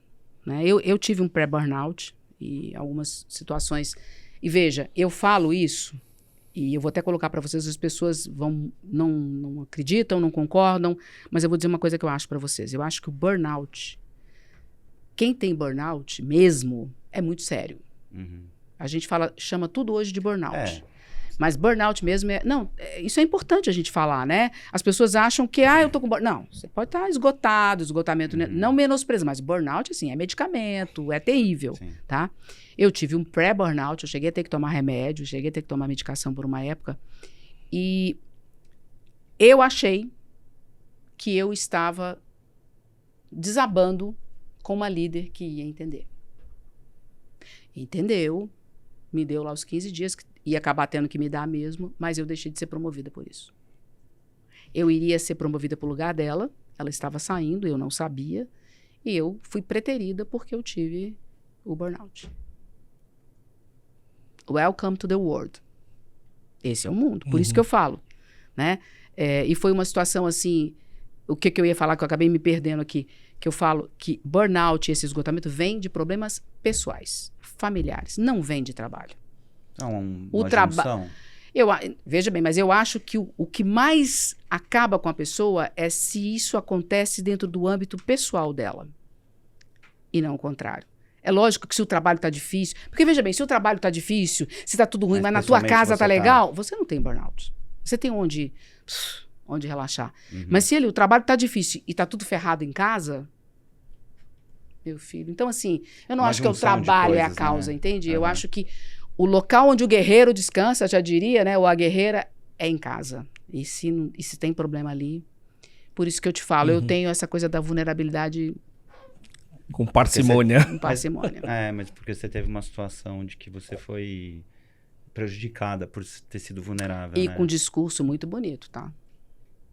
né? Eu tive um pré-burnout e algumas situações. E veja, eu falo isso... E eu vou até colocar para vocês, as pessoas não acreditam, não concordam, mas eu vou dizer uma coisa que eu acho para vocês. Eu acho que o burnout, quem tem burnout mesmo, é muito sério. A gente chama tudo hoje de burnout. Mas burnout mesmo isso é importante a gente falar, né? As pessoas acham que, eu tô com burnout. Não, você pode estar esgotamento, né? Não menospreza, mas burnout, assim, é medicamento, é terrível, tá? Eu tive um pré-burnout, eu cheguei a ter que tomar remédio, cheguei a ter que tomar medicação por uma época, e eu achei que eu estava desabando com uma líder que ia entender. Entendeu, me deu lá os 15 dias, que ia acabar tendo que me dar mesmo, mas eu deixei de ser promovida por isso. Eu iria ser promovida para o lugar dela, ela estava saindo, eu não sabia, e eu fui preterida porque eu tive o burnout. Welcome to the world. Esse é o mundo, por isso que eu falo, né? E foi uma situação assim, o que eu ia falar, que eu acabei me perdendo aqui, que eu falo que burnout, esse esgotamento, vem de problemas pessoais, familiares, não vem de trabalho. O trabalho. Veja bem, mas eu acho que o que mais acaba com a pessoa é se isso acontece dentro do âmbito pessoal dela. E não o contrário. É lógico que se o trabalho está difícil... Porque, veja bem, se o trabalho está difícil, se está tudo ruim, mas na tua casa está legal, você não tem burnout. Você tem onde relaxar. Mas se o trabalho está difícil e está tudo ferrado em casa... Meu filho... Então, assim, eu não acho que o trabalho é a causa, entende? Eu acho que o local onde o guerreiro descansa, já diria, né? Ou a guerreira é em casa. E se tem problema ali... Por isso que eu te falo, eu tenho essa coisa da vulnerabilidade... Com parcimônia. Com parcimônia. Mas porque você teve uma situação de que você foi prejudicada por ter sido vulnerável, E né? com um discurso muito bonito, tá?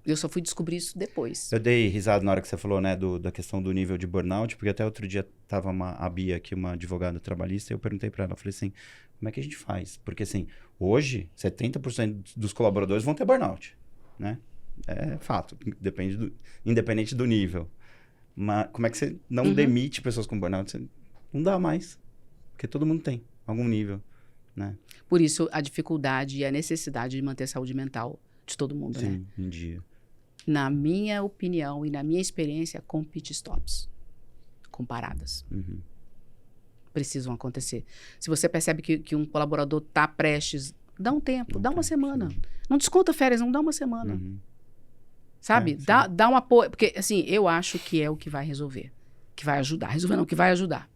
Eu só fui descobrir isso depois. Eu dei risada na hora que você falou, né, da questão do nível de burnout, porque até outro dia tava a Bia aqui, uma advogada trabalhista, e eu perguntei para ela, eu falei assim, como é que a gente faz? Porque assim, hoje, 70% dos colaboradores vão ter burnout, né? É fato, independente do nível. Mas como é que você não demite pessoas com burnout? Não dá mais, porque todo mundo tem algum nível, né? Por isso, a dificuldade e a necessidade de manter a saúde mental de todo mundo, né? Sim, em dia. Na minha opinião e na minha experiência, com pit stops, com paradas. Uhum. Precisam acontecer. Se você percebe que um colaborador está prestes, dá um tempo, dá uma semana. Sim. Não desconta férias, não dá uma semana. Uhum. Sabe? É, Dá um apoio. Porque, assim, eu acho que é o que vai resolver. Que vai ajudar. Resolver não, que vai ajudar.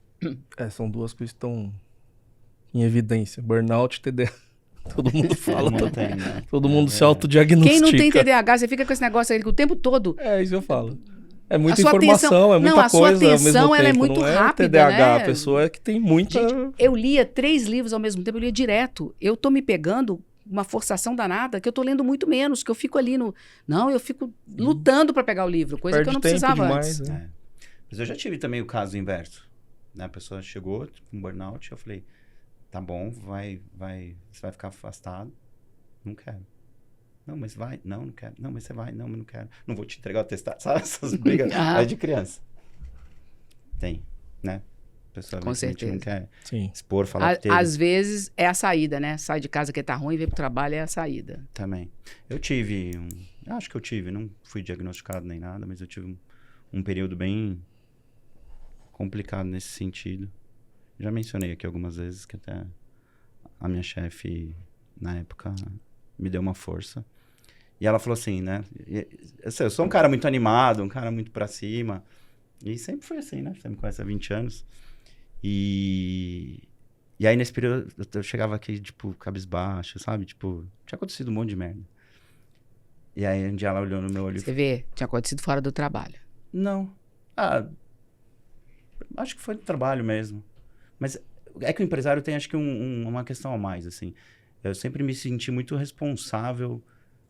São duas coisas que estão em evidência. Burnout e TDAH. Todo mundo fala. Todo mundo tem, né? Todo mundo se autodiagnostica. Quem não tem TDAH, você fica com esse negócio aí o tempo todo. É isso que eu falo. É muita A sua informação, atenção- é muita não, a sua coisa ao atenção, mesmo ela é tempo. muito Não é rápida, TDAH, né? a pessoa é que tem muita... Gente, eu lia 3 livros ao mesmo tempo, eu lia direto. Eu tô me pegando uma forçação danada que eu tô lendo muito menos, que eu fico ali no... Não, eu fico lutando para pegar o livro, coisa que eu não tempo precisava demais, antes. né? Mas eu já tive também o caso inverso. Né? A pessoa chegou com burnout, eu falei, tá bom, você vai ficar afastado. Não quero. Não, mas vai. Não, não quero. Não, mas você vai. Não, mas não quero. Não vou te entregar o atestado. Sabe essas brigas? É de criança. Tem, né? A pessoa Com evidentemente não quer Sim. expor, falar que teve. Às vezes é a saída, né? Sai de casa que tá ruim, vem pro trabalho, é a saída. Também. Eu tive acho que eu tive, não fui diagnosticado nem nada, mas eu tive um período bem complicado nesse sentido. Já mencionei aqui algumas vezes que até a minha chefe, na época, me deu uma força. E ela falou assim, né? Eu sou um cara muito animado, um cara muito pra cima. E sempre foi assim, né? Você me conhece há 20 anos. E aí, nesse período, eu chegava aqui, tipo, cabisbaixo, sabe? Tipo, tinha acontecido um monte de merda. E aí, um dia ela olhou no meu olho e Você vê, tinha acontecido fora do trabalho. não. Acho que foi do trabalho mesmo. Mas é que o empresário tem, acho que, uma questão a mais, assim. Eu sempre me senti muito responsável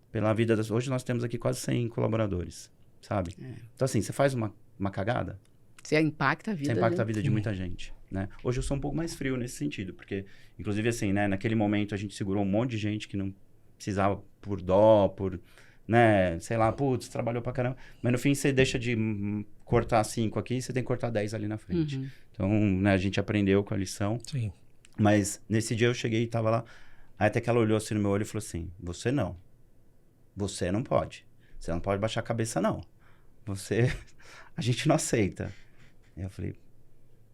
pela vida das... Hoje nós temos aqui quase 100 colaboradores, sabe? Então, assim, você faz uma cagada, Você impacta a vida. você impacta a vida de muita gente, né? Hoje eu sou um pouco mais frio nesse sentido, porque, inclusive, assim, né? Naquele momento a gente segurou um monte de gente que não precisava por dó, né? Sei lá, putz, trabalhou pra caramba. Mas no fim você deixa de cortar 5 aqui, você tem que cortar 10 ali na frente. Então, né, a gente aprendeu com a lição. Sim. Mas nesse dia eu cheguei e tava lá. Aí até que ela olhou assim no meu olho e falou assim, você não. Você não pode. Você não pode baixar a cabeça, não. Você... A gente não aceita. Aí eu falei,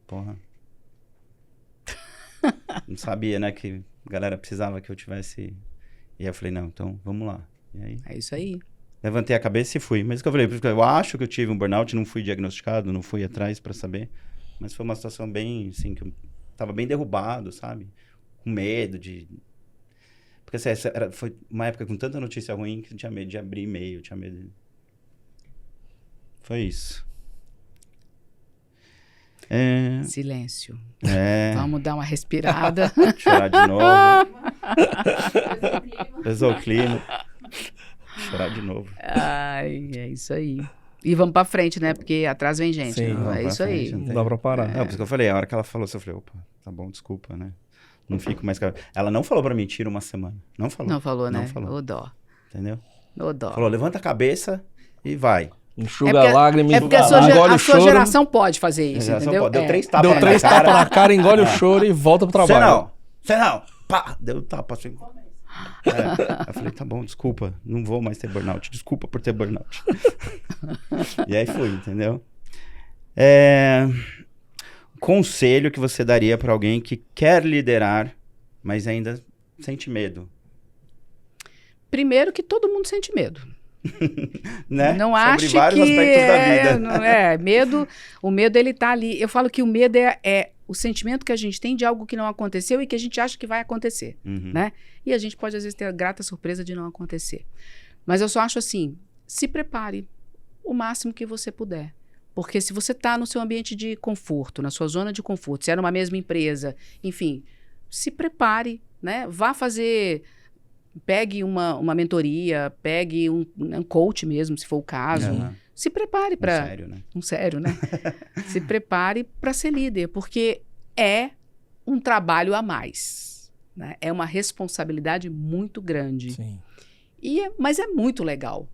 porra. Não sabia, né, que a galera precisava que eu tivesse... E aí eu falei, não, então vamos lá. E aí... É isso aí. Levantei a cabeça e fui. Mas o que eu falei, porque eu acho que eu tive um burnout, não fui diagnosticado, não fui atrás pra saber. Mas foi uma situação bem, assim, que eu tava bem derrubado, sabe? Com medo de... Porque assim, foi uma época com tanta notícia ruim que eu tinha medo de abrir e-mail, tinha medo de... Foi isso. Silêncio. Vamos Vamos dar uma respirada. chorar de novo. Pesou o clima. Chorar de novo. Ai, é isso aí. E vamos pra frente, né? Porque atrás vem gente. Sim, Não, vamos é pra isso frente, aí. não Não dá pra parar. Não, por isso que eu falei, a hora que ela falou isso, eu falei, opa, tá bom, desculpa, né? Não fico mais... Ela não falou pra mim, tira uma semana. Não falou. Não falou, né? Não falou, Ô dó. entendeu? Ô dó. Falou, levanta a cabeça e vai. Enxuga a lágrima, É porque a engole o sua choro. geração pode fazer isso, Geração entendeu? pode. Deu É. 3 tapas Deu na 3 minha cara. tapas na cara, engole o choro e volta pro trabalho. Você não. Pá, deu tapa assim. Eu falei, tá bom, desculpa, não vou mais ter burnout. Desculpa por ter burnout. E aí fui, entendeu? Conselho que você daria pra alguém que quer liderar, mas ainda sente medo, Primeiro que todo mundo sente medo. né? Não Sobre ache vários que aspectos da vida. não é medo. O medo ele tá ali. Eu falo que o medo é o sentimento que a gente tem de algo que não aconteceu e que a gente acha que vai acontecer, Uhum. né? E a gente pode às vezes ter a grata surpresa de não acontecer. Mas eu só acho assim, se prepare o máximo que você puder. Porque se você está no seu ambiente de conforto, na sua zona de conforto, se é numa mesma empresa, enfim, se prepare né? Vá fazer... Pegue uma mentoria, pegue um coach mesmo, se for o caso. Se prepare para... sério, né? Sério, né? Se prepare para ser líder, porque é um trabalho a mais, né? É uma responsabilidade muito grande. Sim. Mas é muito legal,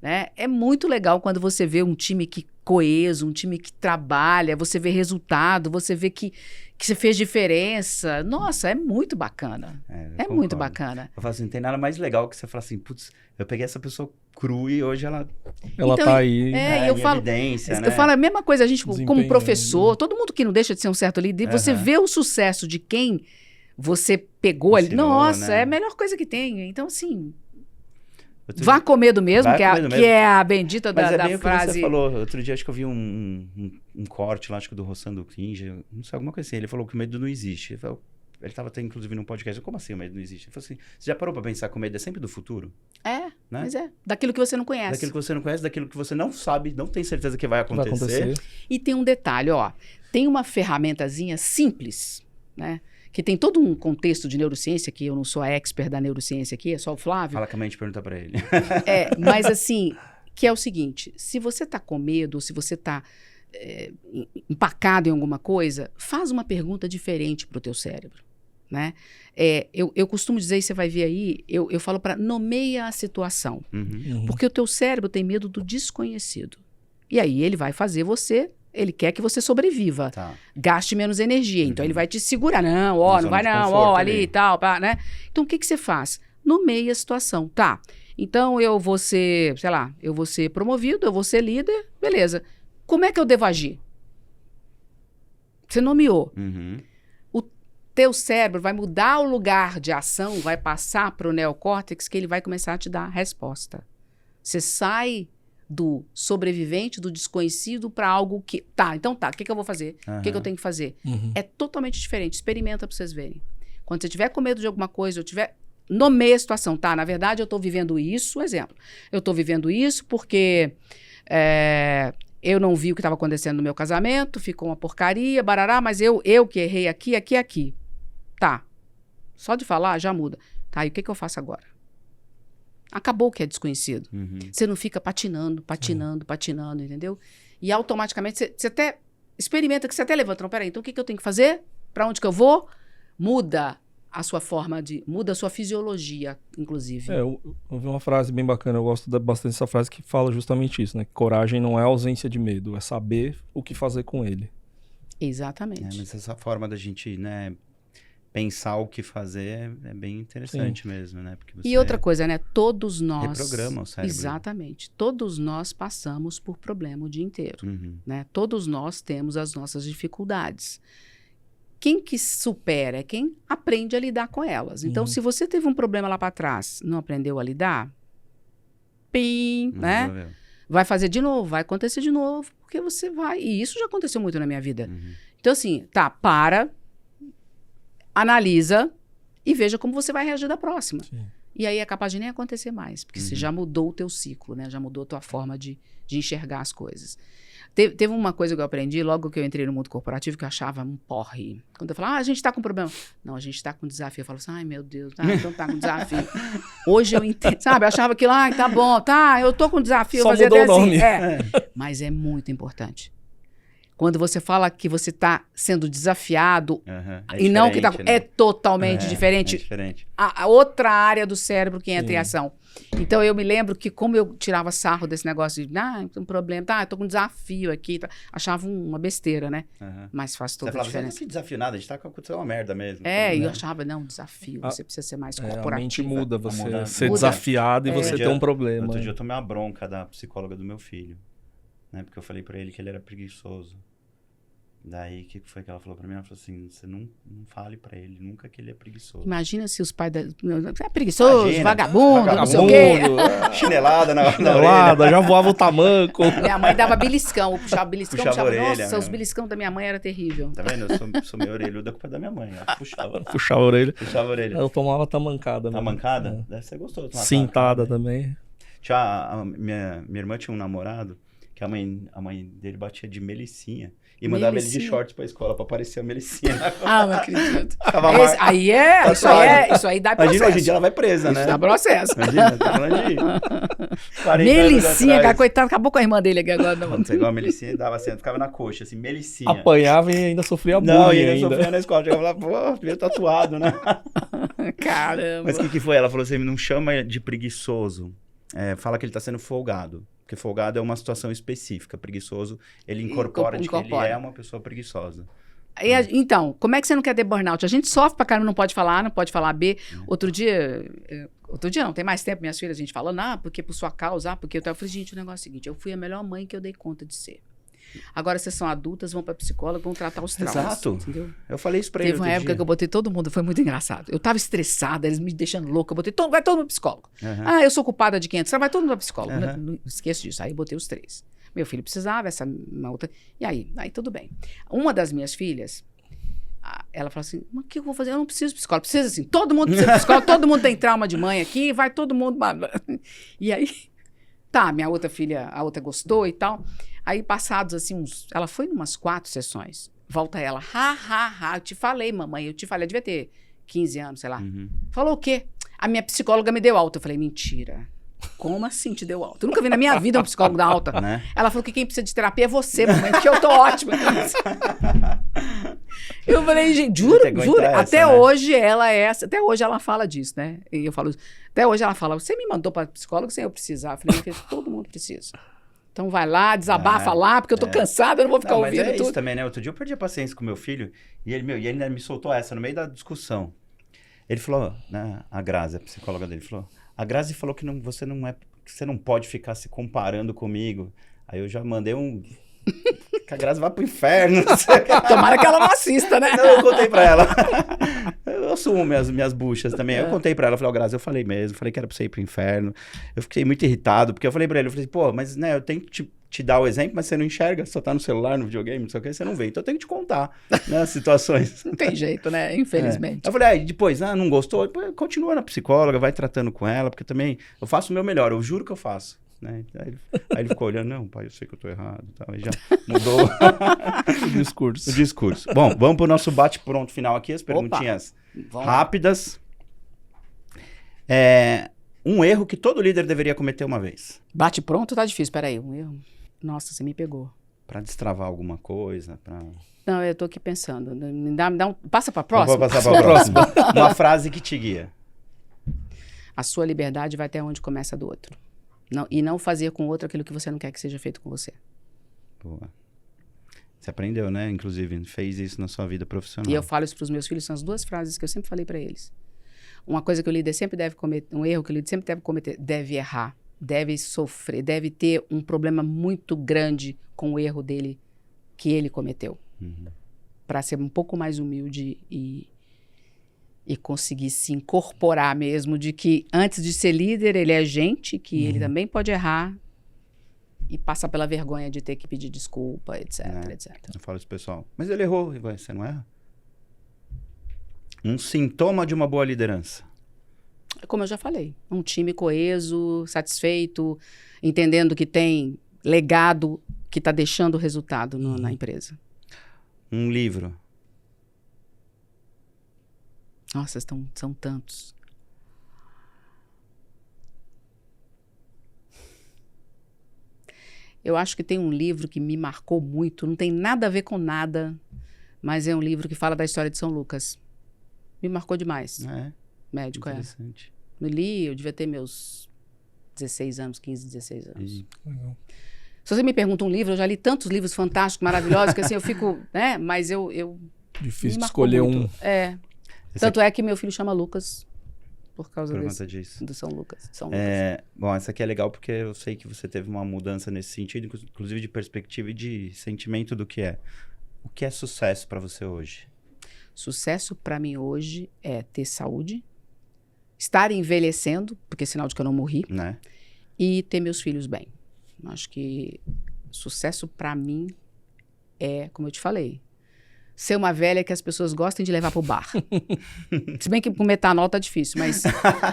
né? É muito legal quando você vê um time que coeso, um time que trabalha, você vê resultado, você vê que você fez diferença. Nossa, é muito bacana. É muito bacana. Eu falo assim, não tem nada mais legal que você falar assim, putz, eu peguei essa pessoa crua e hoje ela então, tá aí. Eu falo, evidência, né? Eu falo a mesma coisa, a gente, como professor, todo mundo que não deixa de ser um certo líder, você vê o sucesso de quem você pegou ali. Nossa, né? É a melhor coisa que tem. Então, assim... Vá com medo mesmo, que é a bendita da frase. Mas é bem o que você falou. Outro dia acho que eu vi um corte lá, acho que do Rossando Cringe, não sei, alguma coisa assim. Ele falou que o medo não existe. Ele estava até, inclusive, num podcast. Como assim o medo não existe? Ele falou assim, você já parou para pensar que o medo é sempre do futuro? Né? Mas daquilo que você não conhece. Daquilo que você não conhece, daquilo que você não sabe, não tem certeza que vai acontecer. E tem um detalhe, ó. Tem uma ferramentazinha simples, né? Que tem todo um contexto de neurociência, que eu não sou a expert da neurociência aqui, é só o Flávio. Fala que a mente pergunta para ele. Mas assim, que é o seguinte, se você tá com medo, ou se você tá empacado em alguma coisa, faz uma pergunta diferente pro teu cérebro, né? Eu costumo dizer, e você vai ver aí, eu falo para nomeia a situação. Porque o teu cérebro tem medo do desconhecido. E aí ele vai fazer ele quer que você sobreviva, gaste menos energia. Então, ele vai te segurar. Não, não vai não, ali e tal, né? Então, o que você faz? Nomeia a situação. Tá, então eu vou ser, sei lá, eu vou ser promovido, eu vou ser líder, beleza. Como é que eu devo agir? Você nomeou. O teu cérebro vai mudar o lugar de ação, vai passar para o neocórtex, que ele vai começar a te dar a resposta. Você sai do sobrevivente, do desconhecido, para algo que... Então o que eu vou fazer? O que eu tenho que fazer? É totalmente diferente. Experimenta para vocês verem. Quando você tiver com medo de alguma coisa, nomeia a situação. Na verdade, eu estou vivendo isso, exemplo. Eu estou vivendo isso porque eu não vi o que estava acontecendo no meu casamento, ficou uma porcaria, barará, mas eu que errei aqui. Tá. Só de falar, já muda. Tá, e o que eu faço agora? Acabou o que é desconhecido. Você não fica patinando, entendeu? E automaticamente você até experimenta, que você até levanta. Não, peraí, então o que eu tenho que fazer? Para onde que eu vou? Muda a sua muda a sua fisiologia, inclusive. Eu vi uma frase bem bacana, eu gosto bastante dessa frase que fala justamente isso, né? Que coragem não é ausência de medo, é saber o que fazer com ele. Exatamente. Mas essa forma da gente, né, pensar o que fazer é bem interessante mesmo, né? Porque e outra coisa, né? Todos nós... reprograma o cérebro. Exatamente. Todos nós passamos por problema o dia inteiro, né? Todos nós temos as nossas dificuldades. Quem que supera é quem aprende a lidar com elas. Então, se você teve um problema lá para trás, não aprendeu a lidar, né? Vai fazer de novo, vai acontecer de novo, porque você vai... E isso já aconteceu muito na minha vida. Então, assim, analisa e veja como você vai reagir da próxima. E aí é capaz de nem acontecer mais, porque você já mudou o teu ciclo, né? Já mudou a tua forma de enxergar as coisas. Teve uma coisa que eu aprendi logo que eu entrei no mundo corporativo, que eu achava um porre. Quando eu falava, a gente está com problema. Não, a gente está com desafio. Eu falo assim, ai meu Deus, então tá com desafio. Hoje eu entendo, sabe? Eu achava que lá, tá bom, eu tô com desafio. Só mudou o nome. Mas é muito importante. Quando você fala que você está sendo desafiado e não que está... Né? É totalmente diferente. É diferente. A outra área do cérebro que entra em ação. Então, eu me lembro que como eu tirava sarro desse negócio de, tem um problema, eu tô com um desafio aqui. Achava uma besteira, né? Mas faz toda a diferença. Você não desafio nada, a gente tá acontecendo uma merda mesmo. E eu achava, desafio, você precisa ser mais corporativo. A mente muda, você ser desafiado e você ter um problema. Outro dia eu tomei uma bronca da psicóloga do meu filho, né? Porque eu falei pra ele que ele era preguiçoso. Daí, o que foi que ela falou pra mim? Ela falou assim, você não fale pra ele nunca que ele é preguiçoso. Imagina se os pais... É preguiçoso, vagabundo, não sei o quê. Chinelada na orelha. Já voava o tamanco. Minha mãe dava beliscão, puxava beliscão. Puxava a orelha. Nossa, os beliscão da minha mãe era terrível. Tá vendo? Eu sou meio orelhudo, a culpa é da minha mãe. Ela puxava. Puxava a orelha. Puxava a orelha. Eu tomava tamancada. Tamancada? Deve ser gostoso. Cintada também. Minha irmã tinha um namorado que a mãe dele batia de Melicinha. E mandava ele de shorts pra escola pra parecer a Melicinha. Ah, não acredito. Ficava Isso aí dá processo. Imagina, hoje em dia ela vai presa, né? Isso dá processo. Imagina, tô falando de 40 Melicinha, anos cara, atrás. coitado, acabou com a irmã dele aqui agora. Quando você igual a Melicinha, dava assim, ficava na coxa, assim, Melicinha. Apanhava e ainda sofria bullying Não, e ele ainda. sofria na escola. Chegava lá, pô, veio tatuado, né? Caramba. Mas o que foi? Ela falou assim, não chama de preguiçoso. Fala que ele tá sendo folgado. Porque folgado é uma situação específica. Preguiçoso, ele incorpora de que ele é uma pessoa preguiçosa. Então, como é que você não quer ter burnout? A gente sofre pra caramba, não pode falar A, não pode falar B. Outro dia não, tem mais tempo, minhas filhas, a gente falando, porque por sua causa, porque eu falei, gente, o negócio é o seguinte, eu fui a melhor mãe que eu dei conta de ser. Agora, vocês são adultas, vão pra psicóloga, vão tratar os traumas. Exato. Entendeu? Eu falei isso pra ele Teve uma época que eu botei todo mundo, foi muito engraçado. Eu tava estressada, eles me deixando louca, eu botei vai todo mundo pro psicólogo. Uhum. Eu sou culpada de 500, vai todo mundo pro psicólogo. Uhum. Não esqueço disso, aí eu botei os 3. Meu filho precisava, uma outra. E aí tudo bem. Uma das minhas filhas, ela falou assim, mas o que eu vou fazer? Eu não preciso de psicólogo. Precisa assim, todo mundo precisa de psicólogo, todo mundo tem trauma de mãe aqui, vai todo mundo... E aí, minha outra filha, a outra gostou e tal. Aí, passados assim, ela foi em umas 4 sessões. Volta ela, eu te falei, mamãe, eu devia ter 15 anos, sei lá. Uhum. Falou o quê? A minha psicóloga me deu alta. Eu falei, mentira. Como assim te deu alta? Eu nunca vi na minha vida um psicólogo dar alta. Né? Ela falou que quem precisa de terapia é você, mamãe, porque eu tô ótima. Eu falei, gente, juro, até hoje até hoje ela fala disso, né? E eu falo, até hoje ela fala, você me mandou para psicólogo sem eu precisar. Eu falei, porque todo mundo precisa. Então vai lá, desabafa lá, porque eu tô cansada, eu não vou ficar ouvindo mas tudo. Isso também, né? Outro dia eu perdi a paciência com meu filho e ele ainda me soltou essa no meio da discussão. Ele falou, né, a Grazi, a psicóloga dele, falou, a Grazi falou que você não pode ficar se comparando comigo. Aí eu já mandei que a Grazi vá pro inferno. Tomara que ela não assista, né? Não, eu contei pra ela. Eu assumo minhas buchas também. Eu contei pra ela, falei, Grazi, eu falei mesmo, falei que era pra você ir pro inferno. Eu fiquei muito irritado, porque eu falei pra ele, pô, mas né, eu tenho que te dar o exemplo, mas você não enxerga, só tá no celular, no videogame, não sei o que, você não vê. Então eu tenho que te contar, né, as situações. Não tem jeito, né? Infelizmente. Eu falei, depois, não gostou? Depois, continua na psicóloga, vai tratando com ela, porque também eu faço o meu melhor, eu juro que eu faço. Né? Aí ele ficou olhando, não, pai, eu sei que eu tô errado. Aí já mudou o discurso. Bom, vamos pro nosso bate-pronto final aqui, as perguntinhas rápidas. Um erro que todo líder deveria cometer uma vez. Bate-pronto tá difícil, peraí, um erro. Nossa, você me pegou. Pra destravar alguma coisa, Não, eu tô aqui pensando. Passa pra próxima? Vou passar pra próxima. Uma frase que te guia. A sua liberdade vai até onde começa a do outro. E não fazer com o outro aquilo que você não quer que seja feito com você. Boa. Você aprendeu, né? Inclusive, fez isso na sua vida profissional. E eu falo isso para os meus filhos, são as 2 frases que eu sempre falei para eles. Uma coisa que o líder sempre deve cometer, um erro que o líder sempre deve cometer, deve errar, deve sofrer, deve ter um problema muito grande com o erro dele, que ele cometeu. Uhum. Para ser um pouco mais humilde e conseguir se incorporar mesmo de que antes de ser líder, ele é gente, que ele também pode errar e passa pela vergonha de ter que pedir desculpa, etc, etc. Eu falo isso, pessoal. Mas ele errou, você não erra? Um sintoma de uma boa liderança. Como eu já falei, um time coeso, satisfeito, entendendo que tem legado, que está deixando resultado na empresa. Um livro. Nossa, são tantos. Eu acho que tem um livro que me marcou muito, não tem nada a ver com nada, mas é um livro que fala da história de São Lucas. Me marcou demais. Médico, interessante. Me li, eu devia ter meus 16 anos, 15, 16 anos. Legal. Se você me pergunta um livro, eu já li tantos livros fantásticos, maravilhosos, que assim, eu fico, né, mas eu difícil de escolher muito. um. Tanto é que meu filho chama Lucas por causa disso. Do São Lucas. Bom, essa aqui é legal porque eu sei que você teve uma mudança nesse sentido, inclusive de perspectiva e de sentimento do que é. O que é sucesso para você hoje? Sucesso para mim hoje é ter saúde, estar envelhecendo, porque é sinal de que eu não morri, né? E ter meus filhos bem. Acho que sucesso para mim é, como eu te falei, ser uma velha que as pessoas gostem de levar pro bar. Se bem que com metanol tá difícil, mas...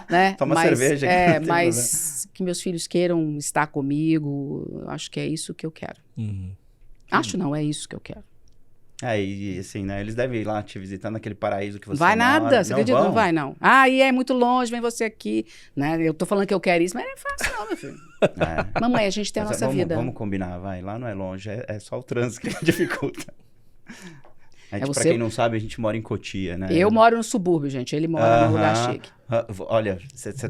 Né? Toma mas, cerveja. Que não tem mas que meus filhos queiram estar comigo, eu acho que é isso que eu quero. Acho não, é isso que eu quero. E assim, né? Eles devem ir lá te visitar naquele paraíso que você Vai mora. nada, você acredita? vão? Não vai, não. Ah, e é muito longe, vem você aqui. Né? Eu tô falando que eu quero isso, mas não é fácil não, meu filho. Mamãe, a gente tem a Mas nossa vida. Vamos combinar, vai. Lá não é longe, é só o trânsito que dificulta. Pra você- quem não sabe, a gente mora em Cotia, né? Eu moro no subúrbio, gente. Ele mora num lugar Aham. chique. Olha, você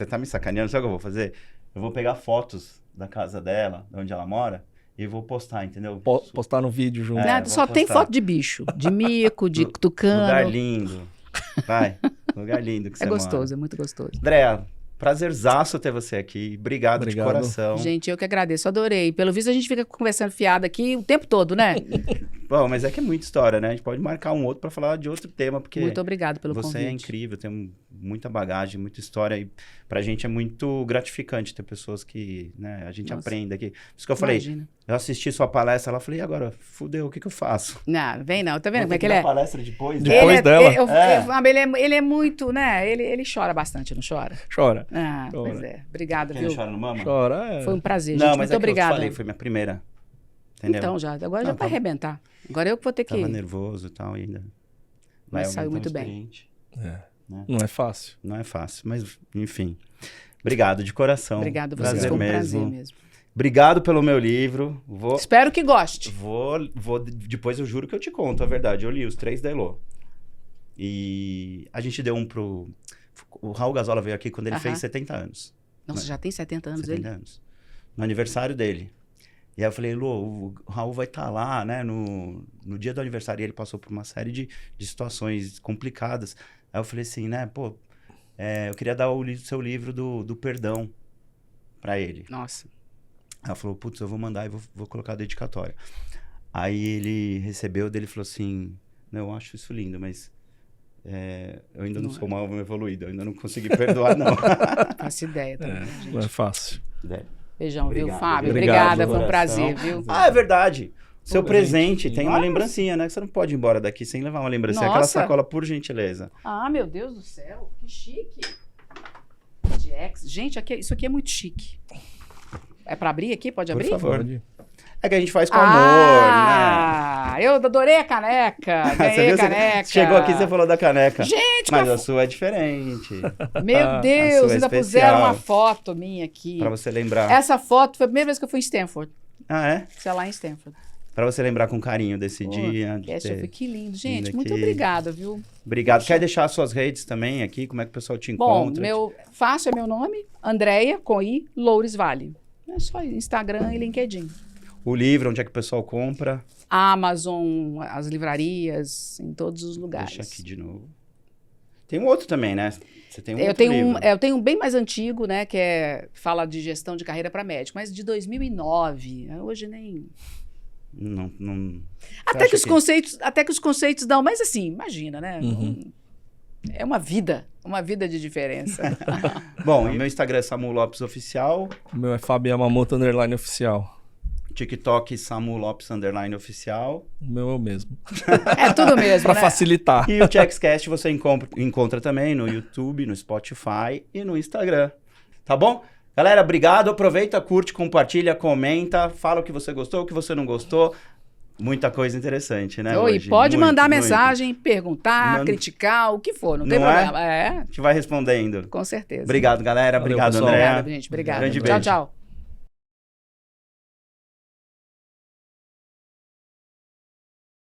tá me sacaneando, sabe o que eu vou fazer? Eu vou pegar fotos da casa dela, de onde ela mora, e vou postar, entendeu? Postar no vídeo junto. Nada, vou só tem postar. foto de bicho, de mico, de Lugar tucano. lindo. Vai, lugar lindo que você É mora. gostoso, é muito gostoso. Andréa, prazerzaço ter você aqui. Obrigado de Obrigado. coração. Gente, eu que agradeço, adorei. Pelo visto, a gente fica conversando fiado aqui o tempo todo, né? Bom, mas é que é muita história, né? A gente pode marcar um outro para falar de outro tema, porque Muito obrigado pelo você convite. é incrível, tem muita bagagem, muita história, e pra gente é muito gratificante ter pessoas que, né, a gente Nossa. aprende aqui. Por isso que eu falei, Imagina. eu assisti sua palestra lá, falei, e agora, fudeu, o que eu faço? Não, vem não, tá vendo Vou como é ter que ele dar é? palestra depois? Depois Ele dela. Ele é muito, né? Ele chora bastante, não chora? Chora. Ah, Chora. pois é. Obrigada, Quem viu? não chora no mama? Chora, é. Foi um prazer, Não, gente. mas Muito é que eu te obrigada. falei, foi minha primeira. Entendeu? Então, agora já Não, vai tava- arrebentar. Agora eu que vou ter que Tava ir. nervoso e tal, e ainda. Mas vai saiu aumentando muito bem. experiente. Não é fácil. Não é fácil, mas enfim. Obrigado de coração. Obrigado a vocês, Prazer foi um mesmo. prazer mesmo. Obrigado pelo meu livro. Espero que goste. Depois eu juro que eu te conto a verdade. Eu li os 3 da Elô. E a gente deu um pro... O Raul Gazola veio aqui quando ele Aham. fez 70 anos. Nossa, já tem 70 anos 70 ele? anos. No aniversário dele. E aí eu falei, Elô, o Raul vai estar lá, né, no dia do aniversário. E ele passou por uma série de situações complicadas. Aí eu falei assim, né, pô, eu queria dar o seu livro do perdão pra ele. Nossa. Aí ela falou, putz, eu vou mandar e vou colocar a dedicatória. Aí ele recebeu, dele falou assim, não, eu acho isso lindo, mas eu ainda não sou mal evoluído, eu ainda não consegui perdoar, não. Faço ideia também, né, Não é gente. fácil. Beijão, viu, Obrigado, Fábio? obrigado, Obrigada, foi um coração. prazer, viu? Ah, é verdade. Seu Pô, presente gente, tem uma vamos. lembrancinha, né? Que você não pode ir embora daqui sem levar uma lembrancinha. Aquela Nossa. sacola, por gentileza. Ah, meu Deus do céu, que chique. Jax. Gente, isso aqui é muito chique. É pra abrir aqui? Pode Por abrir? favor. Pode. É que a gente faz com amor, né? Ah, eu adorei a caneca. Você Ganhei viu? a caneca. Chegou aqui e você falou da caneca. Gente, Mas a sua é diferente. meu a Deus, sua é ainda especial. puseram uma foto minha aqui. Pra você lembrar. Essa foto foi a primeira vez que eu fui em Stanford. Ah, é? Sei lá, em Stanford. Pra você lembrar com carinho desse Pô, dia. de essa ter- foi que lindo. Gente, vindo muito aqui. obrigada, viu? Obrigado. Quer deixar as suas redes também aqui? Como é que o pessoal te Bom, encontra? fácil é meu nome, Andréia, com I, Loures Vale. É só Instagram e LinkedIn. O livro, onde é que o pessoal compra? Amazon, as livrarias, em todos os lugares. Deixa aqui de novo. Tem um outro também, né? Você tem um Eu outro tenho, livro. eu tenho um bem mais antigo, né, que fala de gestão de carreira para médico, mas de 2009. Hoje nem. Não. Até que, acha os conceitos dão, mas assim, imagina, né? Uhum. É uma vida de diferença. Bom, e meu Instagram é Samu Lopes Oficial. O meu é Fábio Yamamoto _ oficial. TikTok Samu Lopes _ oficial. O meu é o mesmo. É tudo mesmo, Pra né? facilitar. E o Checkscast você encontra também no YouTube, no Spotify e no Instagram. Tá bom? Galera, obrigado. Aproveita, curte, compartilha, comenta. Fala o que você gostou, o que você não gostou. Muita coisa interessante, né? Oi, hoje. pode Muito, mandar muito. mensagem, perguntar, Manda. criticar, o que for, não tem Não é? problema. É, A gente vai respondendo. com certeza. Obrigado, galera. Valeu, Obrigado, pessoal. André. Obrigada, gente. Obrigada. Grande Tchau, beijo. tchau.